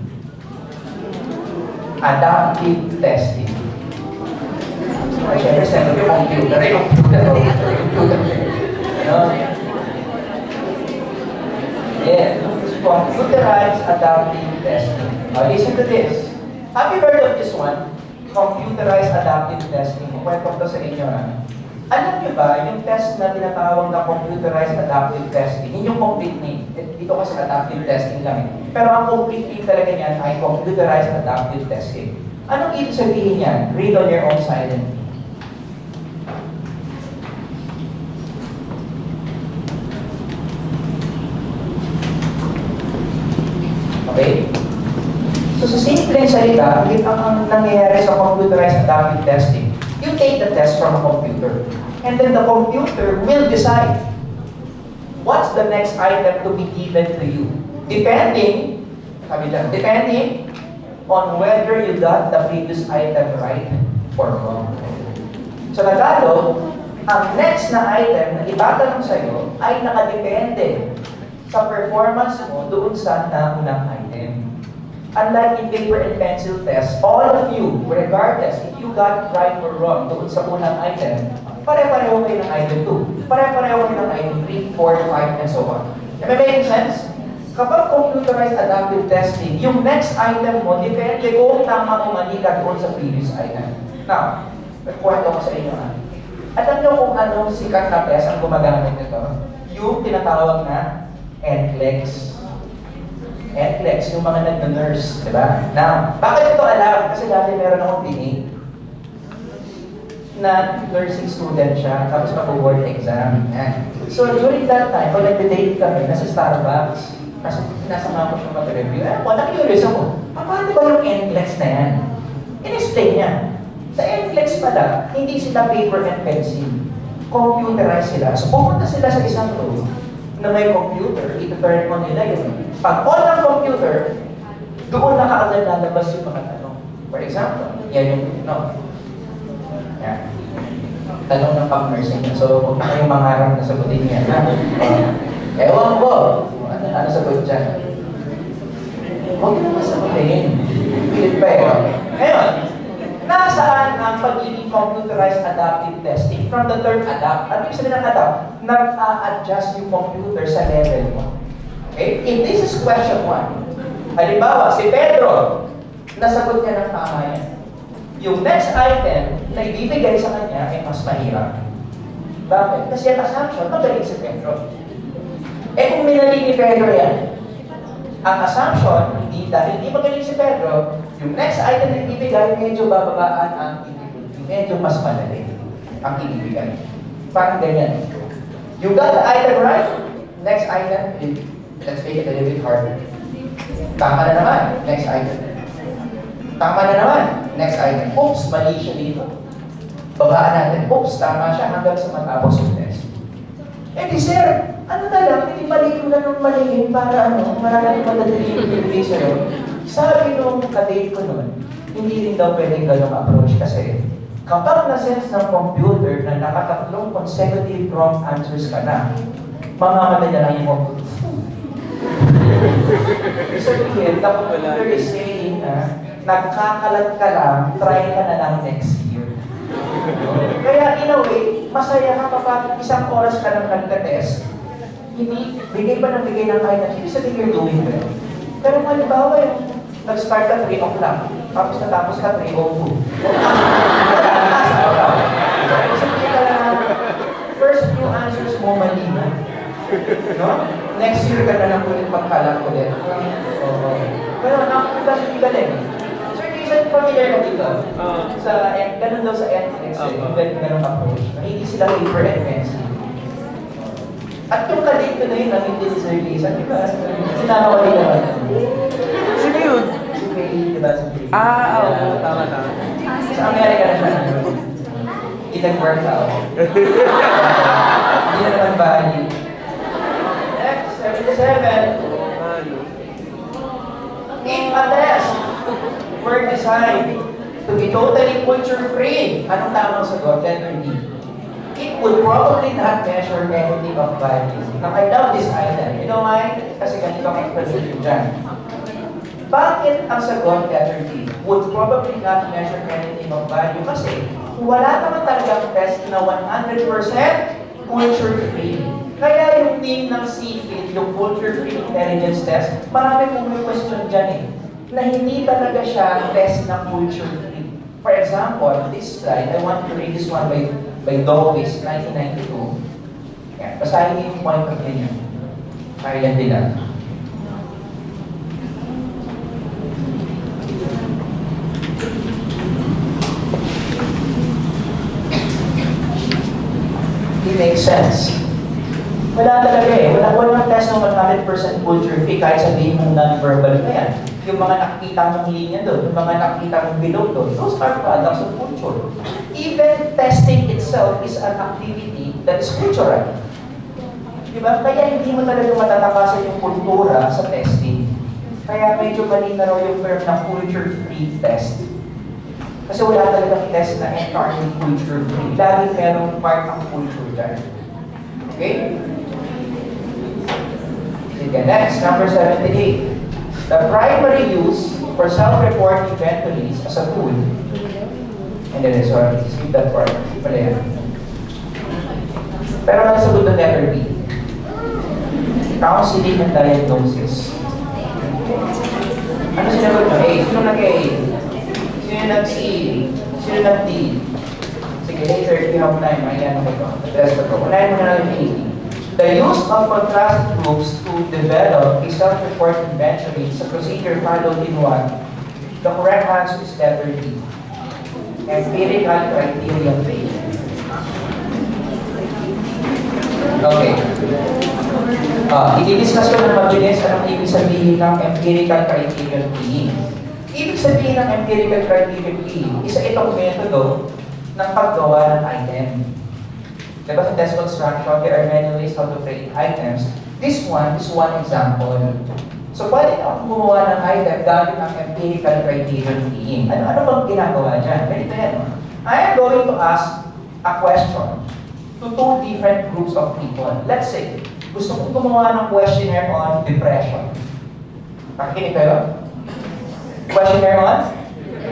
Adaptive testing. Ay, syempre, send yung computer. Ano? Yeah. Computerized adaptive testing. Now, listen to this. Have you heard of this one? Computerized adaptive testing. Kwento ko sa inyo, ha? Alam niyo ba, yung test na tinatawag na computerized adaptive testing, yun yung complete name. Dito kasi adaptive testing lang eh. Pero ang complete name talaga niyan ay computerized adaptive testing. Anong ibig sabihin yan? Read on your own silently. Okay? So sa simpleng salita, ang nangyayari sa computerized adaptive testing, you take the test from a computer, and then the computer will decide what's the next item to be given to you, depending on whether you got the previous item right or wrong. So Tagalog, ang next na item na itatanong sa'yo ay nakadepende sa performance mo doon sa naunang item. Unlike in paper and pencil test, all of you, regardless if you got right or wrong doon sa unang item, pare-pareho kayo ng item 2, pare-pareho kayo ng item 3, 4, 5, and so on. Am I making sense? Kapag computerized adaptive testing, yung next item mo, depende kung tama o mali ka doon sa previous item. Now, nagkwento ko sa inyo ha. Alam nyo kung anong sikat na test ang gumagamit nito? Yung tinatawag na NCLEX. NCLEX, yung mga nag-nurse, di ba? Now, bakit ito alam? Kasi dati meron akong dinig na nursing student siya, tapos mag-board exam. Yan. So, during that time, pag nag-date kami, nasa Starbucks, kasi sinasama ko siya mag-review. Na-curious ako, paano ba yung NCLEX na yan? In-explain niya. Sa NCLEX pala, hindi sila paper and pencil. Computerized sila. So, pupunta sila sa isang room na may computer, ito-turn on nila yun. Pag on ng computer, doon na kaagad lalabas yung mga tanong. For example, yan yung yan. Tanong ng pag-nursing. So, huwag na kayong mangarap na sagutin yan. Ewan ko. Ano sagot dyan? Huwag na naman sagutin. Pilit pa eh. Ngayon, nasaan ang pagiging computerized adaptive testing? From the term adapt. Ano yung sabi ng adapt? Nag-a-adjust yung computer sa level mo. Okay? If this is question 1, halimbawa, si Pedro, nasagot niya ng tama yan. Yung next item na ibibigay sa kanya ay mas mahirap. Bakit? Kasi ang assumption, magaling si Pedro. Eh kung minali ni Pedro yan, ang assumption, dahil hindi magaling si Pedro, yung next item na ibibigay, medyo bababaan ang difficulty. Medyo mas madali ang ibibigay. Parang ganyan. You got the item right, next item, let's make it a little bit harder. Tama na naman, next item. Tama na naman, next item. Oops, mali siya dito. Babaan natin. Oops, tama siya hanggang sa matapos yung test. Eh di sir, ano na lang, hindi mali yung ganun malihin para marami madadali yung pinili sa'yo. Sabi nung kadate ko nun, hindi rin daw pwedeng ganung approach kasi kapag na-sense ng computer na nakatatlong consecutive wrong answers ka na, mamamatay na lang yung computer. Sabihin, the computer is saying na nagkakalat ka lang, try ka na lang next year. Kaya in a way, masaya ka kapag isang oras ka nang nagka-test, hindi, bigay pa ng bigay ng kaya, hindi sabihin you're doing well. Pero halimbawa yung nag-start ka 3 o'clock, tapos natapos ka 3:02. Sabihin ka lang, first few answers mo mali na. No? Next year ka na lang ulit magkalang ulit. Pero galing. Familiar ka dito? Ganun daw sa NX, ganun approach. Hindi sila paper and pencil. At yung kadate ko na yun, hindi dissertation, di ba? Sinakawali naman. Sino yun? Si Faye, di ba? Oo, tama. Sa Amerika na siya. Hindi nag-work out. Hindi na naman value. Next, 77. If a test were designed to be totally culture-free, anong tamang sagot? Letter D. It would probably not measure anything of value. Now, I love this item. You know why? Kasi ganito ang explanation dyan. Bakit ang sagot, letter D, would probably not measure anything of value? Kasi wala naman talagang test na 100% culture-free. Kaya yung name ng CFIT, yung Culture-Free Intelligence Test, marami pong may question dyan eh, na hindi talaga siya test na culture-free. For example, this slide, I want to read this one by Dawkins, 1992. Yan, basahin niyo yung point of view niya. Kaya nila. It makes sense. Wala talaga eh. Walang test ng 100% culture free kahit sabihin mong non-verbal na yan. Yung mga nakikita mong linya doon, yung mga nakikita mong bilog doon, those are products of culture. Even testing itself is an activity that is cultural. Diba? Kaya hindi mo talaga matatakasan yung kultura sa testing. Kaya medyo mali na raw yung term na culture-free test. Kasi wala talagang test na entirely culture-free. Laging merong part ng culture dyan. Okay? Sige, next, number 78. The primary use for self-report inventories as a tool. And then, sorry, skip that part. Pala yan. Pero nakasagot ng letter B. Counseling and diagnosis. Ano sinagot mo? A. Sino nag-A? Sino nag-C? Sino nag-D? Sige, later, if you have time, ayan ako ito. Address ko ito. Unahin mo na lang yung A. The use of contrast groups to develop a self-report inventory is a procedure followed in what? The correct answer is letter D. Empirical criteria based. Okay. I-discuss ko na mabilis anong ibig sabihin ng empirical criterion keying. Ibig sabihin ng empirical criterion keying, isa itong metodo ng paggawa ng item. Diba sa test construction, there are many ways how to create items. This one is one example. So, pwede na akong gumawa ng item gamit ang empirical criterion theory. Ano bang ginagawa dyan? Ganito yan. No? I am going to ask a question to two different groups of people. Let's say, gusto kong gumawa ng questionnaire on depression. Pakikinig kayo? Questionnaire on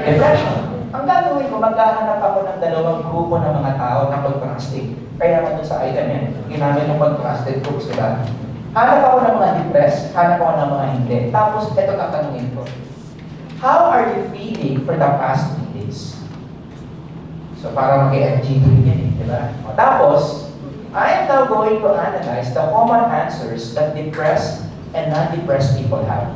depression. Ang gagawin ko, maghahanap ako ng dalawang grupo ng mga tao na contrasting. Kaya naman sa item yan, ginamit ng contrasted groups, diba? Hanap ako ng mga depressed, hanap ako ng mga hindi. Tapos, ito tatanungin ko. How are you feeling for the past 3 days? So, para mag-FGD yan eh, diba? O, tapos, I am now going to analyze the common answers that depressed and non-depressed people have.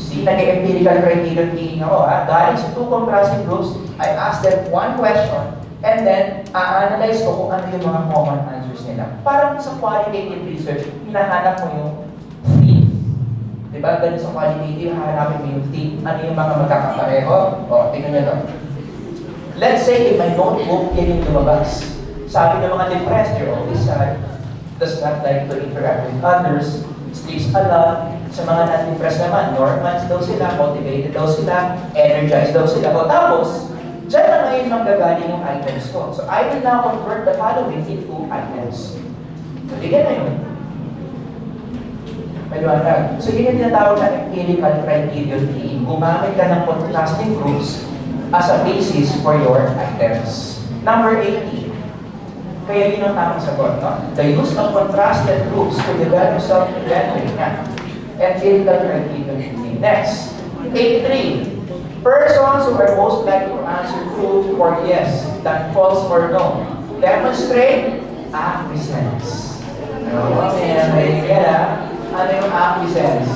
See, nag-empirical criterion thinking ako, galing sa two contrasting groups, I ask them one question, and then, analyze ko kung ano yung mga common answers nila. Parang sa qualitative research, hinahanap mo yung theme. Diba? Ganun sa qualitative, hahanapin mo yung theme. Ano yung mga magkakapareho? O, tingnan nyo to. Let's say, if my notebook yan yung lumabas. Sabi ng mga depressed, you're always sad, does not like to interact with others, sleeps a lot. Sa mga non-depressed naman, normans daw sila, motivated daw sila, energized daw sila. O tapos, diyan na ngayon manggagaling yung items ko. So, I will now convert the following into items. So, tignan na yun. May liwanag. So, yun yung tinatawag na empirical criterion theory. Gumamit ka ng contrasting groups as a basis for your items. Number 80. Kaya yun ang tamang sagot, no? The use of contrasted groups to develop self-identity. Empirical criterion theory. Next. 83. Persons who are most likely to answer true or yes than false or no. Demonstrate acquiescence. Ano yung acquiescence?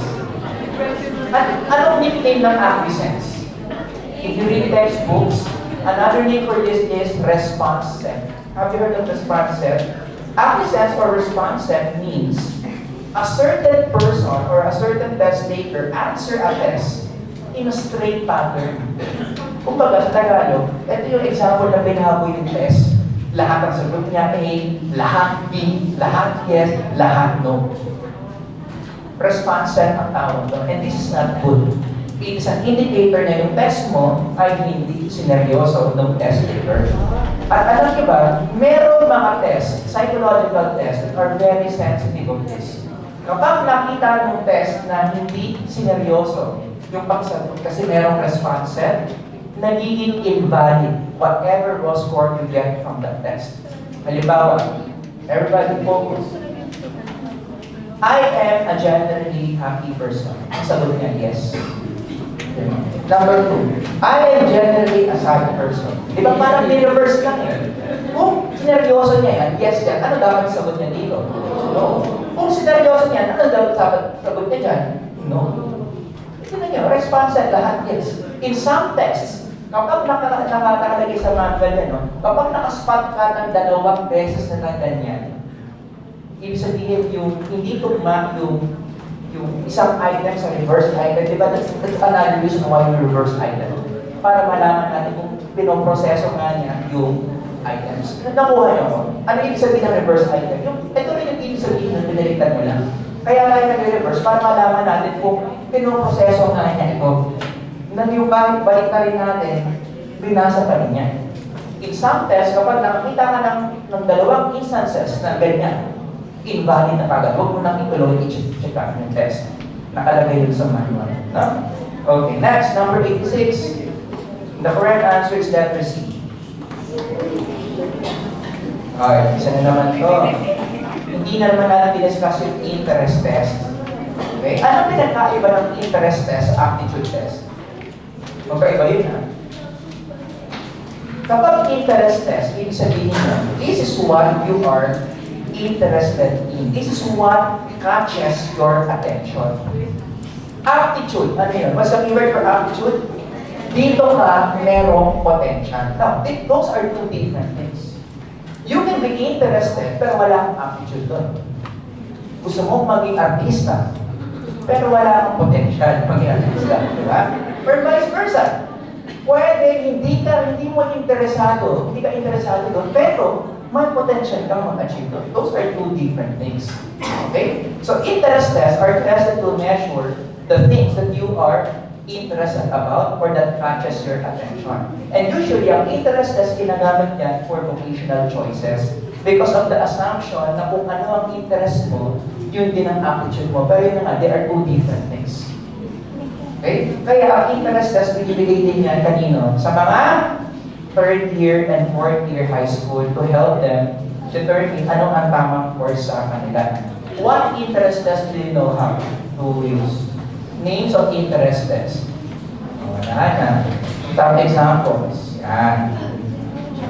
Anong nickname ng acquiescence? If you read textbooks, another name for this is response set. Have you heard of response set? Acquiescence or response set means a certain person or a certain test taker answer a test in a straight pattern. Kumbaga sa Tagalog, ito yung example na binaboy yung test. Lahat ang sagot niya A, lahat B, lahat yes, lahat no. Response set ang tawag doon. And this is not good. It is an indicator na yung test mo ay hindi sineryoso ng test taker. At alam niyo ba, meron mga test, psychological tests that are very sensitive of this. Kapag nakita ng test na hindi sineryoso, yung pagsagot kasi merong response set, nagiging invalid whatever raw score you get from that test. Halimbawa, everybody focus. I am a generally happy person. Ang sagot niya, yes. Number 2, I am generally a sad person. Di ba parang universe lang eh? Kung sineryoso niya yan, yes yan, ano dapat sagot niya dito? No. Kung sineryoso niya, ano dapat sagot niya dyan? No. Tignan niyo, response at lahat yes. In some tests, kapag nakalagay sa manual yan, no? Kapag nakaspot ka ng 2 beses na ganyan, ibig sabihin yung hindi tugma yung isang item sa reverse item, di ba? That's another reason why we reverse item. Para malaman natin kung pinoproseso nga niya yung items. Nakuha niyo ko? Ano ibig sabihin ng reverse item? Ito rin yung ibig sabihin na pinalitan mo lang. Kaya tayo nag-reverse para malaman natin kung pinoproseso nga niya ito. Yung kahit balik na rin natin, binasa pa rin niya. In some tests, kapag nakakita ka ng 2 instances na ganyan, invalid na kagad. Huwag mo nang ituloy i-check out yung test. Nakalagay yun sa manual. No? Okay, next, number 86. The correct answer is letter C. Okay, isa na naman ito. Hindi na naman natin discuss yung interest test. Okay, ano pinagkaiba ng interest test sa aptitude test? Magkaiba yun ha? Kapag interest test, ibig sabihin na, this is what you are interested in. This is what catches your attention. Aptitude, ano yun? What's the keyword for aptitude? Dito ka merong potential. Now, those are two different things. You can be interested, pero wala kang aptitude doon. Gusto mong maging artista, pero wala kang potential maging artista. Di ba? Or vice versa. Pwede, hindi ka interesado doon, pero may potential kang mag-achieve doon. Those are two different things. Okay? So interest tests are tests that will measure the things that you are interested about or that catches your attention. And usually, ang interest test ginagamit yan for vocational choices because of the assumption na kung ano ang interest mo, yun din ang aptitude mo. Pero yun nga, they are two different things. Okay? Kaya ang interest test, binibigay din yan kanino? Sa mga third year and fourth year high school to help them determine anong ang tamang course sa kanila. What interest test do you know how to use? Names of interest tests. Wala na. Top examples. Yan.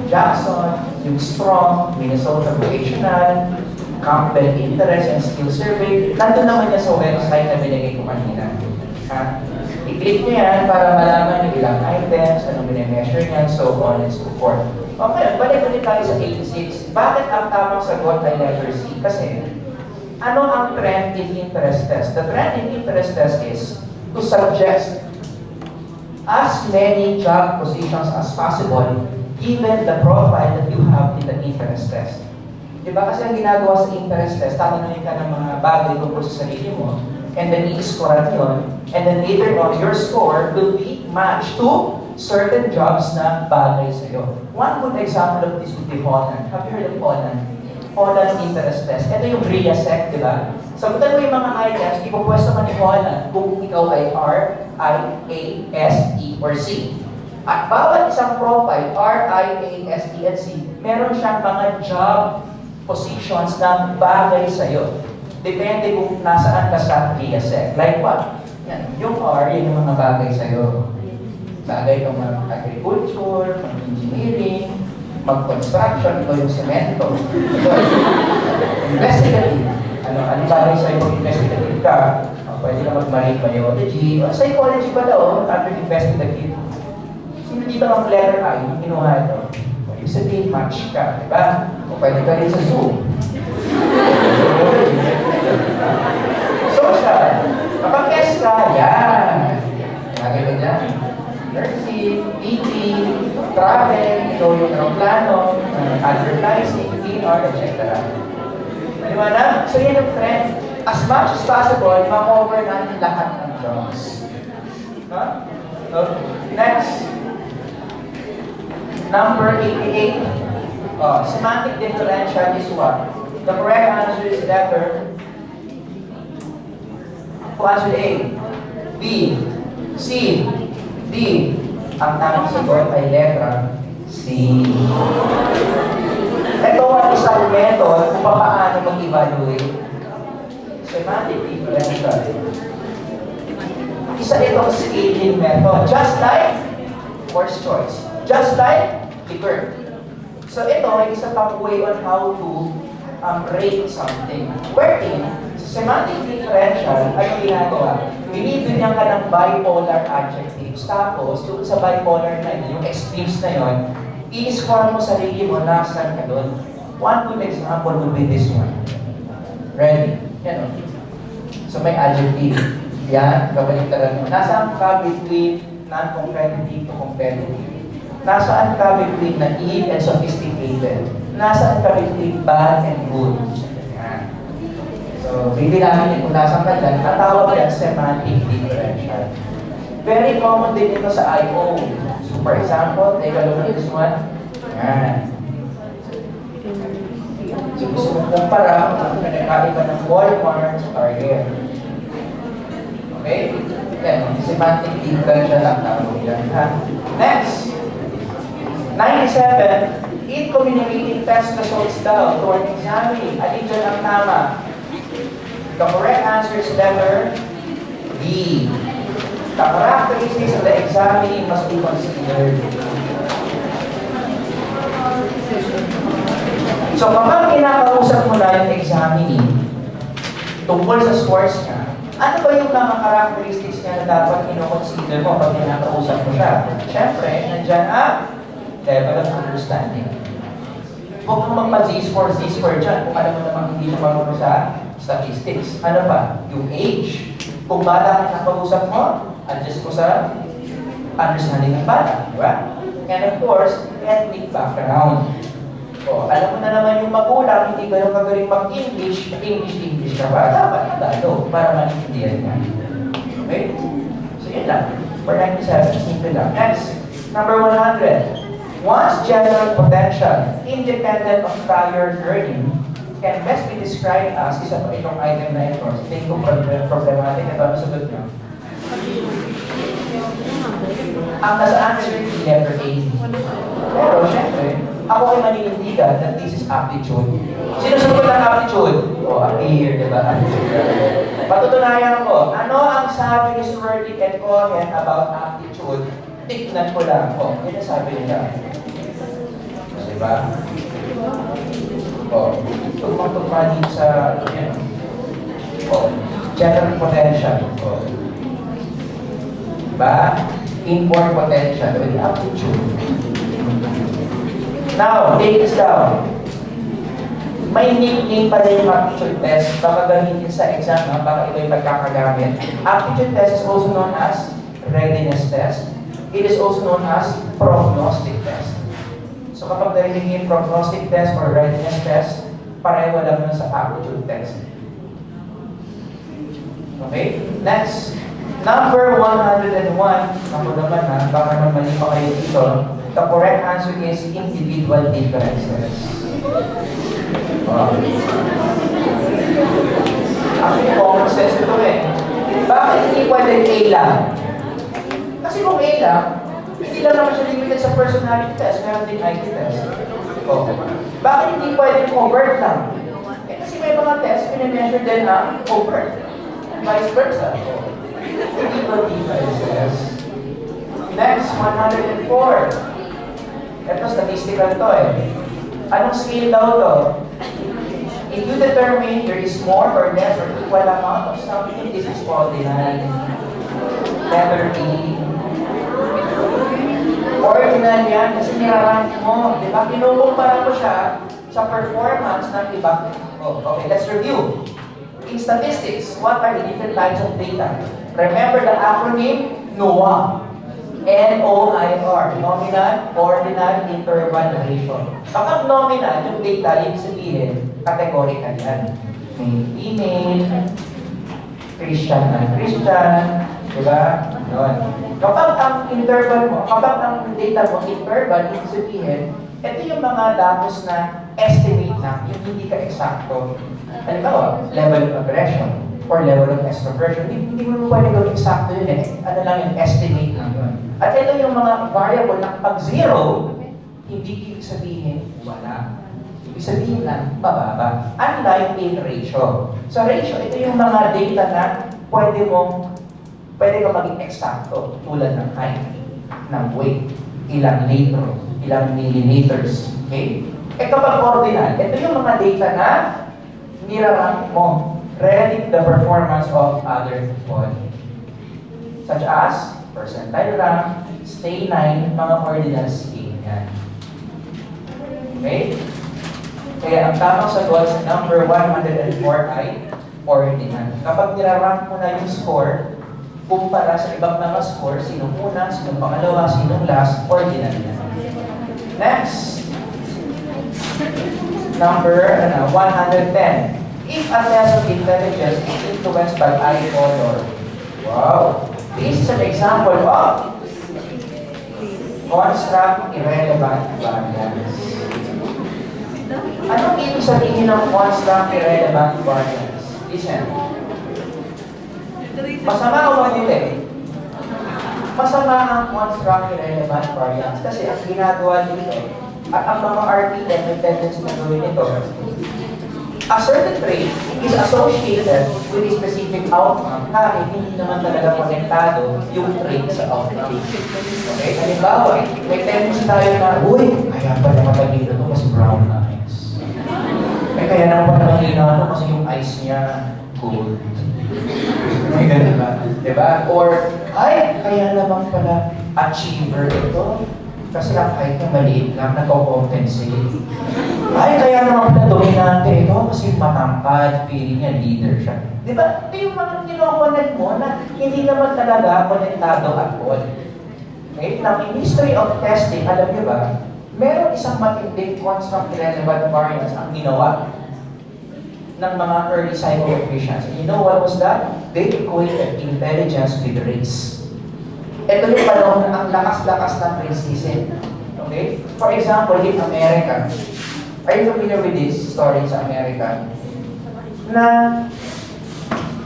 Jackson, yung Strong, Minnesota Vocational, Campbell Interest and Skill Survey. Nandun naman yan sa website na binigay ko kanina. Ha? I-click nyo yan para malaman yung ilang items, anong minimeasure yan, so on and so forth. Okay, balik ulit tayo sa 86. Bakit ang tamang sagot ay letter C? Kasi, ano ang trend in interest test? The trend in interest test is to suggest as many job positions as possible given the profile that you have in the interest test. Diba kasi ang ginagawa sa interest test, tatanungin ka ng mga bagay tungkol sa sarili mo, and then i-scorean yun, and then later on, your score will be matched to certain jobs na bagay sa'yo. One good example of this would be Holland. Have you heard of Holland? Holland interest test. Ito yung RIASEC, di ba? Sagutan mo yung mga items, ipopwesto mo ni Holland kung ikaw ay R, I, A, S, E, or C. At bawat isang profile, R, I, A, S, E, and C, meron siyang mga job positions na bagay sa'yo. Depende kung nasaan ka sa RIASEC. Like what? Yan. Yung R, yun yung mga bagay sa'yo. Bagay kang mag-agriculture, mag-engineering, mag-construction, o yung semento. Investigative. Ano bagay sa'yo kung investigative ka? Pwede ka mag-marine biology. Psychology pa daw, after investigative. Sino dito ang letter I, yung kinuha ito? Ibig sabihin, match ka, di ba? O pwede ka rin sa zoo. Social. Kapag extra, yan. Lagay ka dyan. Nursing, PT, travel, ito yung aeroplano, advertising, PR, etc. Maliwanag? So yan yung trend. As much as possible, ma-cover natin lahat ng jobs. Huh? So, next. Number 88. Semantic differential is what? The correct answer is letter. To answer A, B, C, D. Ang tamang sagot ay letra C. Ito ang isang method kung paano mag-evaluate. Semantic differential. Isa itong scaling method. Just like force choice. Just like the curve. So ito ay isa pang way on how to rate something. Wherein, sa semantic differential ay yung ginagawa. Binibigyan ka ng bipolar adjectives. Tapos, yung sa bipolar na yun, yung extremes na yun, i-score mo sarili mo, nasan ka doon. One good example would be this one. Ready? Yan o. So may adjective. Yan, kabaliktaran mo. Nasaan ka between non-competitive to competitive? Nasaan ka between naive and sophisticated? Nasaan ka between bad and good? Yan. So, bibilangin kung nasaan ka dyan, natawag yan semantic differential. Very common din ito sa I.O. So, for example, take a look at this one. Yan. So, gusto mong kumpara kung pinagkaiba ng Walmart sa Target. Okay? Yan, semantic differential ang tawag yan. Next. 97. In communicating test results daw to an examine. Alin dyan ang tama? The correct answer is letter B. The characteristics of the examining must be considered. So kapag kinakausap mo na yung examining tungkol sa scores niya, ano ba yung mga characteristics niya na dapat ino-consider mo pag kinakausap mo siya? Siyempre, nandyan ang level of understanding. Huwag kang magpa-Z-score dyan kung alam mo namang hindi siya marunong sa statistics. Ano pa? Yung age. Kung bata ka napag-usap mo, adjust mo sa understanding ng bata. Di ba? And of course, ethnic background. O, alam mo na naman yung magulang, hindi ganun kagaling mag-English, English ka ba? Dapat Tagalog para maintindihan niya. Okay? So, yun lang. For 97, simple lang. Next, number 100. One's general potential, independent of prior learning, can best be described as, isa pa itong item na ito, think ko problematic, ito ang sagot nyo. Ang nasa answer, letter A. Pero, syempre, ako ay maninindigan that this is aptitude. Sino sagot ng aptitude? O, appear, di ba? Patutunayan ko, ano ang sabi ni Swerty and Cohen about aptitude? Tignan ko lang. O, yun ang sabi nila. Di ba? O, tugmang-tugma dito sa, yan. O, general potential. O, diba? Import potential. O, the aptitude. Now, take this down. May nickname pa rin yung aptitude test. Baka gamitin sa exam, baka ito yung pagkakagamit. Aptitude test is also known as readiness test. It is also known as prognostic test. So kapag narinig yung prognostic test or readiness test, pareho lang nun sa aptitude test. Okay? Next. Number 101. Ako naman baka naman mali pa kayo dito. The correct answer is individual differences. Actually, common sense ito eh. Bakit hindi pwede A lang? Kasi kung A lang, hindi lang naman siya limited sa personality test, meron din IQ test. Oh. Bakit hindi pwede overt lang? Eh, kasi may mga test, pinimeasure din ang overt. Vice versa. Individual differences. Next, 104. Ito, statistical to eh. Anong scale daw to? If you determine there is more or less or equal amount of something, this is ordinal. Letter E. Ordinal yan kasi nirarank mo. Diba? Kinukumpara mo siya sa performance ng iba. Oh, okay, let's review. In statistics, what are the different types of data? Remember the acronym NOIR. N-O-I-R. Nominal, ordinal, interval, ratio. Kapag nominal, yung data, ibig sabihin, categorical yan. May female, Christian na Christian, diba? Yun. Kapag ang interval mo, kapag ang data mo, interval, ibig sabihin, ito yung mga datos na estimate na, yung hindi ka eksakto. Halimbawa, level of aggression or level of extroversion, hindi mo pwede gawin eksakto yun eh. Ano lang yung estimate lang yun. At ito yung mga variable na kapag zero, hindi ibig sabihin wala. Ibig sabihin lang, bababa. Unlike in ratio. So ratio, ito yung mga data na pwede ka maging eksakto. Tulad ng height, ng weight, ilang litro, ilang millimeters. Okay? Eh kapag ordinal, ito yung mga data na nirarank mo relative to the performance of other people. Such as percentile rank, stay 9, mga ordinal scale yan. Okay? Kaya ang tamang sagot sa number 104 ay ordinal. Kapag nirarank mo na yung score, kumpara sa ibang mga score, sinong una, sinong pangalawa, sinong last, ordinal yan. Next. Number 110. If a test of intelligence is influenced by eye color. Wow! This is an example of construct irrelevant variance. Anong ibig sabihin ng construct irrelevant variance? Listen. Masama o maganda? Masama ang construct irrelevant variance kasi ang ginagawa dito at ang mga RTM may tendency na gawin ito. A certain trait is associated with a specific outcome kahit hindi naman talaga konektado yung trait sa outcome. Okay? Halimbawa, may tendency tayo na, uy, kaya pala matalino ito kasi brown eyes. Kaya naman pala matalino ito kasi yung eyes niya gold. May ganun ba? Diba? Or, ay, kaya naman pala achiever ito. Kasi ang height niya maliit lang, nagko-compensate. Ay, kaya naman pala dominante ito kasi matangkad, feeling niya leader siya. Di ba? Ito yung mga kinokonek mo na hindi naman talaga konektado at all. Okay? Now, in history of testing, alam niyo ba, meron isang matinding construct relevant variance ang ginawa ng mga early psychometricians. And you know what was that? They equated intelligence with race. Ito yung panahon ang lakas-lakas ng racism. Okay? For example, in America, are you familiar with this story sa America? Na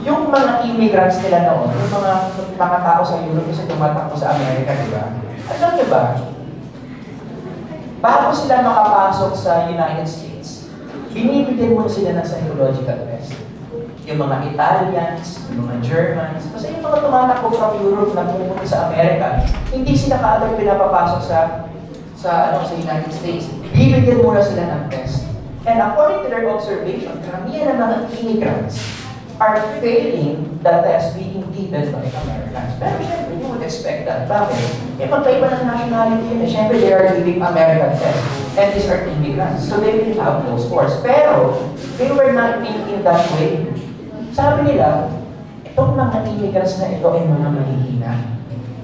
yung mga immigrants nila noon, yung mga tao sa Europe kasi tumatakbo sa Amerika, di ba? Alam niyo ba, bago sila makapasok sa United States, binibigyan mo sila ng psychological test. Yung mga Italians, yung mga Germans, kasi yung mga tumatakbo from Europe na pumunta sa Amerika, hindi sila kaagad pinapapasok sa United States. Bibigyan muna sila ng test. And according to their observation, karamihan ng mga immigrants are failing the test being given by Americans. Pero syempre, you would expect that. Bakit? Eh, magkaiba ng nationality yun. Syempre, they are giving American test. And these are immigrants. So they will have those scores. Pero, they were not thinking that way. Sabi nila, itong mga immigrants na ito ay mga mahihina.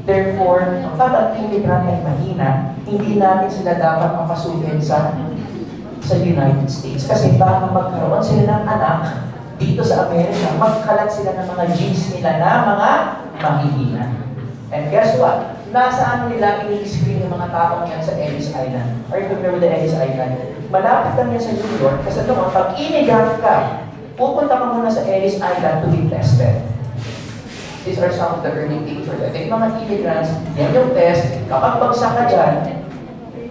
Therefore, kapag immigrant ay mahina, hindi natin sila dapat papasukin sa United States. Kasi baka magkaroon sila ng anak dito sa Amerika, magkalat sila ng mga genes nila na mga mahihina. And guess what? Nasaan nila ini-screen yung mga taong yan sa Ellis Island? Are you familiar with the Ellis Island? Malapit lang yan sa New York, kasi doon, pag immigrant ka, pupunta ka muna sa Ellis Island to be tested. These are some of the early pictures. I think mga immigrants, yan yung test. Kapag bagsak ka dyan,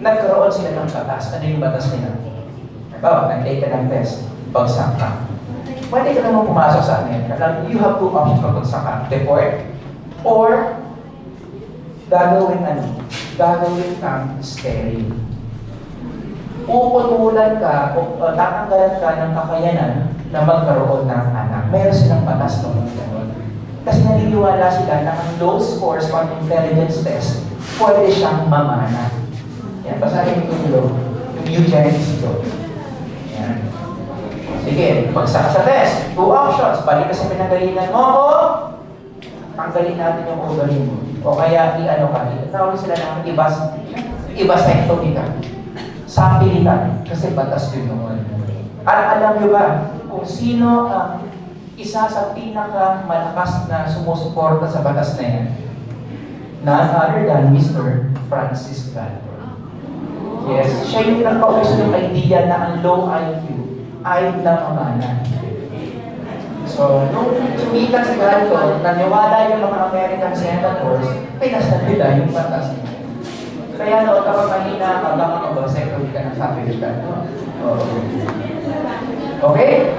nagkaroon sila ng batas. Ano yung batas nila? Halimbawa, nag-take ka ng test, bagsak ka. Pwede ka naman pumasok sa Amerika. You have two options pag bagsak ka. Deport, or gagawin kang sterile. Puputulan ka, o tatanggalan ka ng kakayanan na magkaroon ng anak. Mayroon silang batas noon gano'n. Kasi naniniwala sila na ang low scores on intelligence test, pwede siyang mamana. Yan, basahin yung eugenics ito. Yan. Sige, bagsak ka sa test. Two options. Balik ka sa pinagalingan mo o tanggalin natin yung ovary mo. O kaya i-ano ka, tawag sila ng ibasectomy ka. Sapilitan. Kasi batas yun noon. At alam nyo ba kung sino ang isa sa pinakamalakas na sumusuporta sa batas na yan? None other than Mr. Francis Galton. Yes, siya yung nagpauso ng idea na ang low IQ ay namamana. So, nung sumikat si Galton, naniwala yung mga American senators, pinasal nila yung batas niya. Kaya noon, kapag mahina ka, baka mag-secretary ka ng sabi ni Galton. Okay?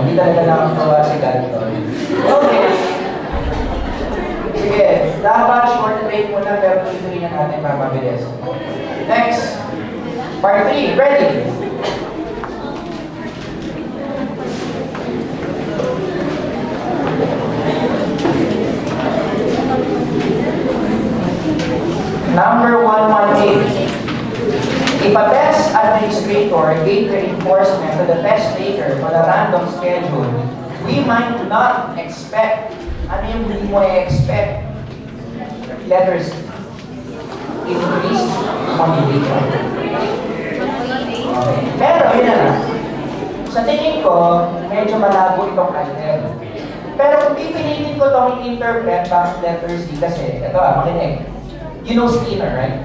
Hindi talaga nakakawa si Galton. Okay. Sige, dapat short break muna pero tuloy na natin para mabilis. Next. Part 3. Ready? Number 118. If a test administrator gave reinforcement to the test taker on a random schedule, we might not expect, ano yung hindi mo i-expect? Letters. Increased motivation. Okay. Pero, yun na lang. Sa tingin ko, medyo malabo itong item. Pero kung pipilitin ko itong interpret bakit letters D kasi, ito makinig. You know Skinner, right?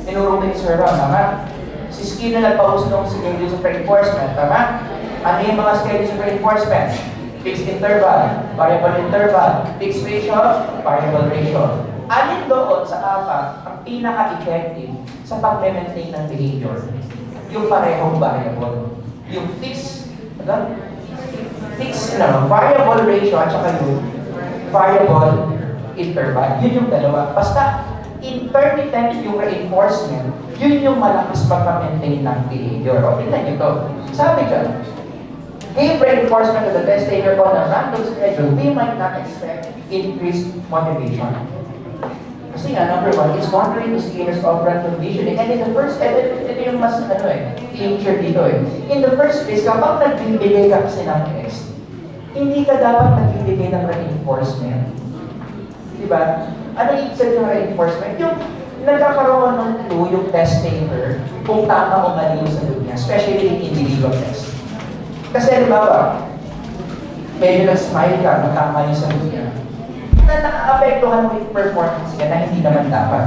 Tinuro ni Sir Ron, tama? Si Skinner nagpauso ng schedules of reinforcement, tama? Ano yung mga schedules of reinforcement? Fixed interval, variable interval, fixed ratio, variable ratio. Alin doon sa apat ang pinaka-effective sa pag-maintain ng behavior? Yung parehong variable. Yung fixed variable ratio at saka yung variable interval. Yun yung dalawa. Basta, intermittent yung reinforcement, yun yung malakas pag-maintain ng behavior. O, tignan nyo to. Sabi dyan, give reinforcement to the test taker on a random schedule, we might not expect increased motivation. Kasi nga, number 1 is contrary to Skinner's operant conditioning. And in the first, ito yung mas, feature dito In the first place, kapag nagbibigay ka kasi ng test, hindi ka dapat nagbibigay ng reinforcement. Diba? Ano ibig sabihin ng reinforcement? Yung nagkakaroon ng clue yung test taker kung tama o mali yung sagot niya, especially in individual test. Kasi halimbawa, medyo nag-smile ka, magkama yung sagot niya, na nakaka-apektuhan mo yung performance niya na hindi naman dapat.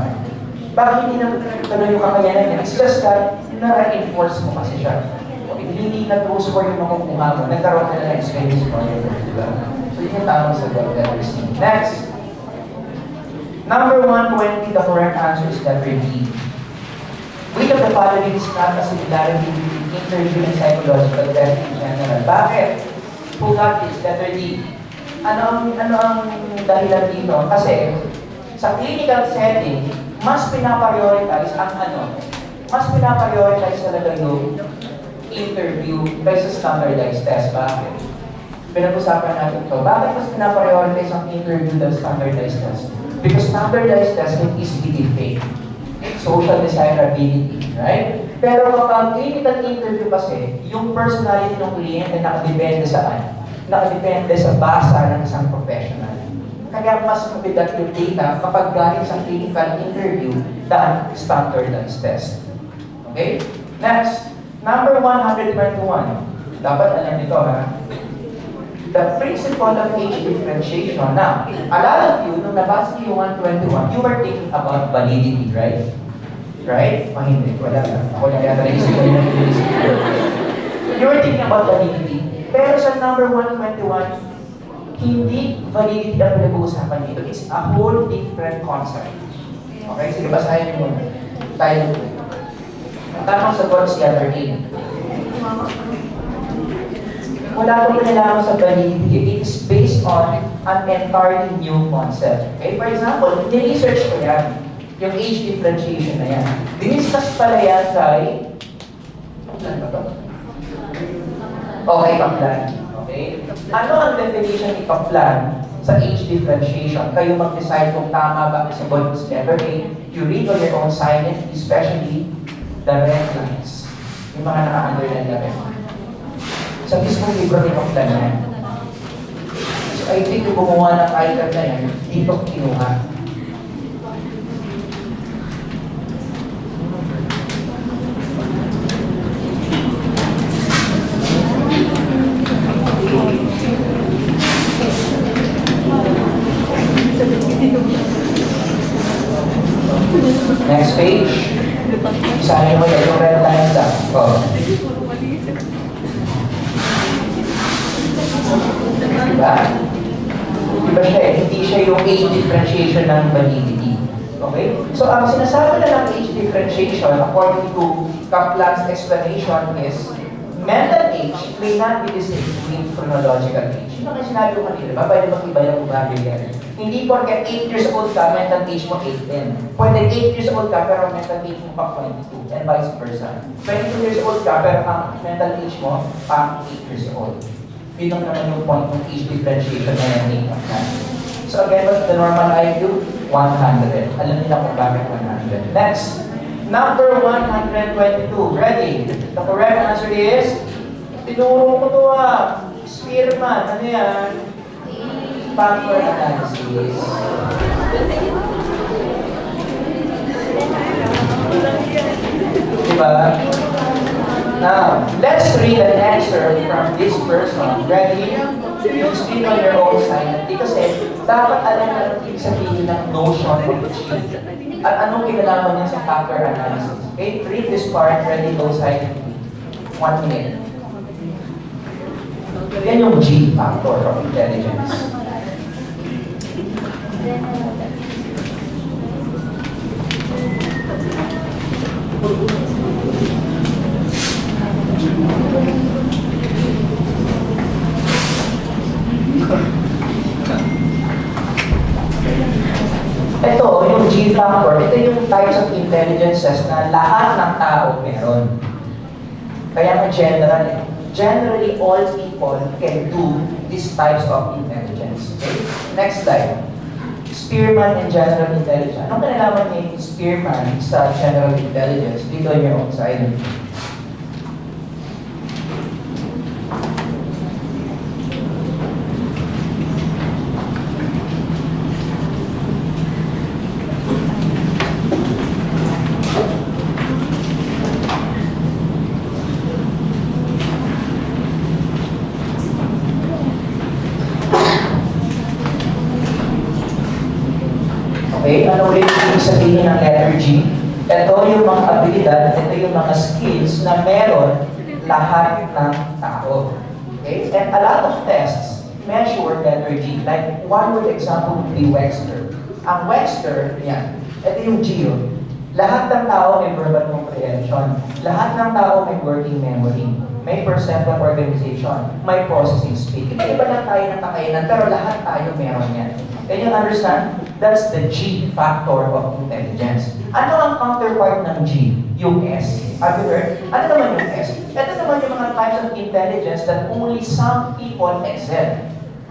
Bakit hindi naman tuloy yung kakayanan niya? It's just that, na-reinforce mo kasi siya. Okay, hindi na true score yung makukuha mo, nagkaroon ka na ng experience score yun, di ba? So yun yung tamang sagot that we're seeing. Next. Number 120, the correct answer is letter D. Which of the following is not a similarity between interview and psychological test in general? Bakit? Who got this? Letter D. Ano ang dahilan dito? Kasi sa clinical setting, mas pinaprioritize ang mas pinaprioritize talaga yung interview kaysa standardized test. Bakit? Pinag-usapan natin ito. Bakit mas pinaprioritize ang interview than standardized test? Because standardized test can easily be fake. Social desirability, right? Pero kapag clinical interview kasi, yung personality ng kliyente nakadepende saan? Nakadepende sa basa ng isang professional. Kaya mas mabigat yung data kapag galing sa clinical interview than standardized test. Okay? Next, number 121. Dapat alam nito, ha? The principle of age differentiation. Now, a lot of you, nung nabasa niyo yung 121, you were thinking about validity, right? Right? Hindi. Wala na. Ako na yata naisip ko yung naisip ko. You were thinking about validity. Pero sa number 121, hindi validity ang pinag-uusapan dito. It's a whole different concept. Okay? Sige, basahin niyo muna. Tayo. Ang tamang sagot si other A. Wala ko pinalaman sa validity. It's based on an entirely new concept. Okay? For example, ni-research ko yan. Yung age differentiation na yan. Diniscuss pala yan kay... Ano ba ito? Okay, Kaplan. Okay? Ano ang definition ni Kaplan sa age differentiation? Kayo mag-decide kung tama ba sa bonus letter A. You read on your own silent, especially the red lines. Yung mga naka-underline na red. Sa mismong libro ni Kaplan yan. So I think yung gumawa ng item na yan, dito kinuha. Next page. Isahin mo yan, yung red lines lang. Oh. Diba? Diba siya eh? Hindi siya yung age differentiation ng validity. Okay? So, ang sinasabi na ng age differentiation, according to Kaplan's explanation, is mental age may not be the same with chronological age. Yun ang sinabi ko kanina, ba? Pwede mag-iba yung vocabulary. Hindi porket 8 years old ka, mental age mo 8 din. Pwede 8 years old ka, pero mental age mo pa 22, and vice versa. 22 years old ka, pero ang mental age mo pa 8 years old. Yun ang naman yung point ng age differentiation na yan natin. So again, what's the normal IQ? 100. Alam nila kung bakit 100. Next, number 122. Ready? The correct answer is, tinuro ko to Spearman. Ano yan? Factor analysis. Diba? Now, let's read an excerpt from this person. Ready? You speak on your own silently kasi dapat alam na ang ibig sabihin ng notion of achieve. At anong kinalaman niya sa factor analysis. Okay, read this part. Ready? Go silently. 1 minute. Yan yung G factor of intelligence. Ito, yung G factor, ito yung types of intelligences na lahat ng tao meron. Kaya nga general eh. Generally, all people can do these types of intelligence. Okay? Next slide. Spearman and general intelligence. Anong kinalaman ni Spearman sa general intelligence? Dito on your own side. Okay? Ano ulit yung ibig sabihin ng letter G? Ito yung mga abilidad, ito yung mga skills na meron lahat ng tao. Okay? And a lot of tests measure letter G. Like, one good example would be Webster. Ang Webster, yan. Ito yung G yun. Lahat ng tao may verbal comprehension. Lahat ng tao may working memory. May perceptual organization. May processing speed. Iba lang tayo ng kakainan, pero lahat tayo meron yan. Can you understand? That's the G factor of intelligence. Ano ang counterpart ng G? Yung S. Have you heard? Ano naman yung S? Ito naman yung mga types of intelligence that only some people excel.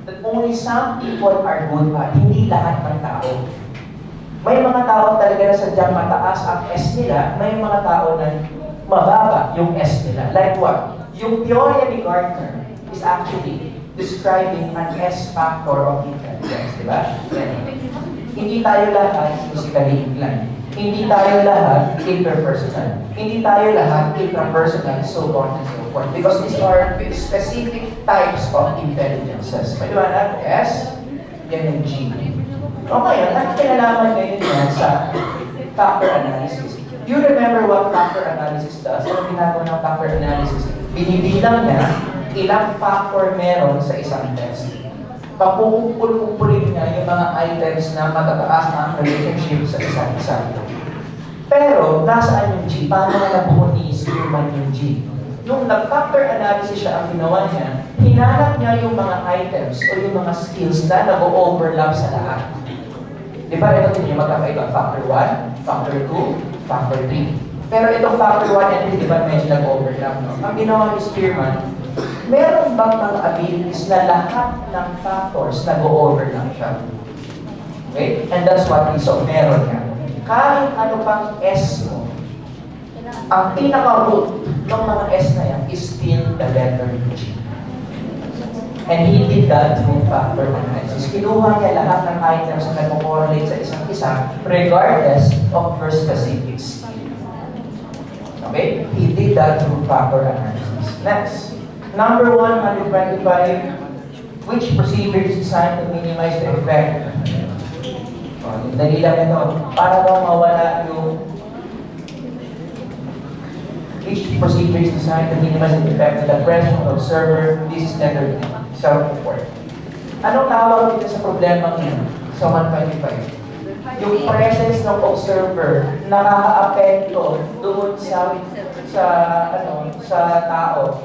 That only some people are good at. Hindi lahat ng tao. May mga tao talaga na sadyang mataas ang S nila. May mga tao na mababa yung S nila. Like what? Yung teorya ni Gartner is actually describing an S factor of intelligence, di ba? Hindi tayo lahat physically inclined. Hindi tayo lahat interpersonal. Hindi tayo lahat intrapersonal, so on and so forth. Because these are specific types of intelligences. Maliwanag, S, yan yung G. O ngayon, ano kinalaman ngayon yan sa factor analysis? You remember what factor analysis does? Ano ginagawa ng factor analysis? Binibilang niya ilang factor meron sa isang test. Papukumpul-kumpulin niya yung mga items na matataas na ang relationship sa isa't isa. Pero, nasaan yung G? Paano na nabuo ni Spearman yung G? Nung nag-factor analysis siya, ang ginawa niya, hinanap niya yung mga items o yung mga skills na nag-overlap sa lahat. Di ba, ito din yung magkakaiba, factor 1, factor 2, factor 3. Pero itong factor 1 and 3, di ba, medyo nag-overlap, no? Ang ginawa ni Spearman, meron bang mga abilities na lahat ng factors nag-overlap siya? Okay? And that's what he saw, meron niya. Kahit ano pang S mo, ang pinaka-root ng mga S na yan is still the letter G. And he did that through factor analysis. Kinuha niya lahat ng items na nag-correlate sa isang isa regardless of their specifics. Okay? He did that through factor analysis. Next. Number 125, which procedure is designed to minimize the effect? Dali lang ito. Para daw mawala yung which procedure is designed to minimize the effect of the presence of observer. This is letter self-report. Anong tawag dito sa problema ngayon sa 125? Yung presence ng observer nakaka-apekto doon sa tao.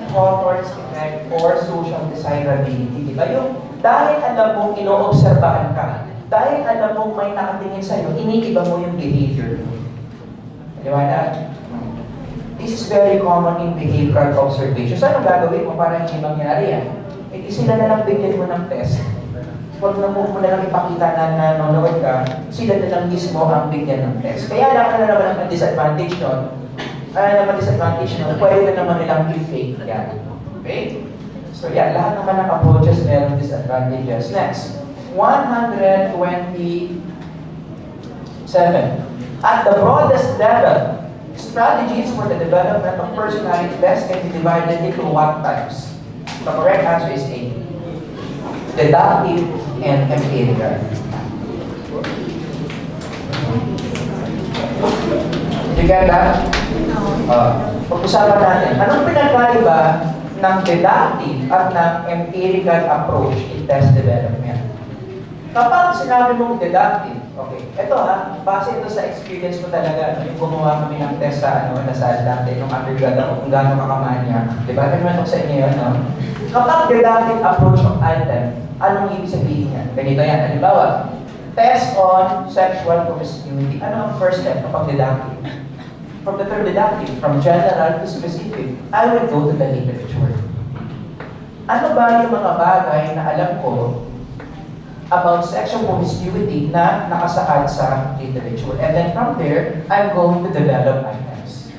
Hawthorne's effect or social desirability. Diba? Yung dahil alam mong ino-obserbahan ka, dahil alam mong may nakatingin sa'yo, iniiba mo yung behavior mo. Diba? This is very common in behavioral observation. So, anong gagawin mo para hindi mangyari yan? Hindi sila na lang bigyan mo ng test. Huwag na mo na lang ipakita na nanonood ka, sila na lang mismo ang bigyan ng test. Kaya lang na naman ang disadvantage nun, pwede na naman nilang i-fake yan. Okay? So yeah, lahat naman ng approaches meron disadvantages. Next, 127. At the broadest level, strategies for the development of personality tests can be divided into what types? The correct answer is A. Deductive and empirical. Did you get that? Pag-usapan natin, anong pinagkaiba ng deductive at ng empirical approach in test development? Kapag sinabi mong deductive, okay, ito base ito sa experience ko talaga, yung gumawa kami ng test sa Lasal dati, nung undergrad ako, kung gaano kakamanya. Diba? Naman ko sa inyo yun, no? Kapag deductive approach of item, anong ibig sabihin yan? Ganito yan, halimbawa, test on sexual promiscuity. Ano ang first step kapag deductive? From the term deductive, from general to specific, I will go to the literature. Ano ba yung mga bagay na alam ko about sexual promiscuity na nakasaad sa literature? And then from there, I'm going to develop items.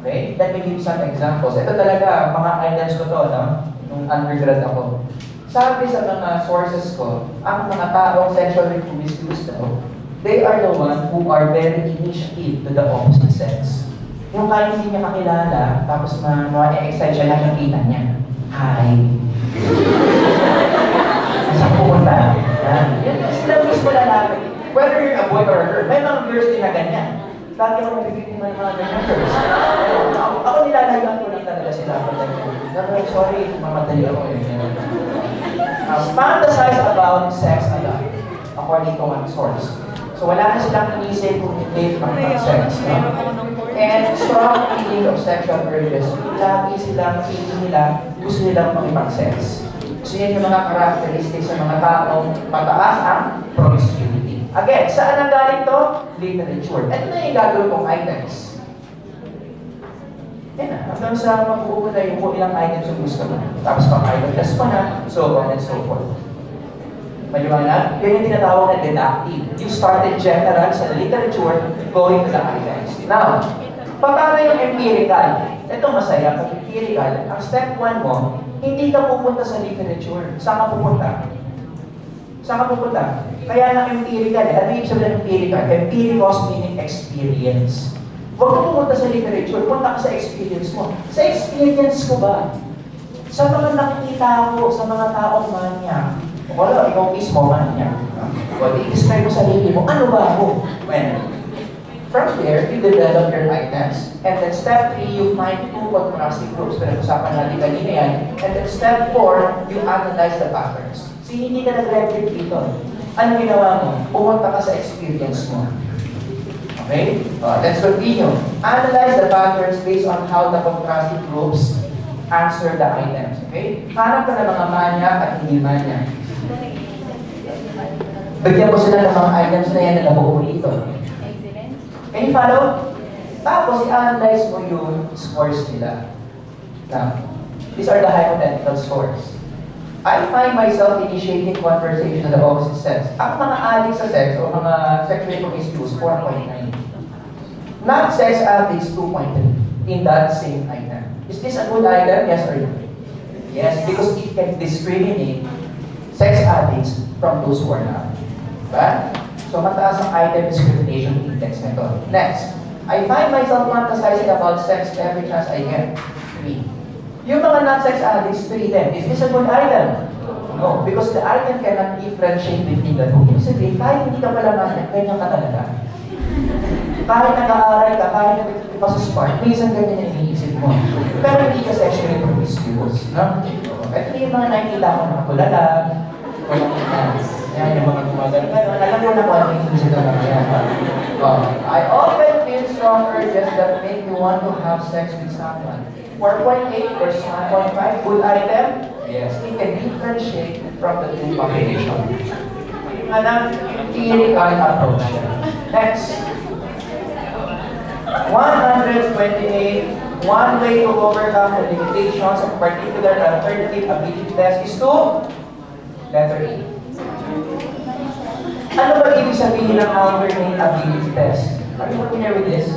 Okay? Let me give you some examples. Ito talaga, mga items ko to, no? Nung undergrad ako. Sabi sa mga sources ko, ang mga taong sexually promiscuous daw, they are the ones who are very initiative to the opposite sex. Yung kahit hindi niya kakilala, tapos ma-excite siya, nakikita niya. Hi. Sa pumunta. Yan sila mismo lalaki. Whether you're a boy or a girl, may mga girls din na ganyan. Lagi ako nabibigyan ng mga ganyan girls. Ako nilalayuan ko lang talaga sila. Sorry, mamadali ako eh. Fantasize about sex a lot, according to one source. So wala na silang inisip kung hindi makipag-sex. No? And strong feeling of sexual urges, lagi silang feeling nila, gusto nilang makipag-sex. So yan yung mga characteristics sa mga taong mataas ang promiscuity. Again, saan ang galing to? Literature. Ito na yung gagawin kong items. Yan na, hanggang sa mag-uuna yung kung ilang items yung gusto mo. Tapos pang-item test pa na, so on and so forth. Maliwanag? Yan yung tinatawag na deductive. You started general sa literature, going to the items. Now, paano yung empirical? Ito masaya, kung empirical, ang step 1 mo, hindi ka pupunta sa literature. Saan ka pupunta? Saan ka pupunta? Kaya na empirical, ano yung sabihin ng empirical? Empiricals meaning experience. Huwag ka pumunta sa literature, punta ka sa experience mo. Sa experience ko ba? Sa mga nakikita ko, sa mga taong manya, wala, ikaw mismo manya. Well, i-describe mo sa sarili mo, ano ba ako? Well, from there, you develop your items. And then step 3, you find 2 contrasting groups. Pinag-usapan natin kanina yan. And then step 4, you analyze the patterns. So, hindi ka nag-replicate dito. Ano ginawa mo? Pumunta ka sa experience mo. Okay? Let's continue. Analyze the patterns based on how the contrasting groups answer the items. Okay? Hanap ka ng mga manya at hindi manya. Bigyan mo sila ng mga items na yan na nabuo dito. Can you follow? Tapos, i-analyze mo yung scores nila. Now, these are the hypothetical scores. I find myself initiating conversation with the opposite sex. Ang mga addict sa sex o mga sexually promiscuous, 4.9. Not sex addicts, 2.3 in that same item. Is this a good item? Yes or no? Yes, because it can discriminate sex addicts from those who are not. Diba? So, mataas ang item discrimination index nito. Next, I find myself fantasizing about sex every chance I get. 3. Yung mga non-sex addicts, 3 din. Is this a good item? No, because the item cannot differentiate between the two. Ibig sabihin, kahit hindi ka pala manya, ganyan ka talaga. Kahit nag-aaral ka, kahit nag-aaral ka sa spark, minsan ganyan yung iniisip mo. Pero hindi ka sexually promiscuous. No? Ito yung mga nakikita ko na tulala, yan yung mga gumagano. Alam mo na kung ano yung iniisip na yan. I often feel strong urges that make me want to have sex with someone. 4.8 versus 1.5, good item? Yes, it can differentiate from the two population. Anong theoretical approach. Next. 128, one way to overcome the limitations of particular alternative ability test is to letter E. Ano ba ibig sabihin ng alternate ability test? Are you familiar with this?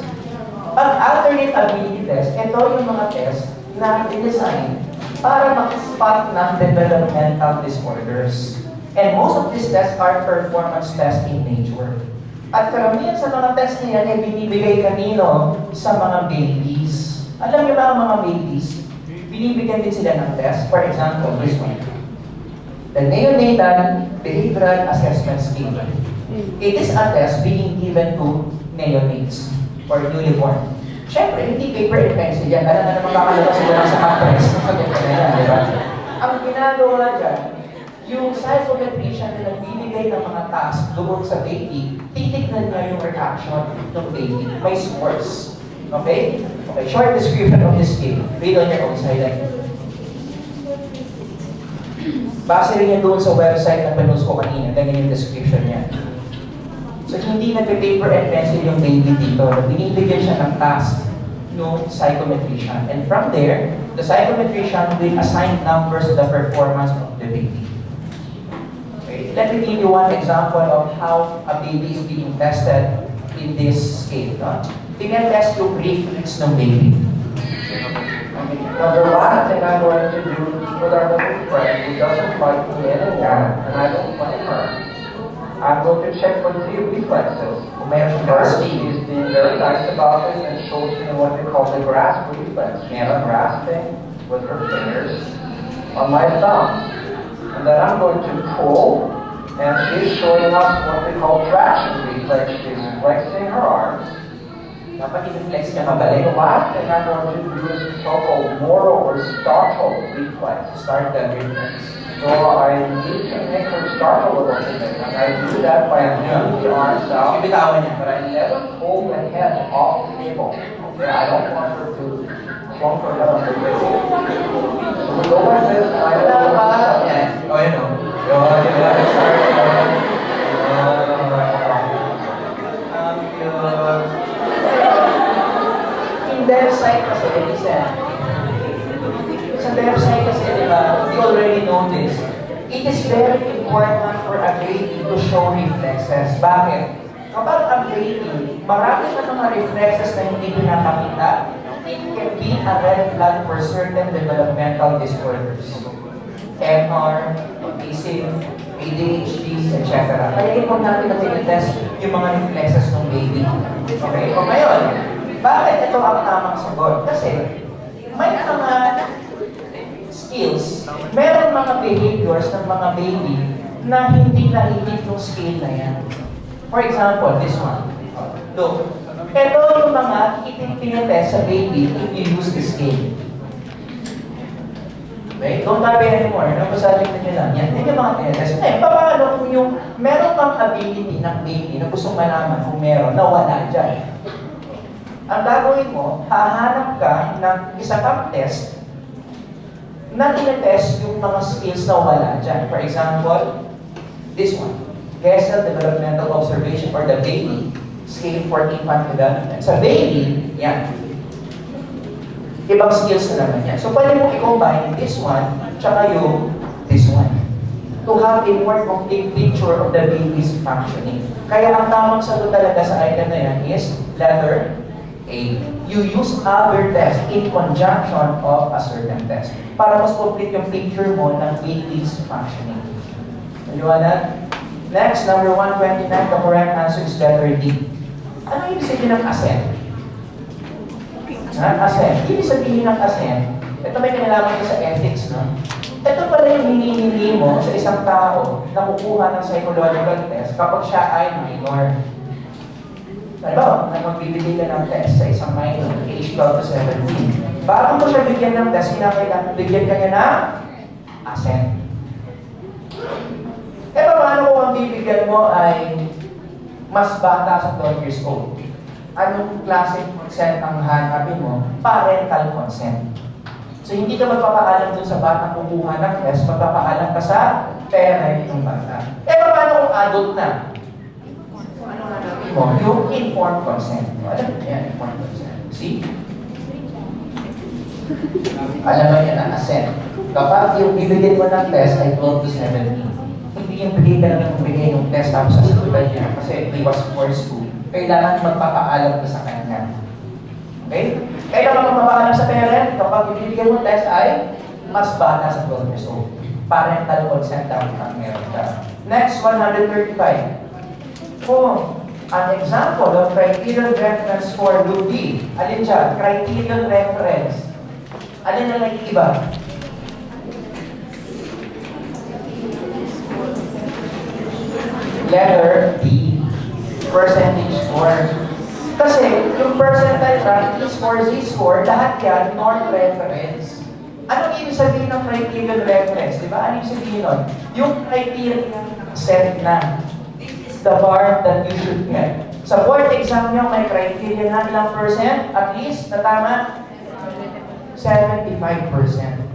Ang alternate ability test, ito yung mga test na i-design para mag-spot ng developmental disorders. And most of these tests are performance tests in nature. At karamihan sa mga tests na yan ay binibigay kanino sa mga babies. Alam niyo ba ang mga babies? Binibigyan din sila ng test. For example, this one. The Neonatal Behavioral Assessment Scheme. It is a test being given to neonates or newly born. Siyempre, hindi paper and pencil yan. Alam na naman kakalabas sila sa conference. Di ba? Ang ginagawa dyan, yung psychometrician na nagbibigay ng mga task doon sa baby, titignan niya yung reaction ng baby. May scores. Okay? Okay, short description of this game. Read on your own silent. Base rin yan doon sa website na pinost ko kanina. Ganyan yung description niya. So, hindi nagpe-paper and pencil yung baby dito. Binibigyan siya ng task ng psychometrician. And from there, the psychometrician will assign numbers to the performance of the baby. Okay. Let me give you one example of how a baby is being tested in this scale. No? Tingnan-test yung reflex ng baby. Number one thing I'm going to do with our little friend who doesn't like me anymore, and I don't like her. I'm going to check for the reflexes. First, she is being very nice about this and shows me what they call the grasp reflex. Grasping with her fingers on my thumb. And then I'm going to pull And she's showing us what we call traction reflex. She's flexing her arms. Dapat i-flex niya And kabalik. the last thing I want you to do is so-called Moro or startle reflex. Start the reflex. So I need to make her startle a little bit. And I do that by moving the arms out. Ibitawan niya. But I never pull the head off the table. Okay, I don't want her to plunk her head on the table. So we go like this, and I Wala don't pa. want Yan. O, yun o. Yun, diba? Start. In website kasi, listen. Sa website kasi, di ba, you already know this. It is very important for a baby to show reflexes. Bakit? Kapag ang baby, marami na mga reflexes na hindi pinapakita, it can be a red flag for certain developmental disorders. MR, autism, ADHD, etc. Kaya importante na tinitest yung mga reflexes ng baby. Okay? O ngayon, bakit ito ang tamang sagot? Kasi may mga skills, meron mga behaviors ng mga baby na hindi nahihit yung skill na yan. For example, this one. Look, ito yung mga itinitest sa baby if you use the scale. Okay? Don't copy anymore. Napasaling na nyo lang. Yan yung mga tinitest. Eh, paano kung yung meron kang ability ng baby na gustong malaman kung meron na wala dyan? Ang gagawin mo, hahanap ka ng isa kang test na tinitest yung mga skills na wala dyan. For example, this one. Gesell Developmental Observation for the Baby, Scale for Infant Development. Sa baby, yan. Ibang skills na naman yan. So, pwede mo i-combine this one, tsaka yung this one. To have a more complete picture of the baby's functioning. Kaya ang tamang sagot talaga sa item na yan is letter A. You use other tests in conjunction of a certain test para mas complete yung picture mo ng baby's functioning. Maliwanag? Next, number 129, the correct answer is letter D. Ano ibig sabihin ng assent? Assent. Ibig sabihin ng assent, ito may kinalaman ko sa ethics, no? Ito pala yung hinihingi mo sa isang tao na kukuha ng psychological test kapag siya ay minor. Ano? Na magbibigay ka ng test sa isang minor, age 12 to 17. Bago mo siya bigyan ng test, kinakailangan bigyan ka niya ng assent. Eh, paano kung ang bibigyan mo ay mas bata sa 12 years old? Anong klaseng consent ang hanapin mo? Parental consent. So, hindi ka magpapaalam dun sa batang kukuha ng test, magpapaalam ka sa parent ng bata. Eh, paano kung adult na? Ano hanapin mo? Yung informed consent. Alam mo yan, informed consent. See? Alam mo yan ang assent. Kapag yung bibigyan mo ng test ay 12 to 17, hindi yung bigay ka lang yung bigay ng test tapos sasagutan niya kasi he was forced to. Kailangan magpapaalam ka sa kanya. Okay? Kailangan magpapaalam sa parent kapag ibibigyan mo test ay mas bata sa 12 years old. Parental consent dapat ang meron ka. Next, 135. Kung an example of criterion reference score would be, alin siya? Criterion reference. Alin na nag-iiba? Letter D, percentage score. Kasi yung percentile rank, score, z-score, lahat yan, norm reference. Ano ibig sabihin ng criterion reference? Di ba? Ano ibig sabihin nun? Yung criterion set na. This is the bar that you should get. Sa board exam nyo, may criteria na ilang percent? At least, na tama? 75%.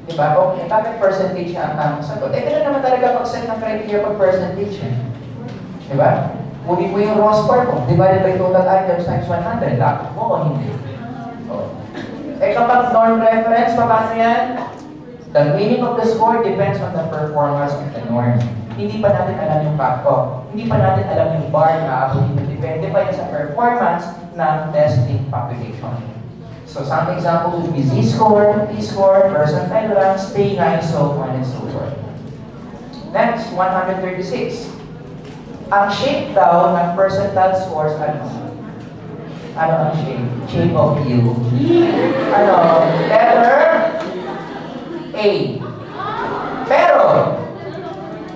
Diba? Okay, bakit percentage na ang tamang sagot? Eh, kailan naman talaga pag-set ng criteria pag percentage eh? Diba? Kunin mo yung raw score mo, divided by total items times 100. Dapat mo o hindi? Oh. Eh, kapag norm reference, paano yan? The meaning of the score depends on the performance of the norm. Hindi pa natin alam yung factor. Hindi pa natin alam yung bar na abutin. Depende pa yan sa performance ng testing population. So, some examples would be z-score, t-score, percentile rank, stay high, so on and so forth. Next, 136. Ang shape daw ng percentile scores, ano? Ano ang shape? Shape of U. Ano? Letter A. Pero,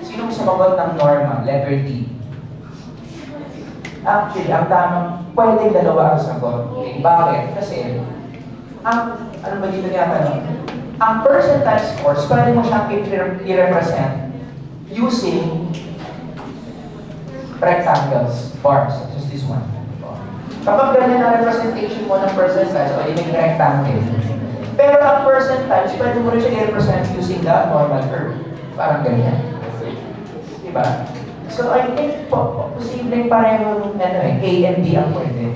sinong sumagot ng norm letter D. Actually, ang tamang, pwedeng dalawa ang sagot. Okay, bakit? Kasi, ano ba dito tinatanong? Ang percentile scores, pwede mo siyang i-represent using rectangles, bars, such as this one. Kapag ganyan ang representation mo ng percentiles, pwede maging rectangle. Pero ang percentiles, pwede mo rin siya i-represent using the normal curve. Parang ganyan. Diba? So I think posibleng pareho A and D ang pwede.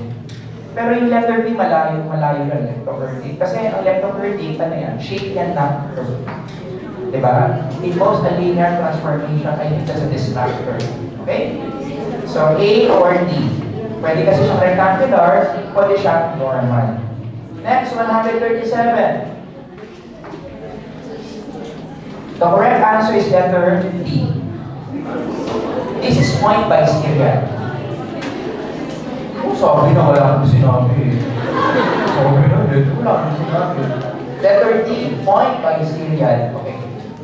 Pero yung letter B malayo yung leptocurve. Kasi ang leptocurve, ano yan? Shape yan ng curve. Diba? It involves a linear transformation. I think that's a distract curve. Okay? So A or D. Pwede kasi siyang rectangular, pwede siyang normal. Next, 137. The correct answer is letter D. This is point by serial. Sabi na wala akong sinabi. Sabi na dito, wala akong sinabi. Letter D, point by serial. Okay.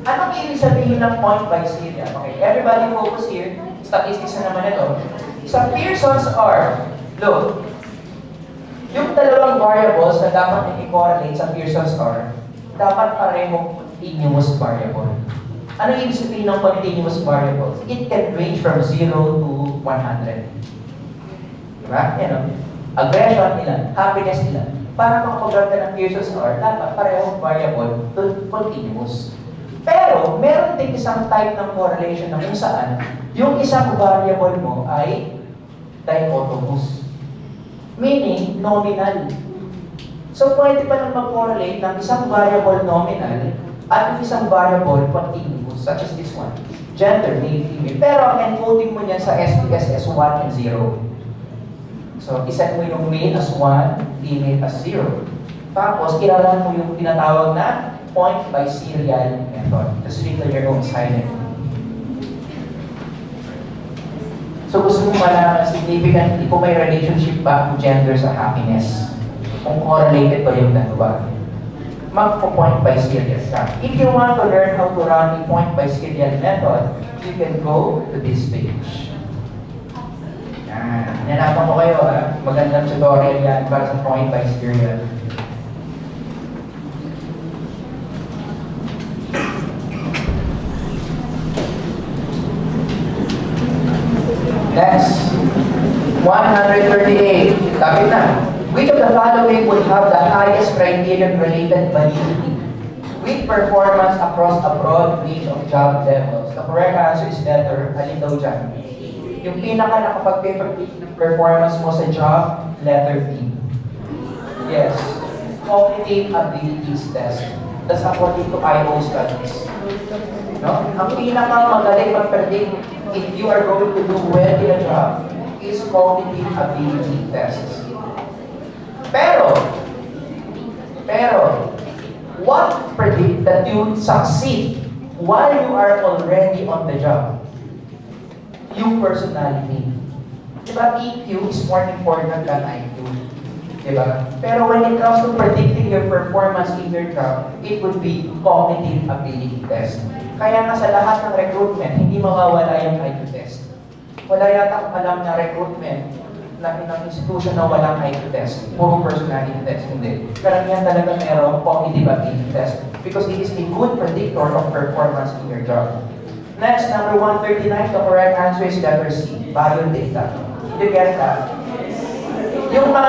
Anong ibig sabihin ng point by serial? Okay, everybody focus here. Statistics na naman ito. Sa Pearson's R, look, yung dalawang variables na dapat i-correlate sa Pearson's R, dapat parehong continuous variable. Ano yung sabihin ng continuous variables? It can range from 0 to 100. Diba? Yan o. Aggression nila, happiness nila. Para makapag-grab ng Pearson's R, dapat parehong variable to continuous. Pero, meron din isang type ng correlation na kung saan yung isang variable mo ay dichotomous. Meaning, nominal. So, pwede pa nang mag-correlate ng isang variable nominal at yung isang variable continuous, such as this one. Gender, male, female. Pero, ang encoding mo niyan sa SPSS 1 and 0. So, iset mo yung male as 1, female as 0. Tapos, kilalanan mo yung tinatawag na point by serial method. Just declare your own silent. So gusto mo malaman significantly kung may relationship ba ang gender sa happiness. Kung correlated ba yung dalawa. Magpo-point by serial ka. If you want to learn how to run a point by serial method, you can go to this page. Hinanapan ko kayo, magandang tutorial yan para sa point by serial. Next, 138. Lapit na. Which of the following would have the highest criterion-related validity with performance across a broad range of job levels? The correct answer is letter. Alin daw dyan? Yung pinaka nakapag-predict ng performance mo sa job, letter B. Yes. Cognitive abilities test. That's according to IO studies. No? Ang pinaka magaling mag-predict if you are going to do well in a job is cognitive ability tests. Pero, what predict that you succeed while you are already on the job? Yung personality. Diba, EQ is more important than IQ. Diba? Pero when it comes to predicting your performance in your job, it would be cognitive ability test. Kaya nga sa lahat ng recruitment, hindi mawawala yung IQ test. Wala yata alam na recruitment na ng institution na walang IQ test. Puro personality test, hindi. Karamihan talaga merong cognitive ability test because it is a good predictor of performance in your job. Next, number 139, the correct answer is letter C, biodata. Did you get that? Yung mga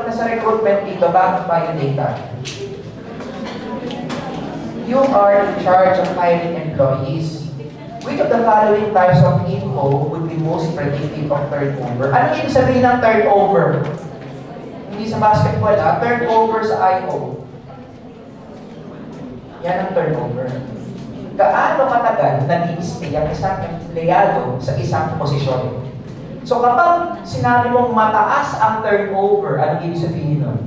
nasa recruitment dito, bakit biodata? You are in charge of hiring employees. Which of the following types of info would be most predictive of turnover? Ano yung sabihin ng turnover? Hindi sa basketball, turnover sa IO. Yan ang turnover. Gaano katagal nag-i-stay ang isang empleyado sa isang posisyon? So kapag sinabi mong mataas ang turnover, anong ibig sabihin nun?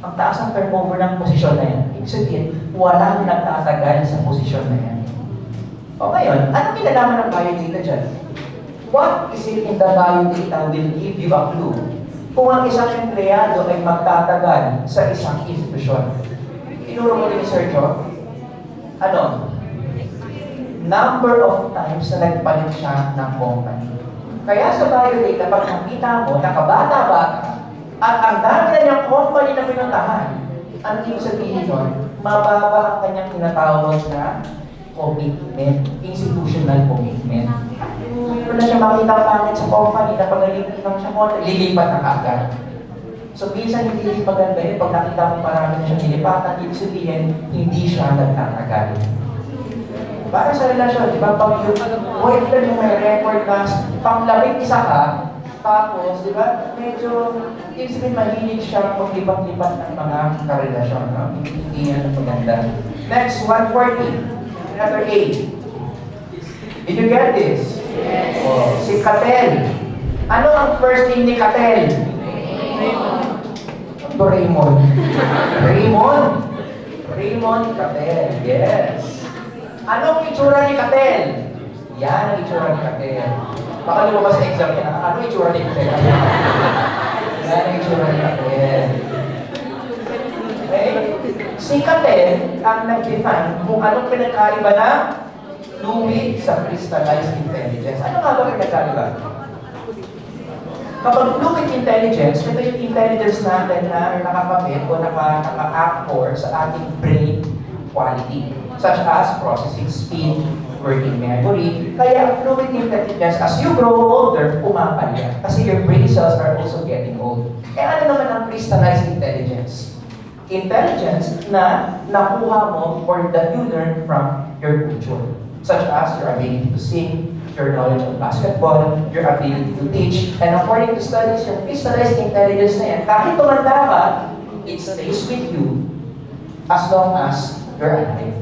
Ang taas ang turnover ng posisyon na yan. Ibig sabihin, walang nagtatagal sa posisyon na yan. O ngayon, anong kinalaman ng biodata dyan? What is it in the biodata will give you a clue kung ang isang empleyado ay magtatagal sa isang institusyon? Tinuro mo din ni Sir John? Ano? number of times na nagpalit siya ng company. Kaya sa biodata, pag nakita mo, nakabata-bata, at ang dami na niyang company na pinuntahan, ang ibig sabihin nun, mababa ang kanyang tinatawag na commitment, institutional commitment. Kung na siya makita ang pangit sa company, na pag-alipin lang siya mo, lilipat na kagad. So, minsan hindi maganda yun. Pag nakita mo marami na siyang nilipatan, ibig sabihin, hindi siya nagtatagal. Para sa relasyon, di ba, pag yung boyfriend mo may record na panglabing isa ka, tapos, di ba, medyo, ibig sabihin, mahilig siya maglipat-lipat ng mga karelasyon. No? Hindi yan maganda. Next, 140. Another A. Did you get this? Yes. Oh, si Katel. Ano ang first name ni Katel? Raymond. Raymond? Raymond Katel, yes. Anong itsura ni Katel? Yan ang itsura ni Katel. Baka lumabas sa exam yan. Ano itsura ni Katel? Yan ang itsura ni Katel. Okay? Si Katel ang nag-define kung anong pinagkaiba na fluid sa crystallized intelligence. Ano nga ba pinagkaiba? Kapag fluid intelligence, ito yung intelligence natin na nakakapit o naka-actor sa ating brain quality, such as processing speed, working memory. Kaya ang fluid intelligence, as you grow older, pumapalya. Kasi your brain cells are also getting old. Eh ano naman ang crystallized intelligence? Intelligence na nakuha mo or that you learn from your culture, such as your ability to sing, your knowledge of basketball, your ability to teach, and according to studies, yung crystallized intelligence na yan, kahit tumanda ka, it stays with you as long as you're alive.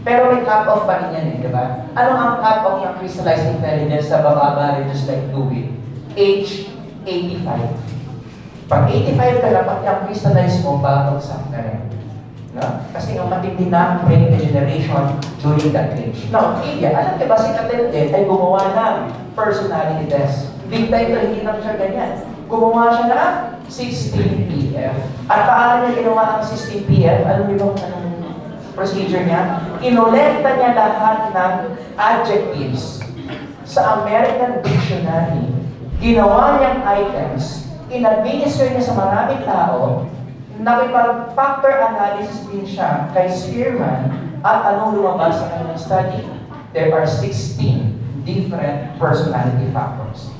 Pero may cut-off pa rin yan eh, di ba? Ano ang cut-off ng crystallized intelligence sa bababa rin just like fluid? Age 85. Pag 85 ka na, pag ang crystallize mo, babagsak ka rin. No? Kasi ang matindi na ang brain degeneration during that age. Now, Ilya, alam niyo ba si Katente ay gumawa ng personality test? Big time na hindi lang siya ganyan. Gumawa siya na 16 PF. At paano niya ginawa ang 16 PF? Alam niyo ba anong procedure niya? Inolekta niya lahat ng adjectives sa American Dictionary. Ginawa niyang items, in-administer niya sa maraming tao, nakipag-factor analysis din siya kay Spearman at anong lumabas sa kanyang study? There are 16 different personality factors.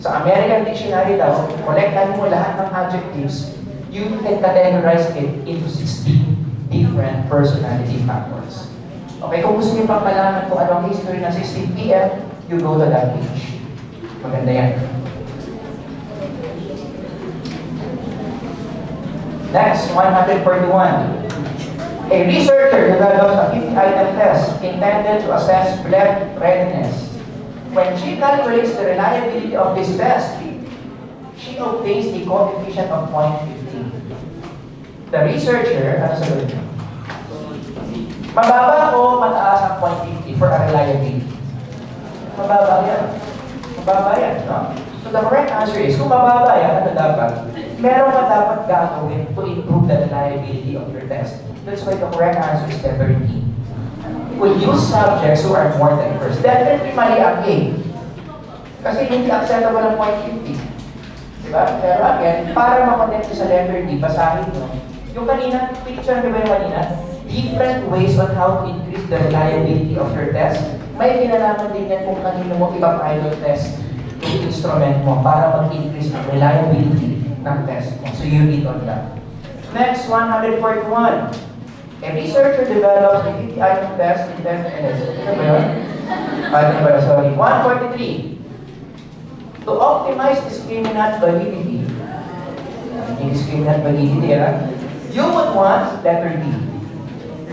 Sa American Dictionary daw, kolektahin mo lahat ng adjectives, you can categorize it into 16 different personality factors. Okay, kung gusto niyo pang malaman kung ano ang history ng 16 PM, you go to that page. Maganda yan. Next, 141. A researcher developed a 50-item test intended to assess blood readiness. When she calculates the reliability of this test, she obtains a coefficient of 0.15. The researcher, ano sagot niya? Mababa o mataas ang 0.50 for a reliability? Mababa yan. Mababa yan, no? So the correct answer is, kung mababa yan, ano dapat? Meron ka dapat gagawin to improve the reliability of your test. That's why the correct answer is letter D. Could use subjects who are more diverse. Definitely mali ang A. Kasi hindi acceptable ang 0.50. Diba? Pero again, para makonect sa letter D, basahin mo. Yung kanina, picture nyo ba yung kanina? Different ways on how to increase the reliability of your test. May kinalaman din yan kung kanino mo ipa-pilot test yung instrument mo para mag-increase ang reliability ng test mo. So you read on that. Next, 141. A researcher develops a 50-item test in 10 minutes. Ano ba yun? Sorry. 143. To optimize discriminant validity. Discriminant validity, you would want letter D.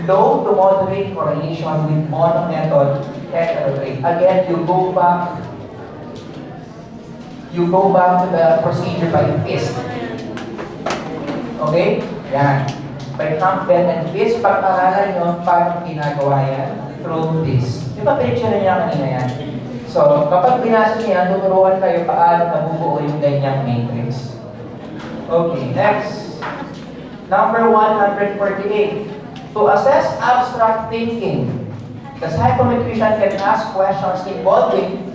Low to moderate correlation with mono-method heterotrait. Again, you go back to the procedure by FISC. Okay? Yan. By Campbell and FISC, pag-aralan nyo paano ginagawa yan through this. Di ba picture niya kanina yan? So, kapag binasa niya, tuturuan kayo paano nabubuo yung ganyang matrix. Okay, next. Number 148. To assess abstract thinking, The psychometrician can ask questions involving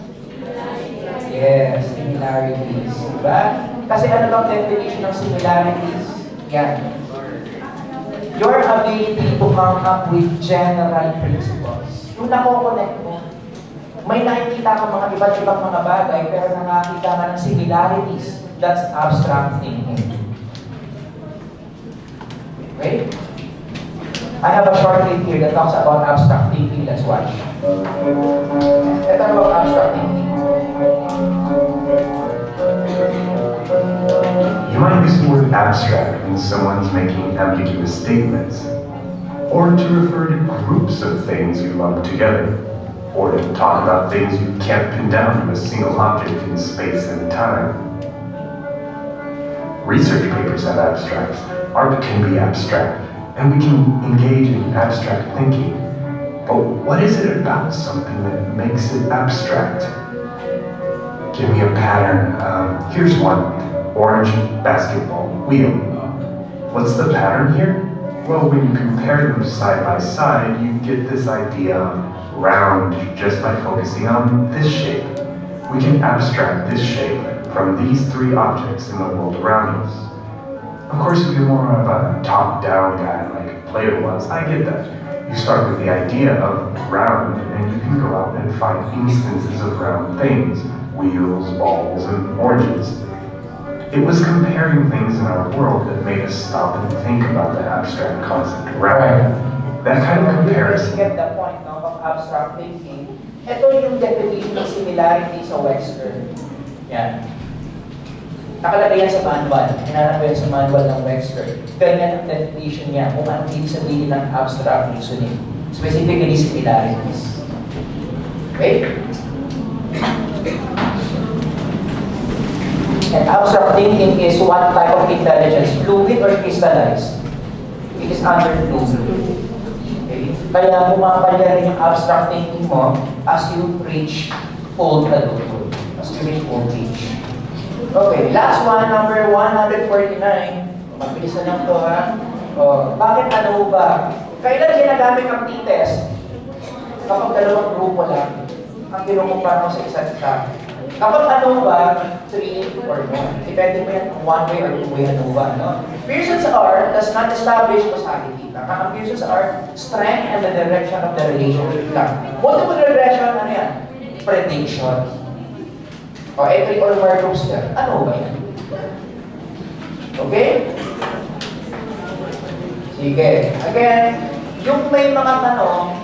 similarities. Diba? Kasi ano bang definition ng similarities? Yan. Your ability to come up with general principles. Yung nako-connect mo, may nakikita ka mga iba't ibang mga bagay, pero nakakita ka ng similarities. That's abstract thinking. Okay? I have a short clip here that talks about abstract thinking. Let's watch. Ito about abstract thinking. You might use the word abstract when someone's making ambiguous statements, or to refer to groups of things you lump together, or to talk about things you can't pin down to a single object in space and time. Research papers have abstracts. Art can be abstract, and we can engage in abstract thinking. But what is it about something that makes it abstract? Give me a pattern. Here's one. Orange basketball wheel. What's the pattern here? Well, when you compare them side by side, you get this idea of round just by focusing on this shape. We can abstract this shape from these three objects in the world around us. Of course, if you're more of a top-down guy like Plato was, I get that. You start with the idea of round, and you can go out and find instances of round things, wheels, balls, and oranges. It was comparing things in our world that made us stop and think about the abstract concept round. That kind of comparison. Get the point now of abstract thinking. Ito yung definition ng similarity sa Webster. Yan. Nakalagay yan sa manual. Hinanap ko yan sa manual ng Webster. Ganyan ang definition niya kung anong ibig sabihin ng abstract reasoning. Specifically, similarities. Okay? And abstract thinking is one type of intelligence, fluid or crystallized. It is under fluid. Okay? Kaya pumapalya rin yung abstract thinking mo as you reach old adulthood. As you reach old age. Okay, last one, number 149. Mabilis na lang to, ha? Bakit ano ba? Kailan ginagamit ang t-test? Kapag dalawang grupo lang, ang kinukumpara mo sa isa't isa. Kapag ano ba, 3 or more. Depende mo yan kung one way or two way ano ba, no? Pearson's R does not establish causality. Ang Pearson's R, strength and the direction of the relationship lang. Multiple regression, ano yan? Prediction. O, every or more groups yan. Ano ba yan? Okay? Sige. Again, yung may mga tanong,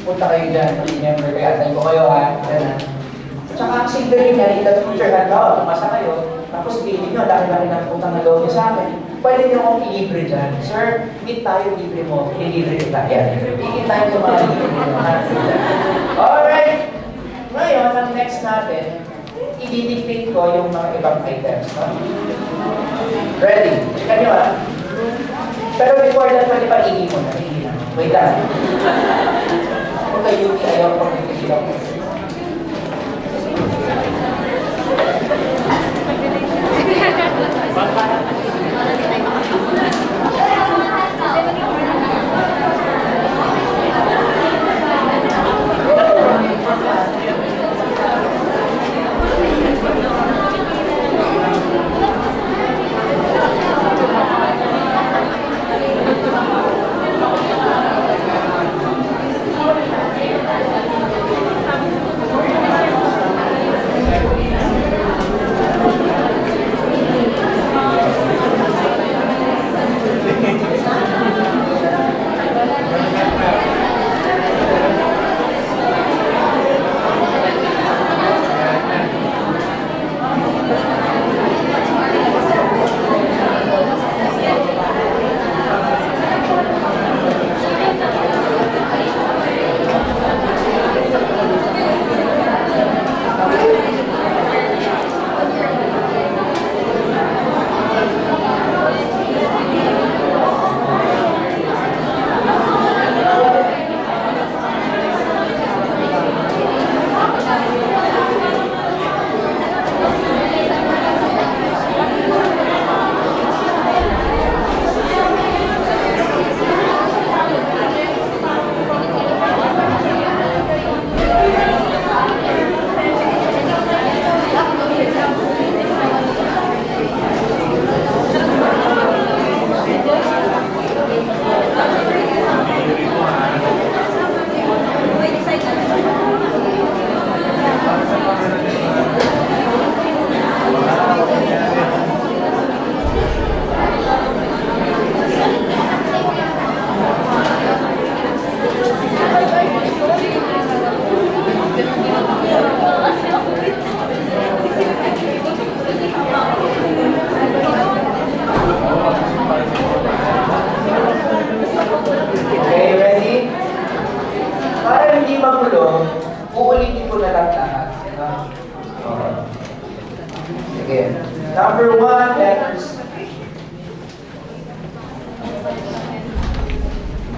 punta kayo dyan. Remember, kaya atay ko kayo, ha? Yan, ha? Tsaka ang signaling niya, in the future, handa, tumasa kayo, tapos feeling nyo, dahil ng utang na loob niya sa akin, pwede nyo akong ilibre dyan. Sir, meet tayo, libre mo, ilibre kita. Yan. Higit tayo sa mga libre mo. Alright! Ngayon, ang next natin, i-dictate ko yung mga ibang items. No? Ready? Checkan nyo, ha? Pero before that, pwede pa higi mo na. Higi na. Wait lang. Kung kayo, ayaw pang higi ako.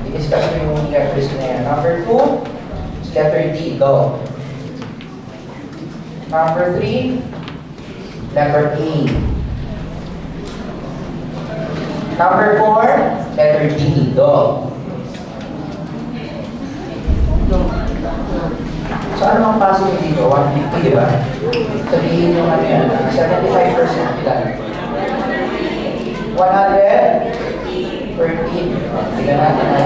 I-discuss mo yung letters na yan. Number 2 is letter D, dog. Number 3, letter A. Number 4, letter D, dog. So ano ang passing dito? 150, di ba? Sabihin yung ano yan, 75% ilan? 113. Tignan natin na.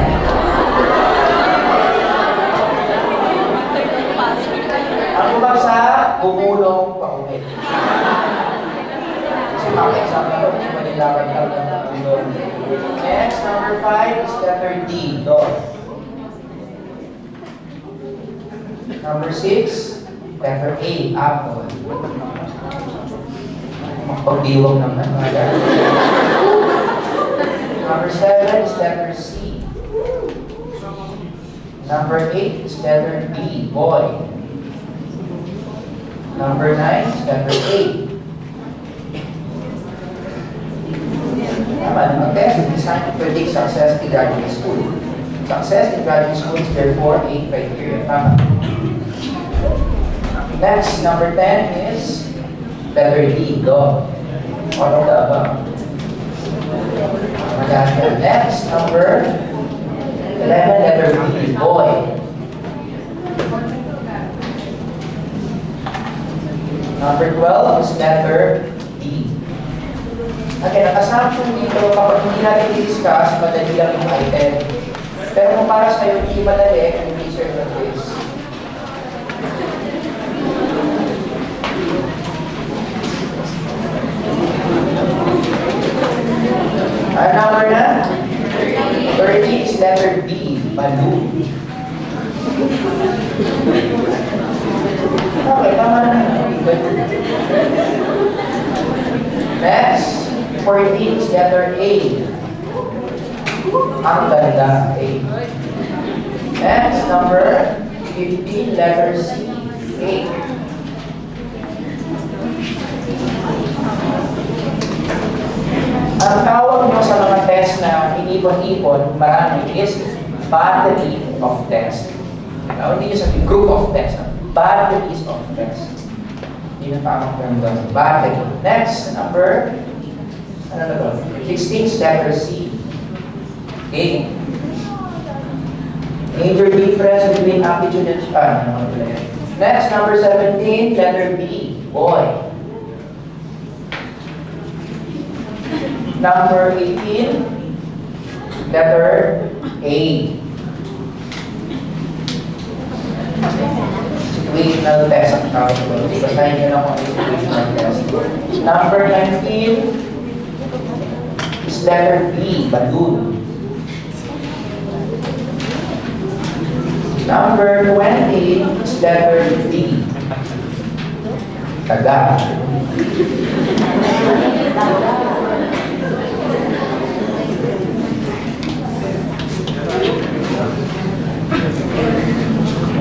Ang bumagsak, bumulong pa ulit. Kasi mga exam na ito, hindi mo nilaban lang ng bumulong. Next, number 5 is letter D, dog. Number 6, letter A, apple. Magpagdiwag naman, mga dad. Number 7 is letter C. Number 8 is letter B, boy. Number 9 is letter A. Naman, mag-test is designed to predict success in graduate school. Success in graduate school is therefore 8 criteria. Tama. Next, number 10 is letter D, dog. All of the above. Next, number 11, letter B, boy. Number 12 is letter D. Again, ang assumption dito, kapag hindi natin i-discuss, madali lang yung item. Pero kung para sa'yo hindi madali, kung research on this. Ano number na? 30 is letter B, balloon. Okay, tama na. Next, 14 is letter A. Ang ganda, A. Next, number 15, letter C, A. Ang tawag nyo sa mga test na inipon-ipon, marami, is battery of test. Hindi nyo sabihin, group of test. Batteries of test. Hindi na tamang term doon. Battery. Next, number, ano na doon? 16 is letter C. Okay. Major difference between aptitude and next, number 17, letter B, boy. Number 18, letter A. Situational test ang tawag ko. Basahin nyo lang kung ano situational test. Number 19 is letter B, balloon. Number 20 is letter D, taga.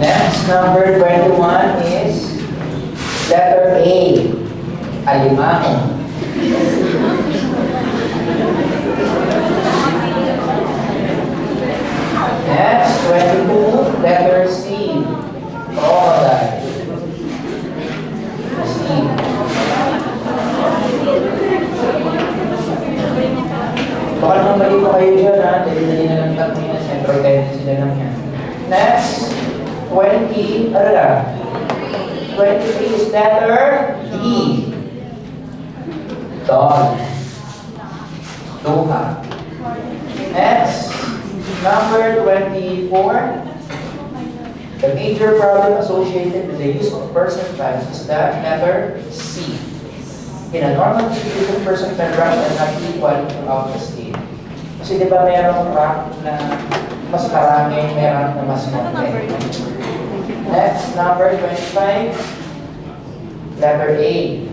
Next, number 21 is letter A, alimango. Next, 22, letter C, crocodile. C. Baka naman mali pa kayo dyan, ha? Dali-dali na lang tatlo yung central tendency na lang yan. Next, 20, ano na? 23 is letter D. Dog. Luha. Next, number 24, the major problem associated with the use of percentiles is the letter C. In a normal distributed percentile rank are not equal throughout the state. Kasi di ba mayroong rank na mas marami, meron na mas konti. Next, number 25, letter A,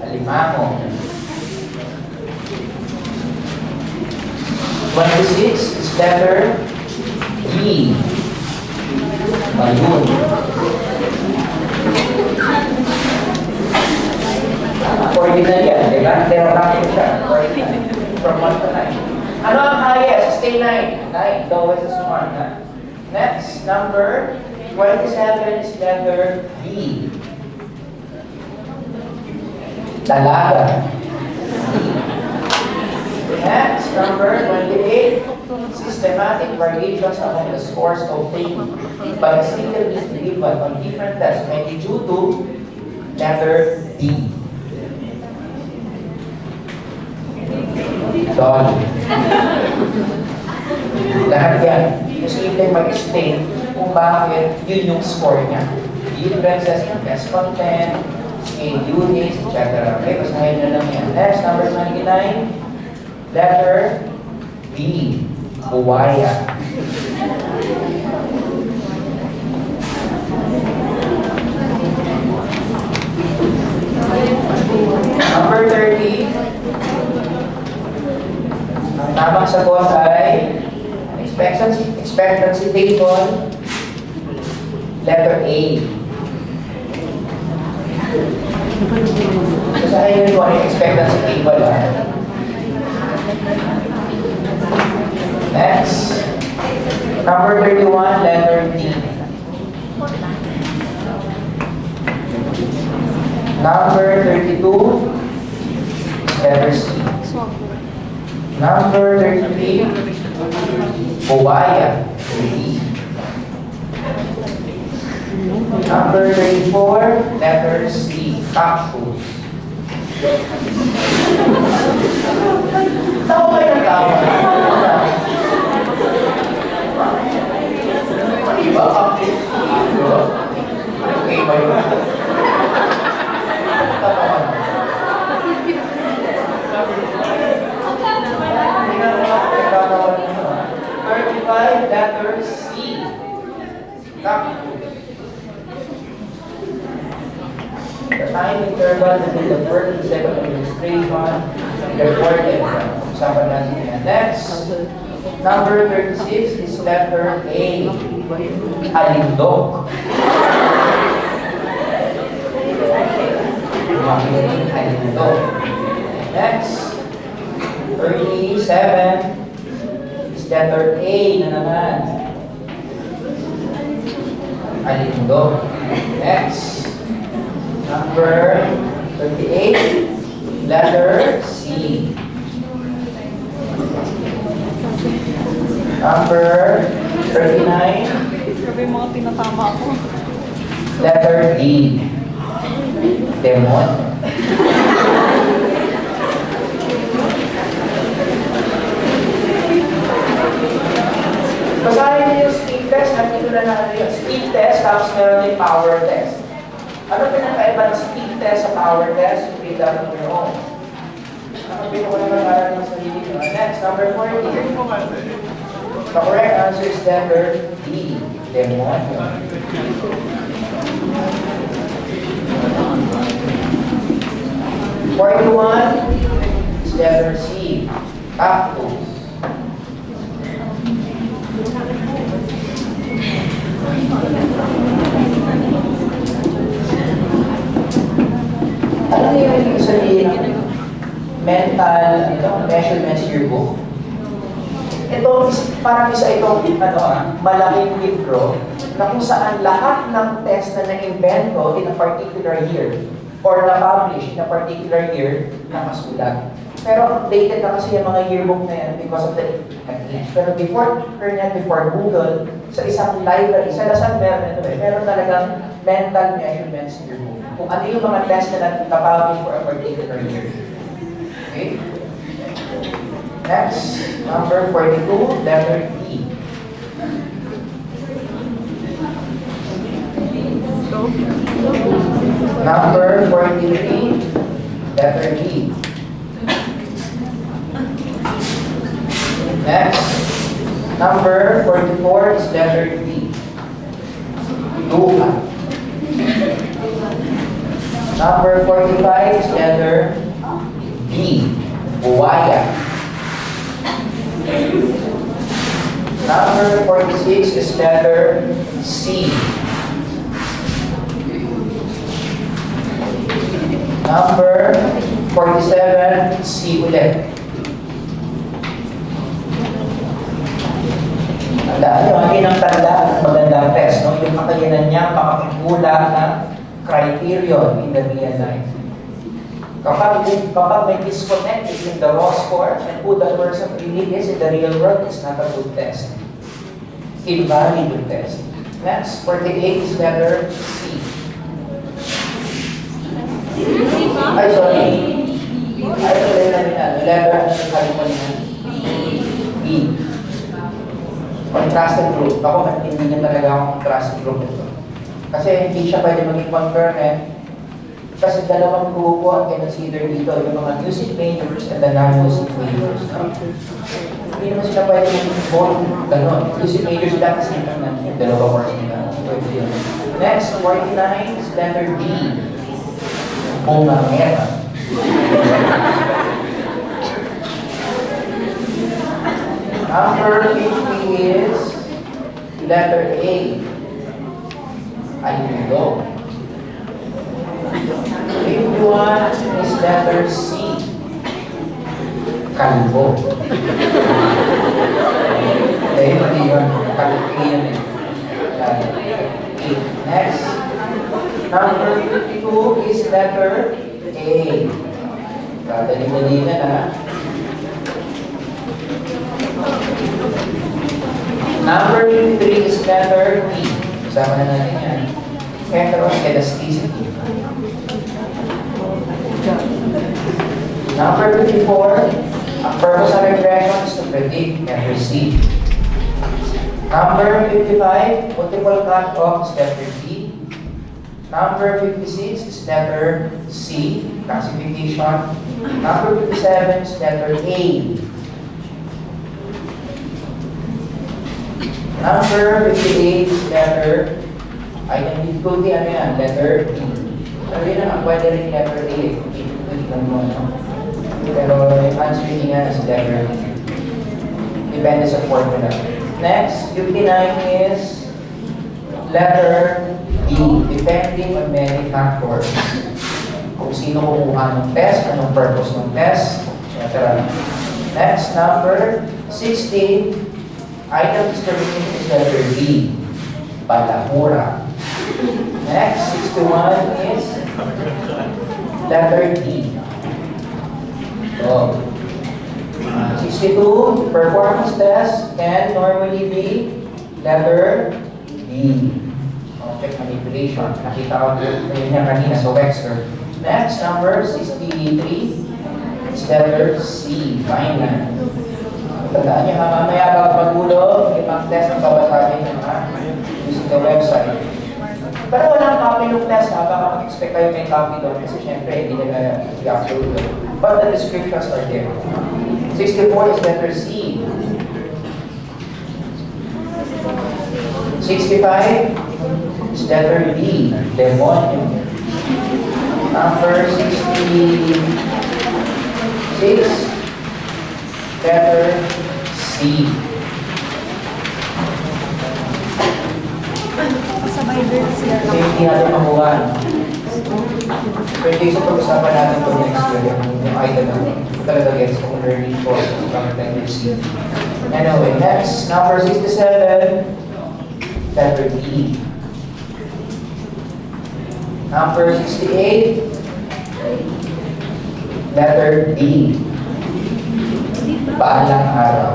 alimango. 26 is letter D, balloon. Ordinal yan, di ba? Pero bakit siya? Ordinal. From 1 to 9. Ano ang highest? Stay 9. 9. Lowest is 1. Next, number 27 is letter B. Dalaga. Next, number 28. Systematic variations among the scores obtained by a single individual on different tests may be due to letter D. Dolly. Lahat yan. Posibleng mag-explain kung bakit yun yung score niya. Differences in test content, scale units, etc. Okay, basahin na lang yan. Next, number 29. Letter B. Buwaya. Number 30. Ang tamang sagot ay expectancy table, letter A. Basahin nyo yung expectancy table. Next. Number 31, letter D. Number 32, letter C. Number 33, Buwaya, D. Number 34, letter C, Cactus. Tawa kayo ng tawa. Ano ba? Cactus? Okay ba yun? Tawa. 35, letter C. Cactus. The time interval between the first and second administration reported. Usapan natin yan. Next, number 36 is letter A. Alindog. Alindog. Next, 37 is letter A na naman. Alindog. Next, number 38, letter C. Number 39, Grabe yung mga tinatama ko. letter D. Demon. Basahin niyo yung speed test, nandito na natin yung speed test, tapos meron yung power test. Ano pinakaiba ng speed test sa power test? Yung read out on your own. Ano ko naman para ng sarili ko. Next, number 40. The correct answer is letter D. Demonyo. Is letter C. Cactus. Alam niyo yung ibig sabihin ng mental measurements yearbook? Ito, parang isa itong malaking libro na kung saan lahat ng test na na-invento in a particular year or na-publish in a particular year nakasulat. Pero updated na kasi yung mga yearbook na yan because of the internet. Pero before internet, before Google, sa isang library, sa Lasal meron ito meron talagang mental measurements yearbook. Kung ano yung mga test na na-publish for a particular year. Okay? Next, number 42, letter E. Number 43, letter E. Next, number 44 is letter D. Lupa. Number 45 is letter B. Buwaya. Number 46 is letter C. Number 47, C ulit. Tandaan nyo, hindi ng tanda ng magandang test, no? Yung kakayanan niya makakagula ng criterion in the real life. Kapag may disconnect between the raw score and who the person really is in the real world, it's not a good test. Invalid test. Next, 48 is letter C. Ay, sorry. Ay, sorry na. Letter, B. Contrasted group. Ako, hindi talaga akong contrasted group ito. Kasi hindi siya pwede maging concurrent. Kasi dalawang grupo ang consider dito, yung mga music majors and the non-music majors. No? Hindi naman sila pwede mag-vote gano'n. Music majors sila kasi yung dalawa course nila. Next, 49 is letter D. Bungangera. Number 50 is letter A. Ayudo. 51 is letter C. Kalbo. Eh, mali yun. Kalbo yun eh. Next. Number 52 is letter A. Dali-dali na. Number 53 is letter B. Kasama na natin yan. Heteroelasticity. Number 54, a purpose of regression is to predict and receive. Number 55, multiple cut-off is letter D. Number 56 is letter C, classification. Number 57 is letter A. Number 58 is letter, ay ang difficulty, ano yan? Letter D. Sabi na, pwede rin letter A. Pero yung answer niya is letter D. Depende sa formula. Next, 59 is letter D. Depending on many factors. Kung sino kumuha ng test, anong purpose ng test, etc. Next, number 60, item discrimination is letter D. Palamura. Next, 61 is letter D. So, 62, performance test can normally be letter D. Object manipulation. Nakita ko yun niya kanina sa Webster. Next, number 63 is letter C. Finite. Tandaan niyo, mamaya bago magulo, ipang-test ang kabasahin ng using the website. Pero walang copy ng test, baka mag-expect kayo may copy doon kasi syempre hindi nila i-upload doon. But the descriptions are there. 64 is letter C. 65 is letter D. Demonium. Number 66, letter C. Kasabay din sila. Kasi hindi natin makuha. Pwede sa pag-usapan natin ito next year, yung item na talaga gets kung learning course kung bakit tayo receive. Anyway, next, number 67, letter D. Number 68, letter D. Paalang araw.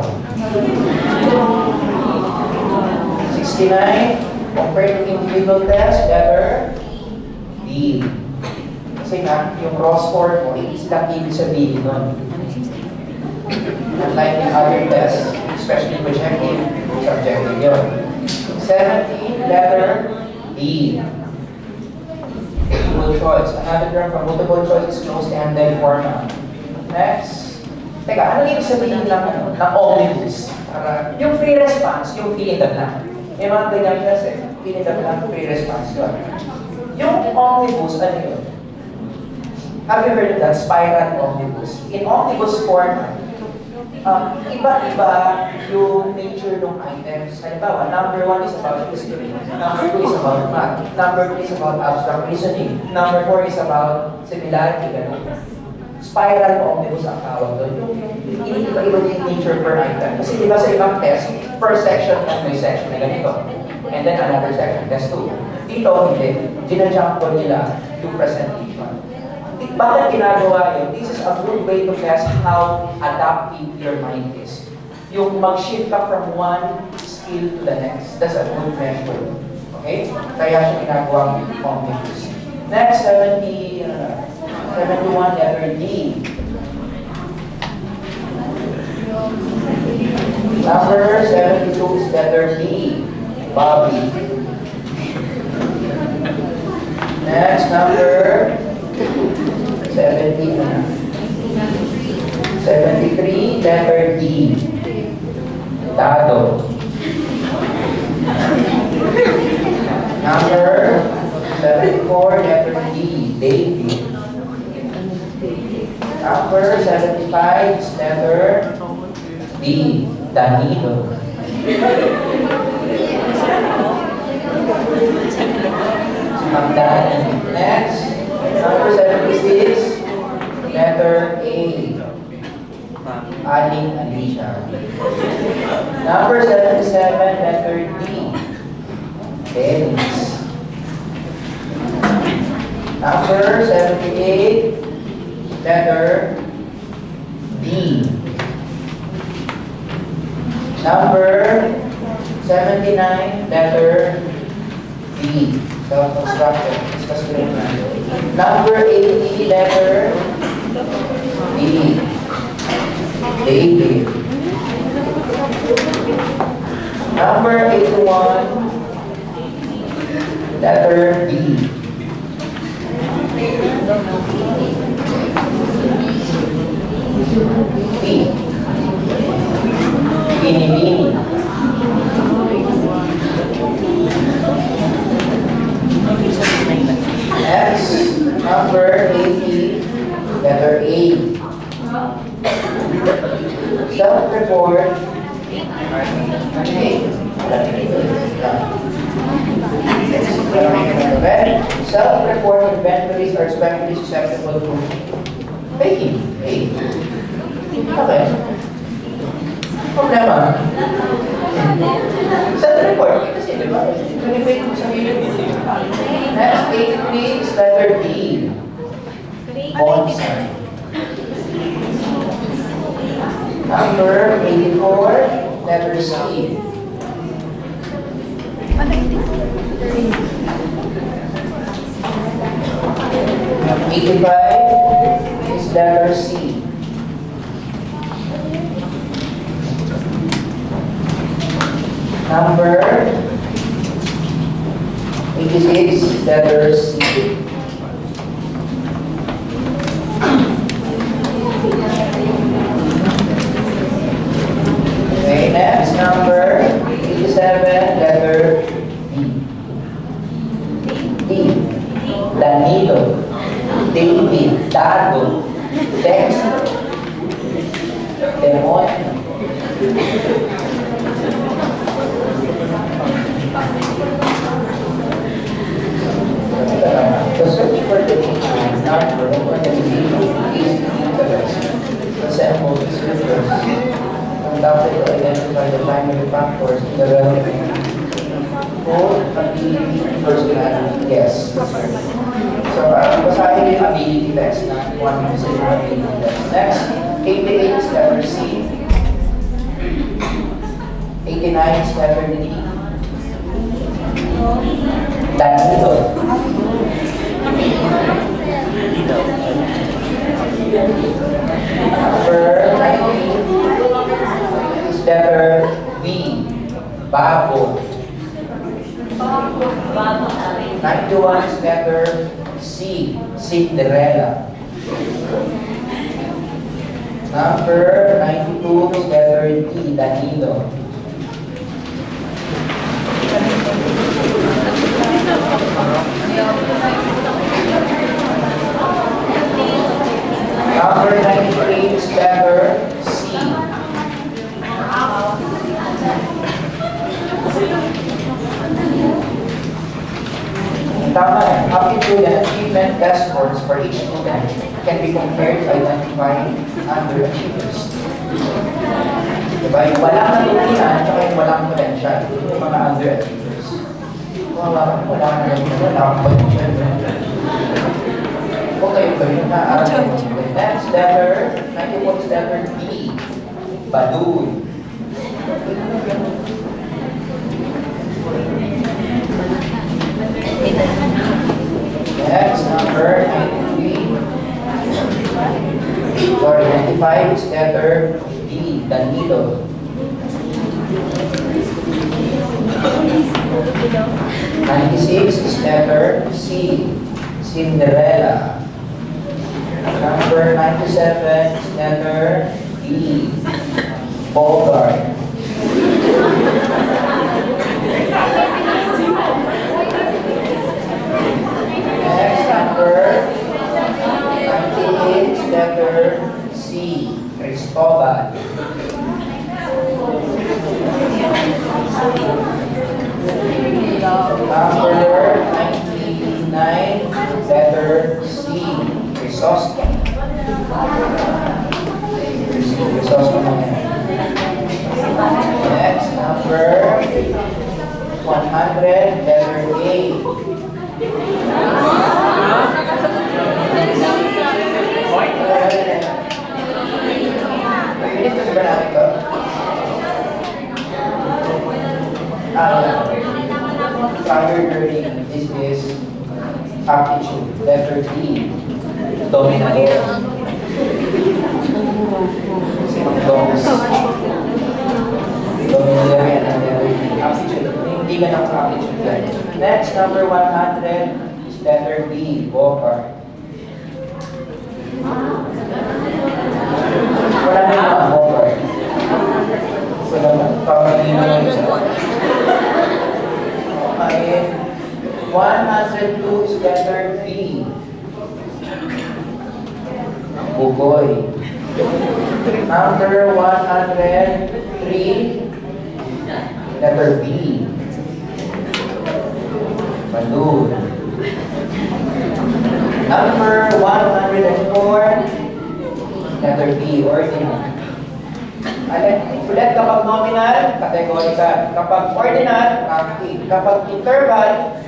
69, compared to individual test, letter D. Kasi nga, yung raw score mo, is lang ibig sabihin nun. Unlike in other tests, especially projective, subjective yun. 70, letter D. Multiple choice. Another term for multiple choice is closed-ended format. Next. Teka, ano yung sabihin ng omnibus? Yung free response, yung fill in the blank. May mga ganyan kasi, fill in the blank, free response yun. Yung omnibus, ano yun? Have you heard of that? Spiral omnibus. In omnibus format, iba-iba yung nature ng items. Halimbawa, number 1 is about history. Number 2 is about math. Number 3 is about abstract reasoning. Number 4 is about similarity. Ganun. Spiral omnibus ang tawag doon. Yung iba-iba yung nature per item. Kasi di ba sa ibang test, first section at may section na ganito. And then another section, test 2. Dito, hindi. Ginajump ko nila yung presentation. Bakit ginagawa yun? This is a good way to test how adaptive your mind is. Yung mag-shift ka from one skill to the next. That's a good measure. Okay? Kaya siya ginagawa omnibus. Next, 71, letter D. Number 72 is letter D. Bobby. Next, number 70 na. 73, letter D. Dado. Number 74, letter D. David. Number 75 is letter D. Danilo. Magdani. Next, number 76, letter A. Aling Alicia. Number 77, letter D. Dennis. Number 78, letter D. Number 79, letter B. Self-construction. Discuss ko rin na. Number 80, letter D. David. Number 81, letter D. P. Bini-bini. Next, number 80, letter A. Self-report. Self-report inventories are especially susceptible to faking. Okay. Problema. Self-report. Kasi di ba? Fake mo sa video. Next, 83 is letter D. Bonsai. Number 84, letter C. Number 85 is letter C. Number 86, letter C. Okay, next, number 87, letter D. D. Danilo. David. Dado. Dexter. Demonyo. The search for the number of organizations is interesting. The sample descriptors conducted to identify the primary factors in the relevant code, ability, personality test. So, basahin yung ability test na one using ability test. Next, 88 is letter C. 89 is letter D. Danilo. Number 90 is letter B. Babo. 91 is letter C. Cinderella. Number 92 is letter D. Danilo. Number 93 is letter C. Tama yan. Aptitude and achievement test scores for each student can be compared to identify underachievers. Diba? Yung walang natutunan, tsaka yung walang potential. Yung mga underachievers. Kung wala ka ng potential. Okay, so yun na. Next letter, natin po is letter B. Balloon. Next, number 93. For 95 is letter D, Danilo. 96 is letter C, Cinderella. Number 97 is letter E, Bogart. Next number 98 is letter C, Cristobal. Number 99, letter C, Chrysostom. Chrysostom naman. Next, number 100, letter A. Unit kasi ba natin ito? Prior learning, this is aptitude, letter D, dominador. Dominador. Dominador yan ang letter D, aptitude. Hindi ka ng aptitude yan. Next, number 100 is letter B, Bogart. Wala na yung mga Bogart. Wala na. Pamagin na lang isa. Okay. 102 is letter B. Bugoy. Number 103, letter B. Balloon. Number 104, letter B, ordinal. Ulit, kapag nominal, categorical. Kapag ordinal, active. Kapag interval,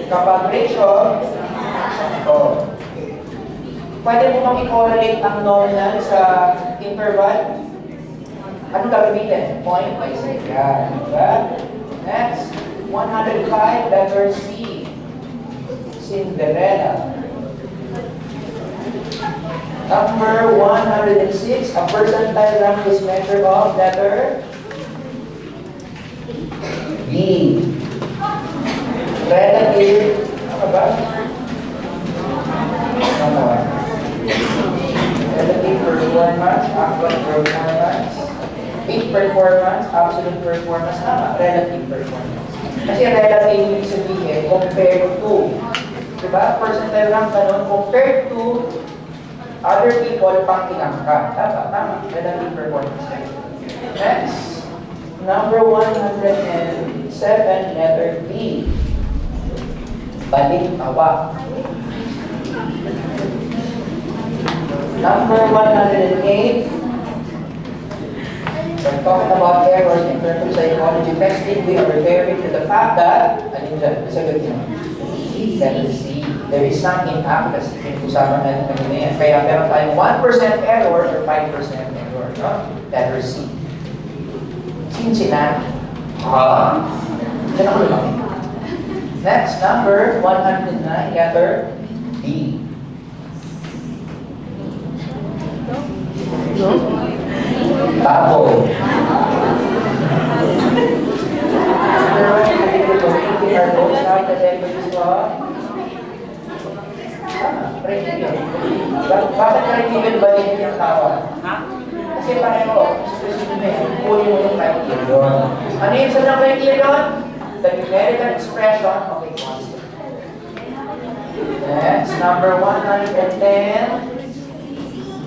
kapag ratio, so, pwede mo kang i-correlate ang nominal sa interval. Anong gagamitin? Point by six. Yan. Diba? Next, 105, letter C. Cinderella. Number 106, a percentile rank is measured of letter B. Relative, ano ba? Ano ba? Relative performance, actual performance, peak performance, absolute performance, relative performance. Kasi relative ibig sabihin, compared to. Diba? Percentile rank ganun, compared to other people pang tinangka. Tama. Relative performance. Next, number 107, letter B. Balik-tawa. Number 108, we're talking about errors in terms of psychology testing. We are referring to the fact that, alin dyan, sagot nyo, letter C. There is some inaccuracy. Pinag-usapan natin kanina yan. Kaya meron tayong 1% error or 5% error. No? Letter C. Cincinnati. Diyan ako lumaki. Next, number 109, letter D. Baboy. Bakit criterion ba din yung tawag? Kasi pareho, kunin mo yung criterion. Ano yung sa ng criterion? The numerical expression of a constant. Next, number 110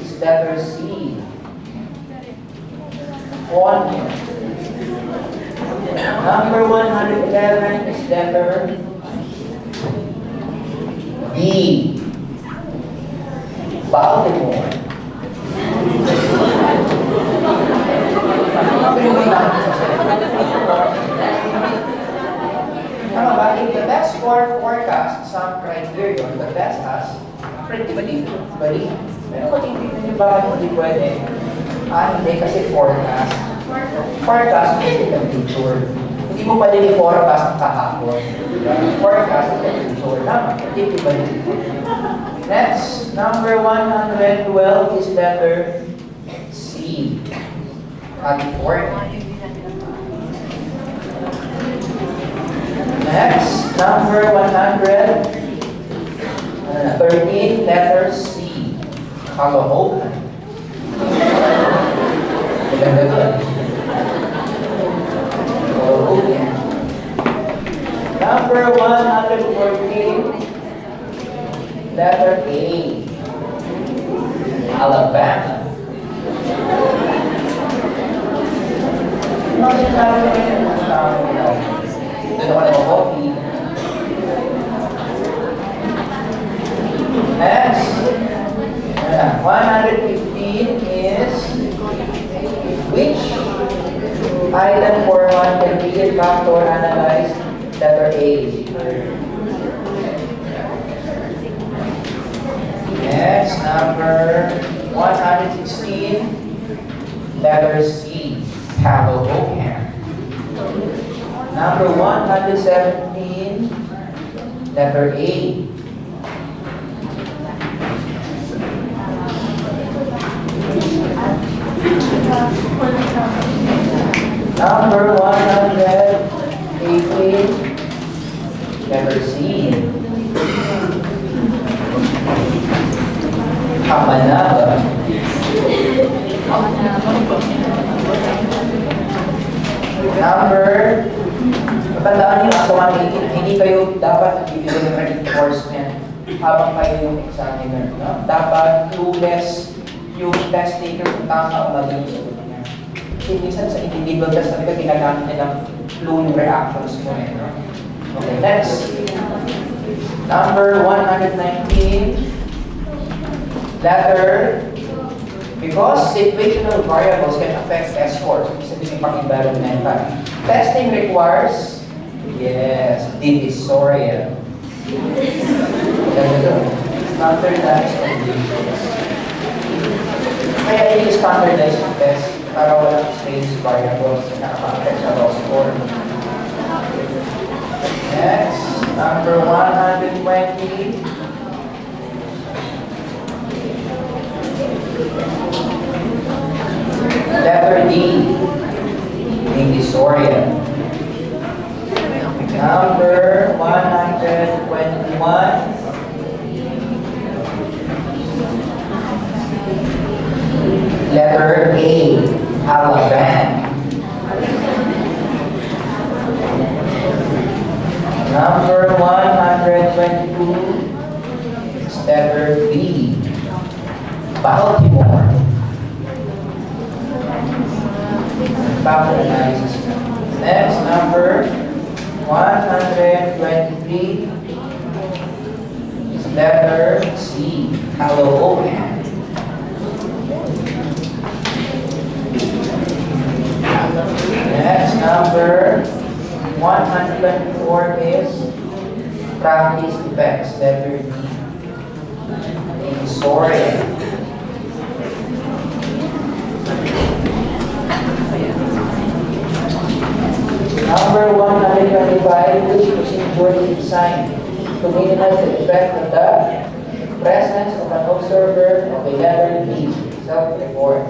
is letter C. Onion. Number 111 is letter B. Baltimore. Tama ba? If the best score forecast some criterion, the best has predictability. Pero kung hindi ba hindi pwede? Hindi kasi forecast. Forecast is in the future. Hindi mo pwede i-forecast ang kahapon. Forecast is in the future. Tama, predictability. Next, number 112 is letter C. California. Next, number 113, letter C. Caloocan. Maganda doon. Caloocan. Number 114, letter A. Alabama. Doon ako nag-coffee. Next, 115 is which item for one can be a factor analyzed letter A. Next, number 116, letter C. Caloocan. Number 117, letter A. Number 118, letter C. Kamanaba. Number, matandaan niyo sa 118, hindi kayo dapat bibigyan ng reinforcement habang kayo yung examiner. No? Dapat clueless yung test taker kung tama o mali yung sagot niya. Kasi minsan sa individual test talaga ginagamit nilang clue yung reactions mo. No? Okay, next. Number 119, letter. Because situational variables can affect test scores, ibig sabihin pang-environmental. Testing requires, yes, divisoria. Standardized conditions. Kaya yung standardized test para walang strange variables na nakaka-affect sa raw score. Next, number 120. Letter D, Divisoria. Number 121. Letter A, Alabama. Number 122 is letter B, Baltimore. Next, number 123 is letter C, Caloocan. Next, number 124 is practice effects, letter D, Divisoria. Number 125, which procedure is designed to minimize the effect of the presence of an observer of a letter B, self-report.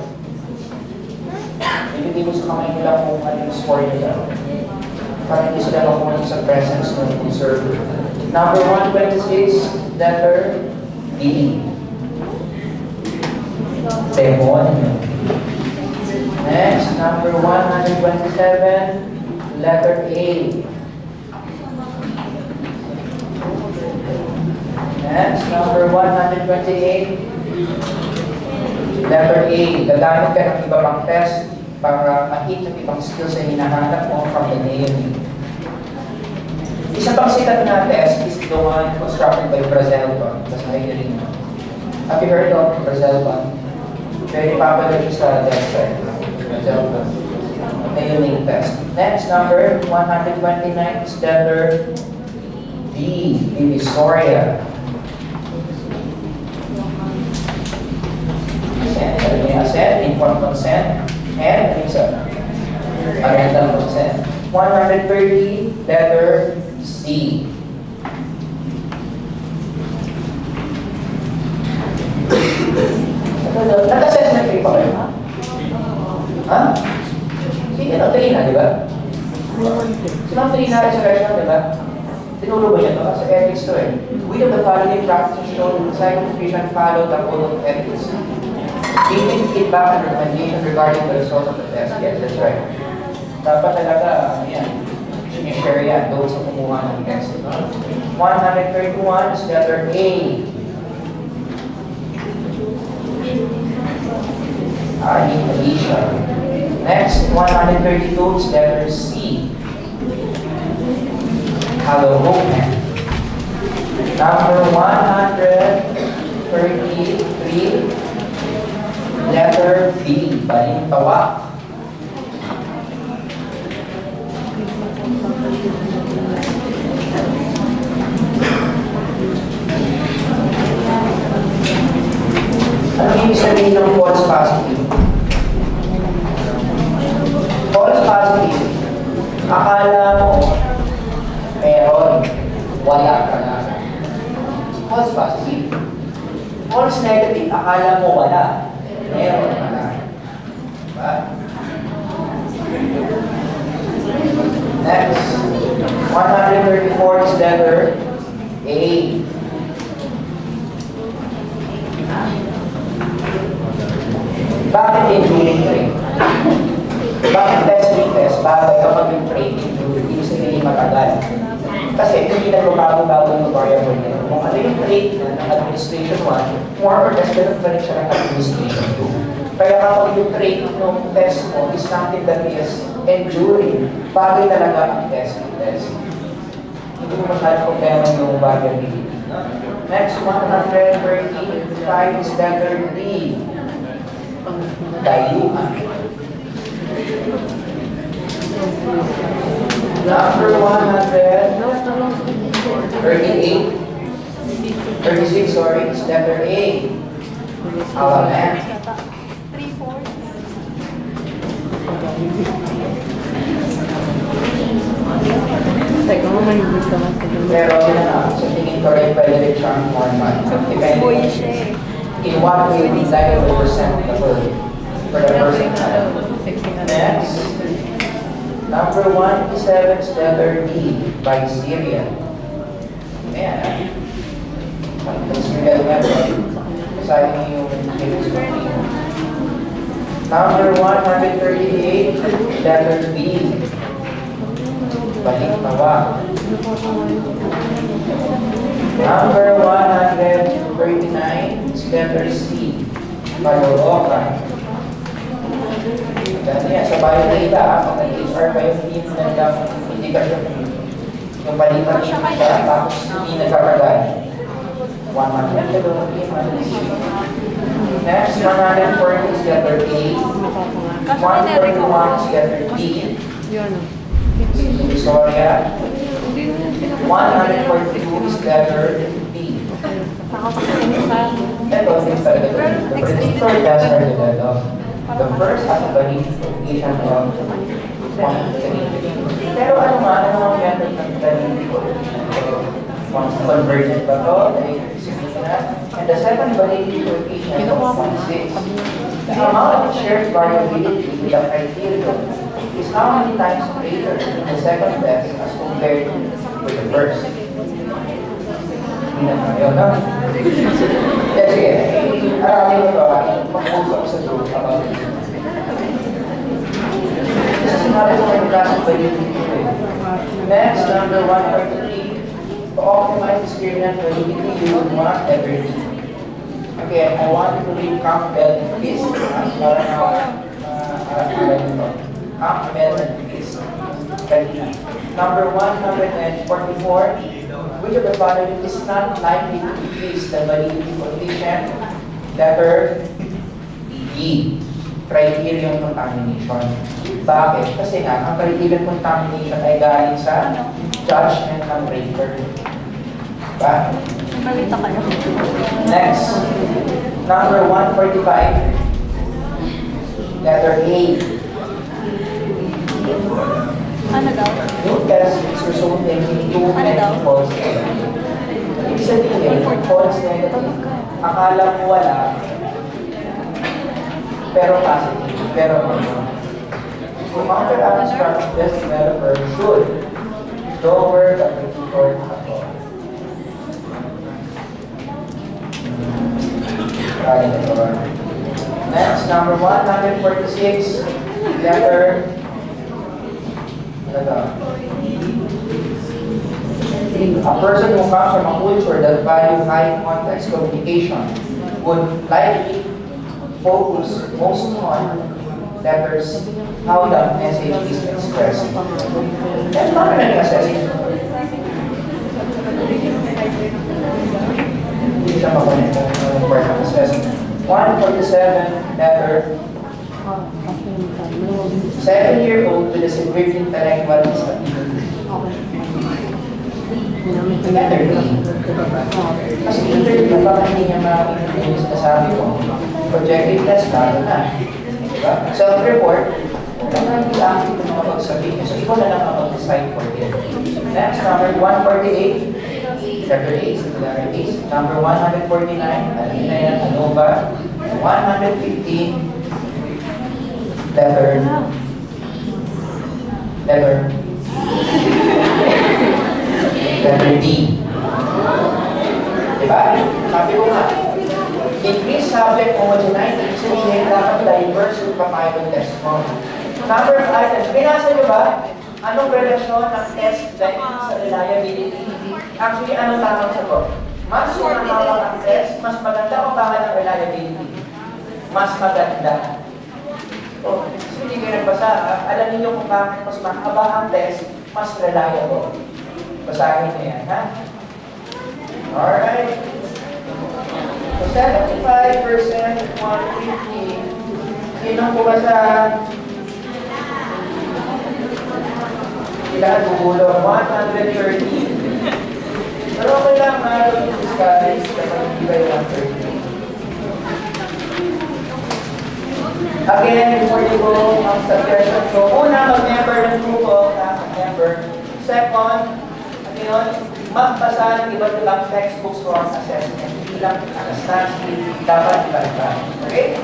Ibigay mo sa kamay nila kung ano yung score nila. Para hindi sila makuha sa presence ng observer. Number 126, letter D. Demonyo. Next, number 127, letter A. Next, number 128, letter A. Gagamit ka ng iba pang test para ma-hit yung ibang skills na hinahanap mo from the name. Isa Isa pang sikat na test is the one constructed by Brazelton. Tapos nakikinig mo. Have you heard of Brazelton? Very popular siya sa left side. Brazelton. The unique test. Next, number 129 is letter D, Divisoria. Assent, informed consent, and parental consent. 130, letter C. Nag-assessment kayo pa kayo? Ha? Sige, no, Trina, di ba? Si Ma'am Trina, resurrection, di ba? Tinuro ba niya ito? Sa ethics to eh. We of the following practices show that scientific follow the code of ethics. Giving feedback and recommendation regarding the results of the test. Yes, that's right. Dapat talaga, yan, sinishare yan, doon sa kumuha ng test. 131 is letter A. Alicia. Next, 132 is letter C. Halloween. Number 133, letter B. Balintawa. Ano ibig sabihin ng false positive? False positive, akala mo meron, wala ka na. False positive. False negative, akala mo wala, meron ka na. Diba? Next, 134 is letter A. Bakit enduring rate? Bakit test retest? Bagay kapag yung rate enduring, hindi sabihin matagal. Kasi hindi nagbabago-bago yung variable nito. Kung ano yung rate na ng administration 1, more or less ganun pa rin siya ng administration 2. Kaya kapag yung rate ng test mo is something that is enduring, bagay talaga ang test retest. Hindi mo masyadong problema yung variability. Next, 135 is letter D. Dayuhan. Number 138, 36, sorry, is letter A. Alaman. 3/4. Pero sa tingin ko rin pwede rin siyang format. Depende Boy siya eh. in what way we like to represent the word for the person. Next, number 187 is letter D by Syria. Ayan. Tapos may galing kasali niyo yung previous one. Number 138, letter B. Baliktawa. Number 139 is letter C. Palorokan. Ganyan yan, sa bayo na iba, pag nag-HR kayo, hindi ka siya yung balikan siya, tapos hindi nagkakagal. 100 Next, 140 is letter A. 141 is letter D. Victoria. 142 is letter B. Ito, things talaga ito. The predictor tests are developed. The first has a verification of 1.3. Pero ano ang method ng verification? Once convergent ba ito, and the second validity coefficient of 0.6. The amount of shared variability with the criterion is how many times greater in the second test as compared with the first. Hindi na yun, no? Sige, aralin mo ito, mag-usap sa group about it. This is another one class of validity. Next, number 143. To optimize experience validity, you would want everything. Okay, I want you to read Campbell and Fisk. Para na, Campbell and Fisk. Number 144. Which of the following is not likely to increase the validity coefficient? Letter E. Criterion contamination. Bakit? Kasi nga, ang criterion contamination ay galing sa judgment ng breaker. Diba? Balita kayo. Next. Number 145. Letter A. Ano daw? New test is resulting in two Ano daw? false negative. Ibig sabihin, false negative. Akala mo wala, pero positive, pero no. The counter abstract test developer should lower the predictor cutoff. Next, number 146, letter a person who comes from a culture that value high context communication would likely focus most on letters, how the message is expressed. That's not an assessment. Hindi siya makulit ng part of assessment. 147 letter. 7-year-old with a severe intellectual disability. Letter D. Kasi interview, baka hindi niya makakita yung sinasabi ko. Projective test, lalo na. Diba? Self-report, kung hindi active yung mga pagsabihin. So, ikaw na lang ang mag-decide for it. Next, number 148. Letter A, letter A. Number 149, alam niyo na yan, ANOVA. 115, letter D. Diba? Sabi ko nga, increase subject homogenized, ibig sabihin dapat diverse yung papayag test mo. Number 5, binasa nyo ba? Anong relasyon ng test length sa reliability? Actually, anong tamang sagot? Mas mahaba ang test, mas maganda o baka ng reliability? Mas maganda. So, hindi kayo nagbasa, alam niyo kung bakit mas mahaba ang test, mas reliable. Basahin niyo yan, ha? Alright. So, 75%, 150. Sinong bumasa? Ilan gugulo? 130. Pero okay lang, meron yung discourage kapag hindi kayo 130. Again, before you go, ang suggestion ko, una, mag-member ng grupo, member. Second, ano yun? Magbasa ng iba't ibang textbooks for assessment. Hindi lang Anastasia, dapat iba-iba. Okay?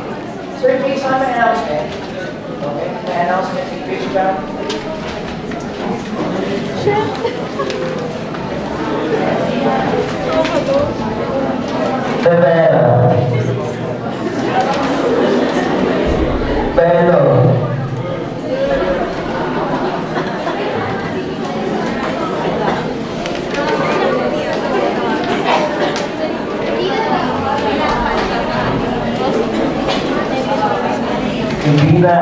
Sir, please on the announcement. Okay? May announcement si Christian. Pero hindi na.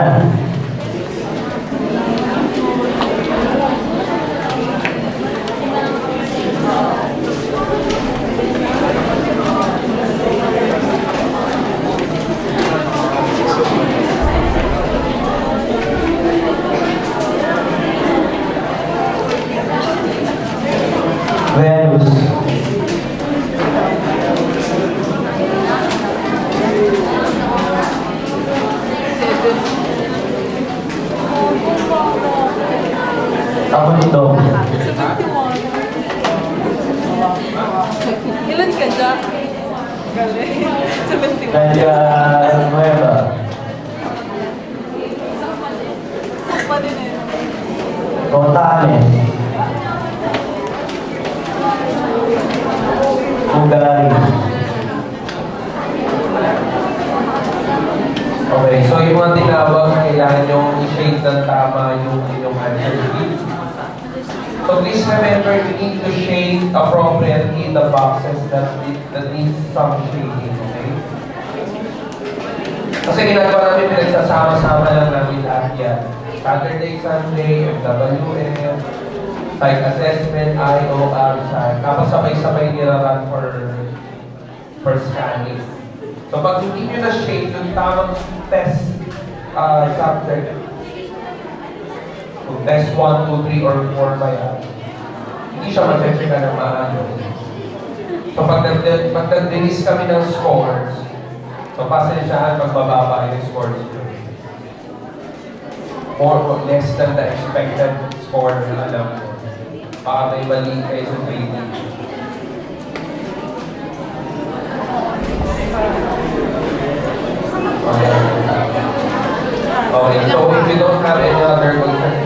Venus. Ako nito. Ilan ka dyan? Galing. 71. Kaya, nueva. Sakpa din eh. Contales. Ugari. Okay, so yung mga tinawag, kailangan yung i-shade ng tama yung inyong answer sheet. So please remember, you need to shade appropriately the boxes that need some shading, okay? Kasi ginagawa namin, pinagsasama-sama lang namin lahat yan. Saturday, Sunday, FWF, Like assessment, IO, ALSAT. Tapos sabay-sabay nila-run for scanning. So pag hindi nyo na-shade yung tamang test subject, so test 1, 2, 3, or 4 ba yan, hindi siya ma-check ka ng maano. So pag nag-release kami ng scores, so pasensyahan pag mababa yung scores nyo. More or less than the expected score na alam mo. Baka may mali kayo sa grading. Okay, so if you don't have any other questions,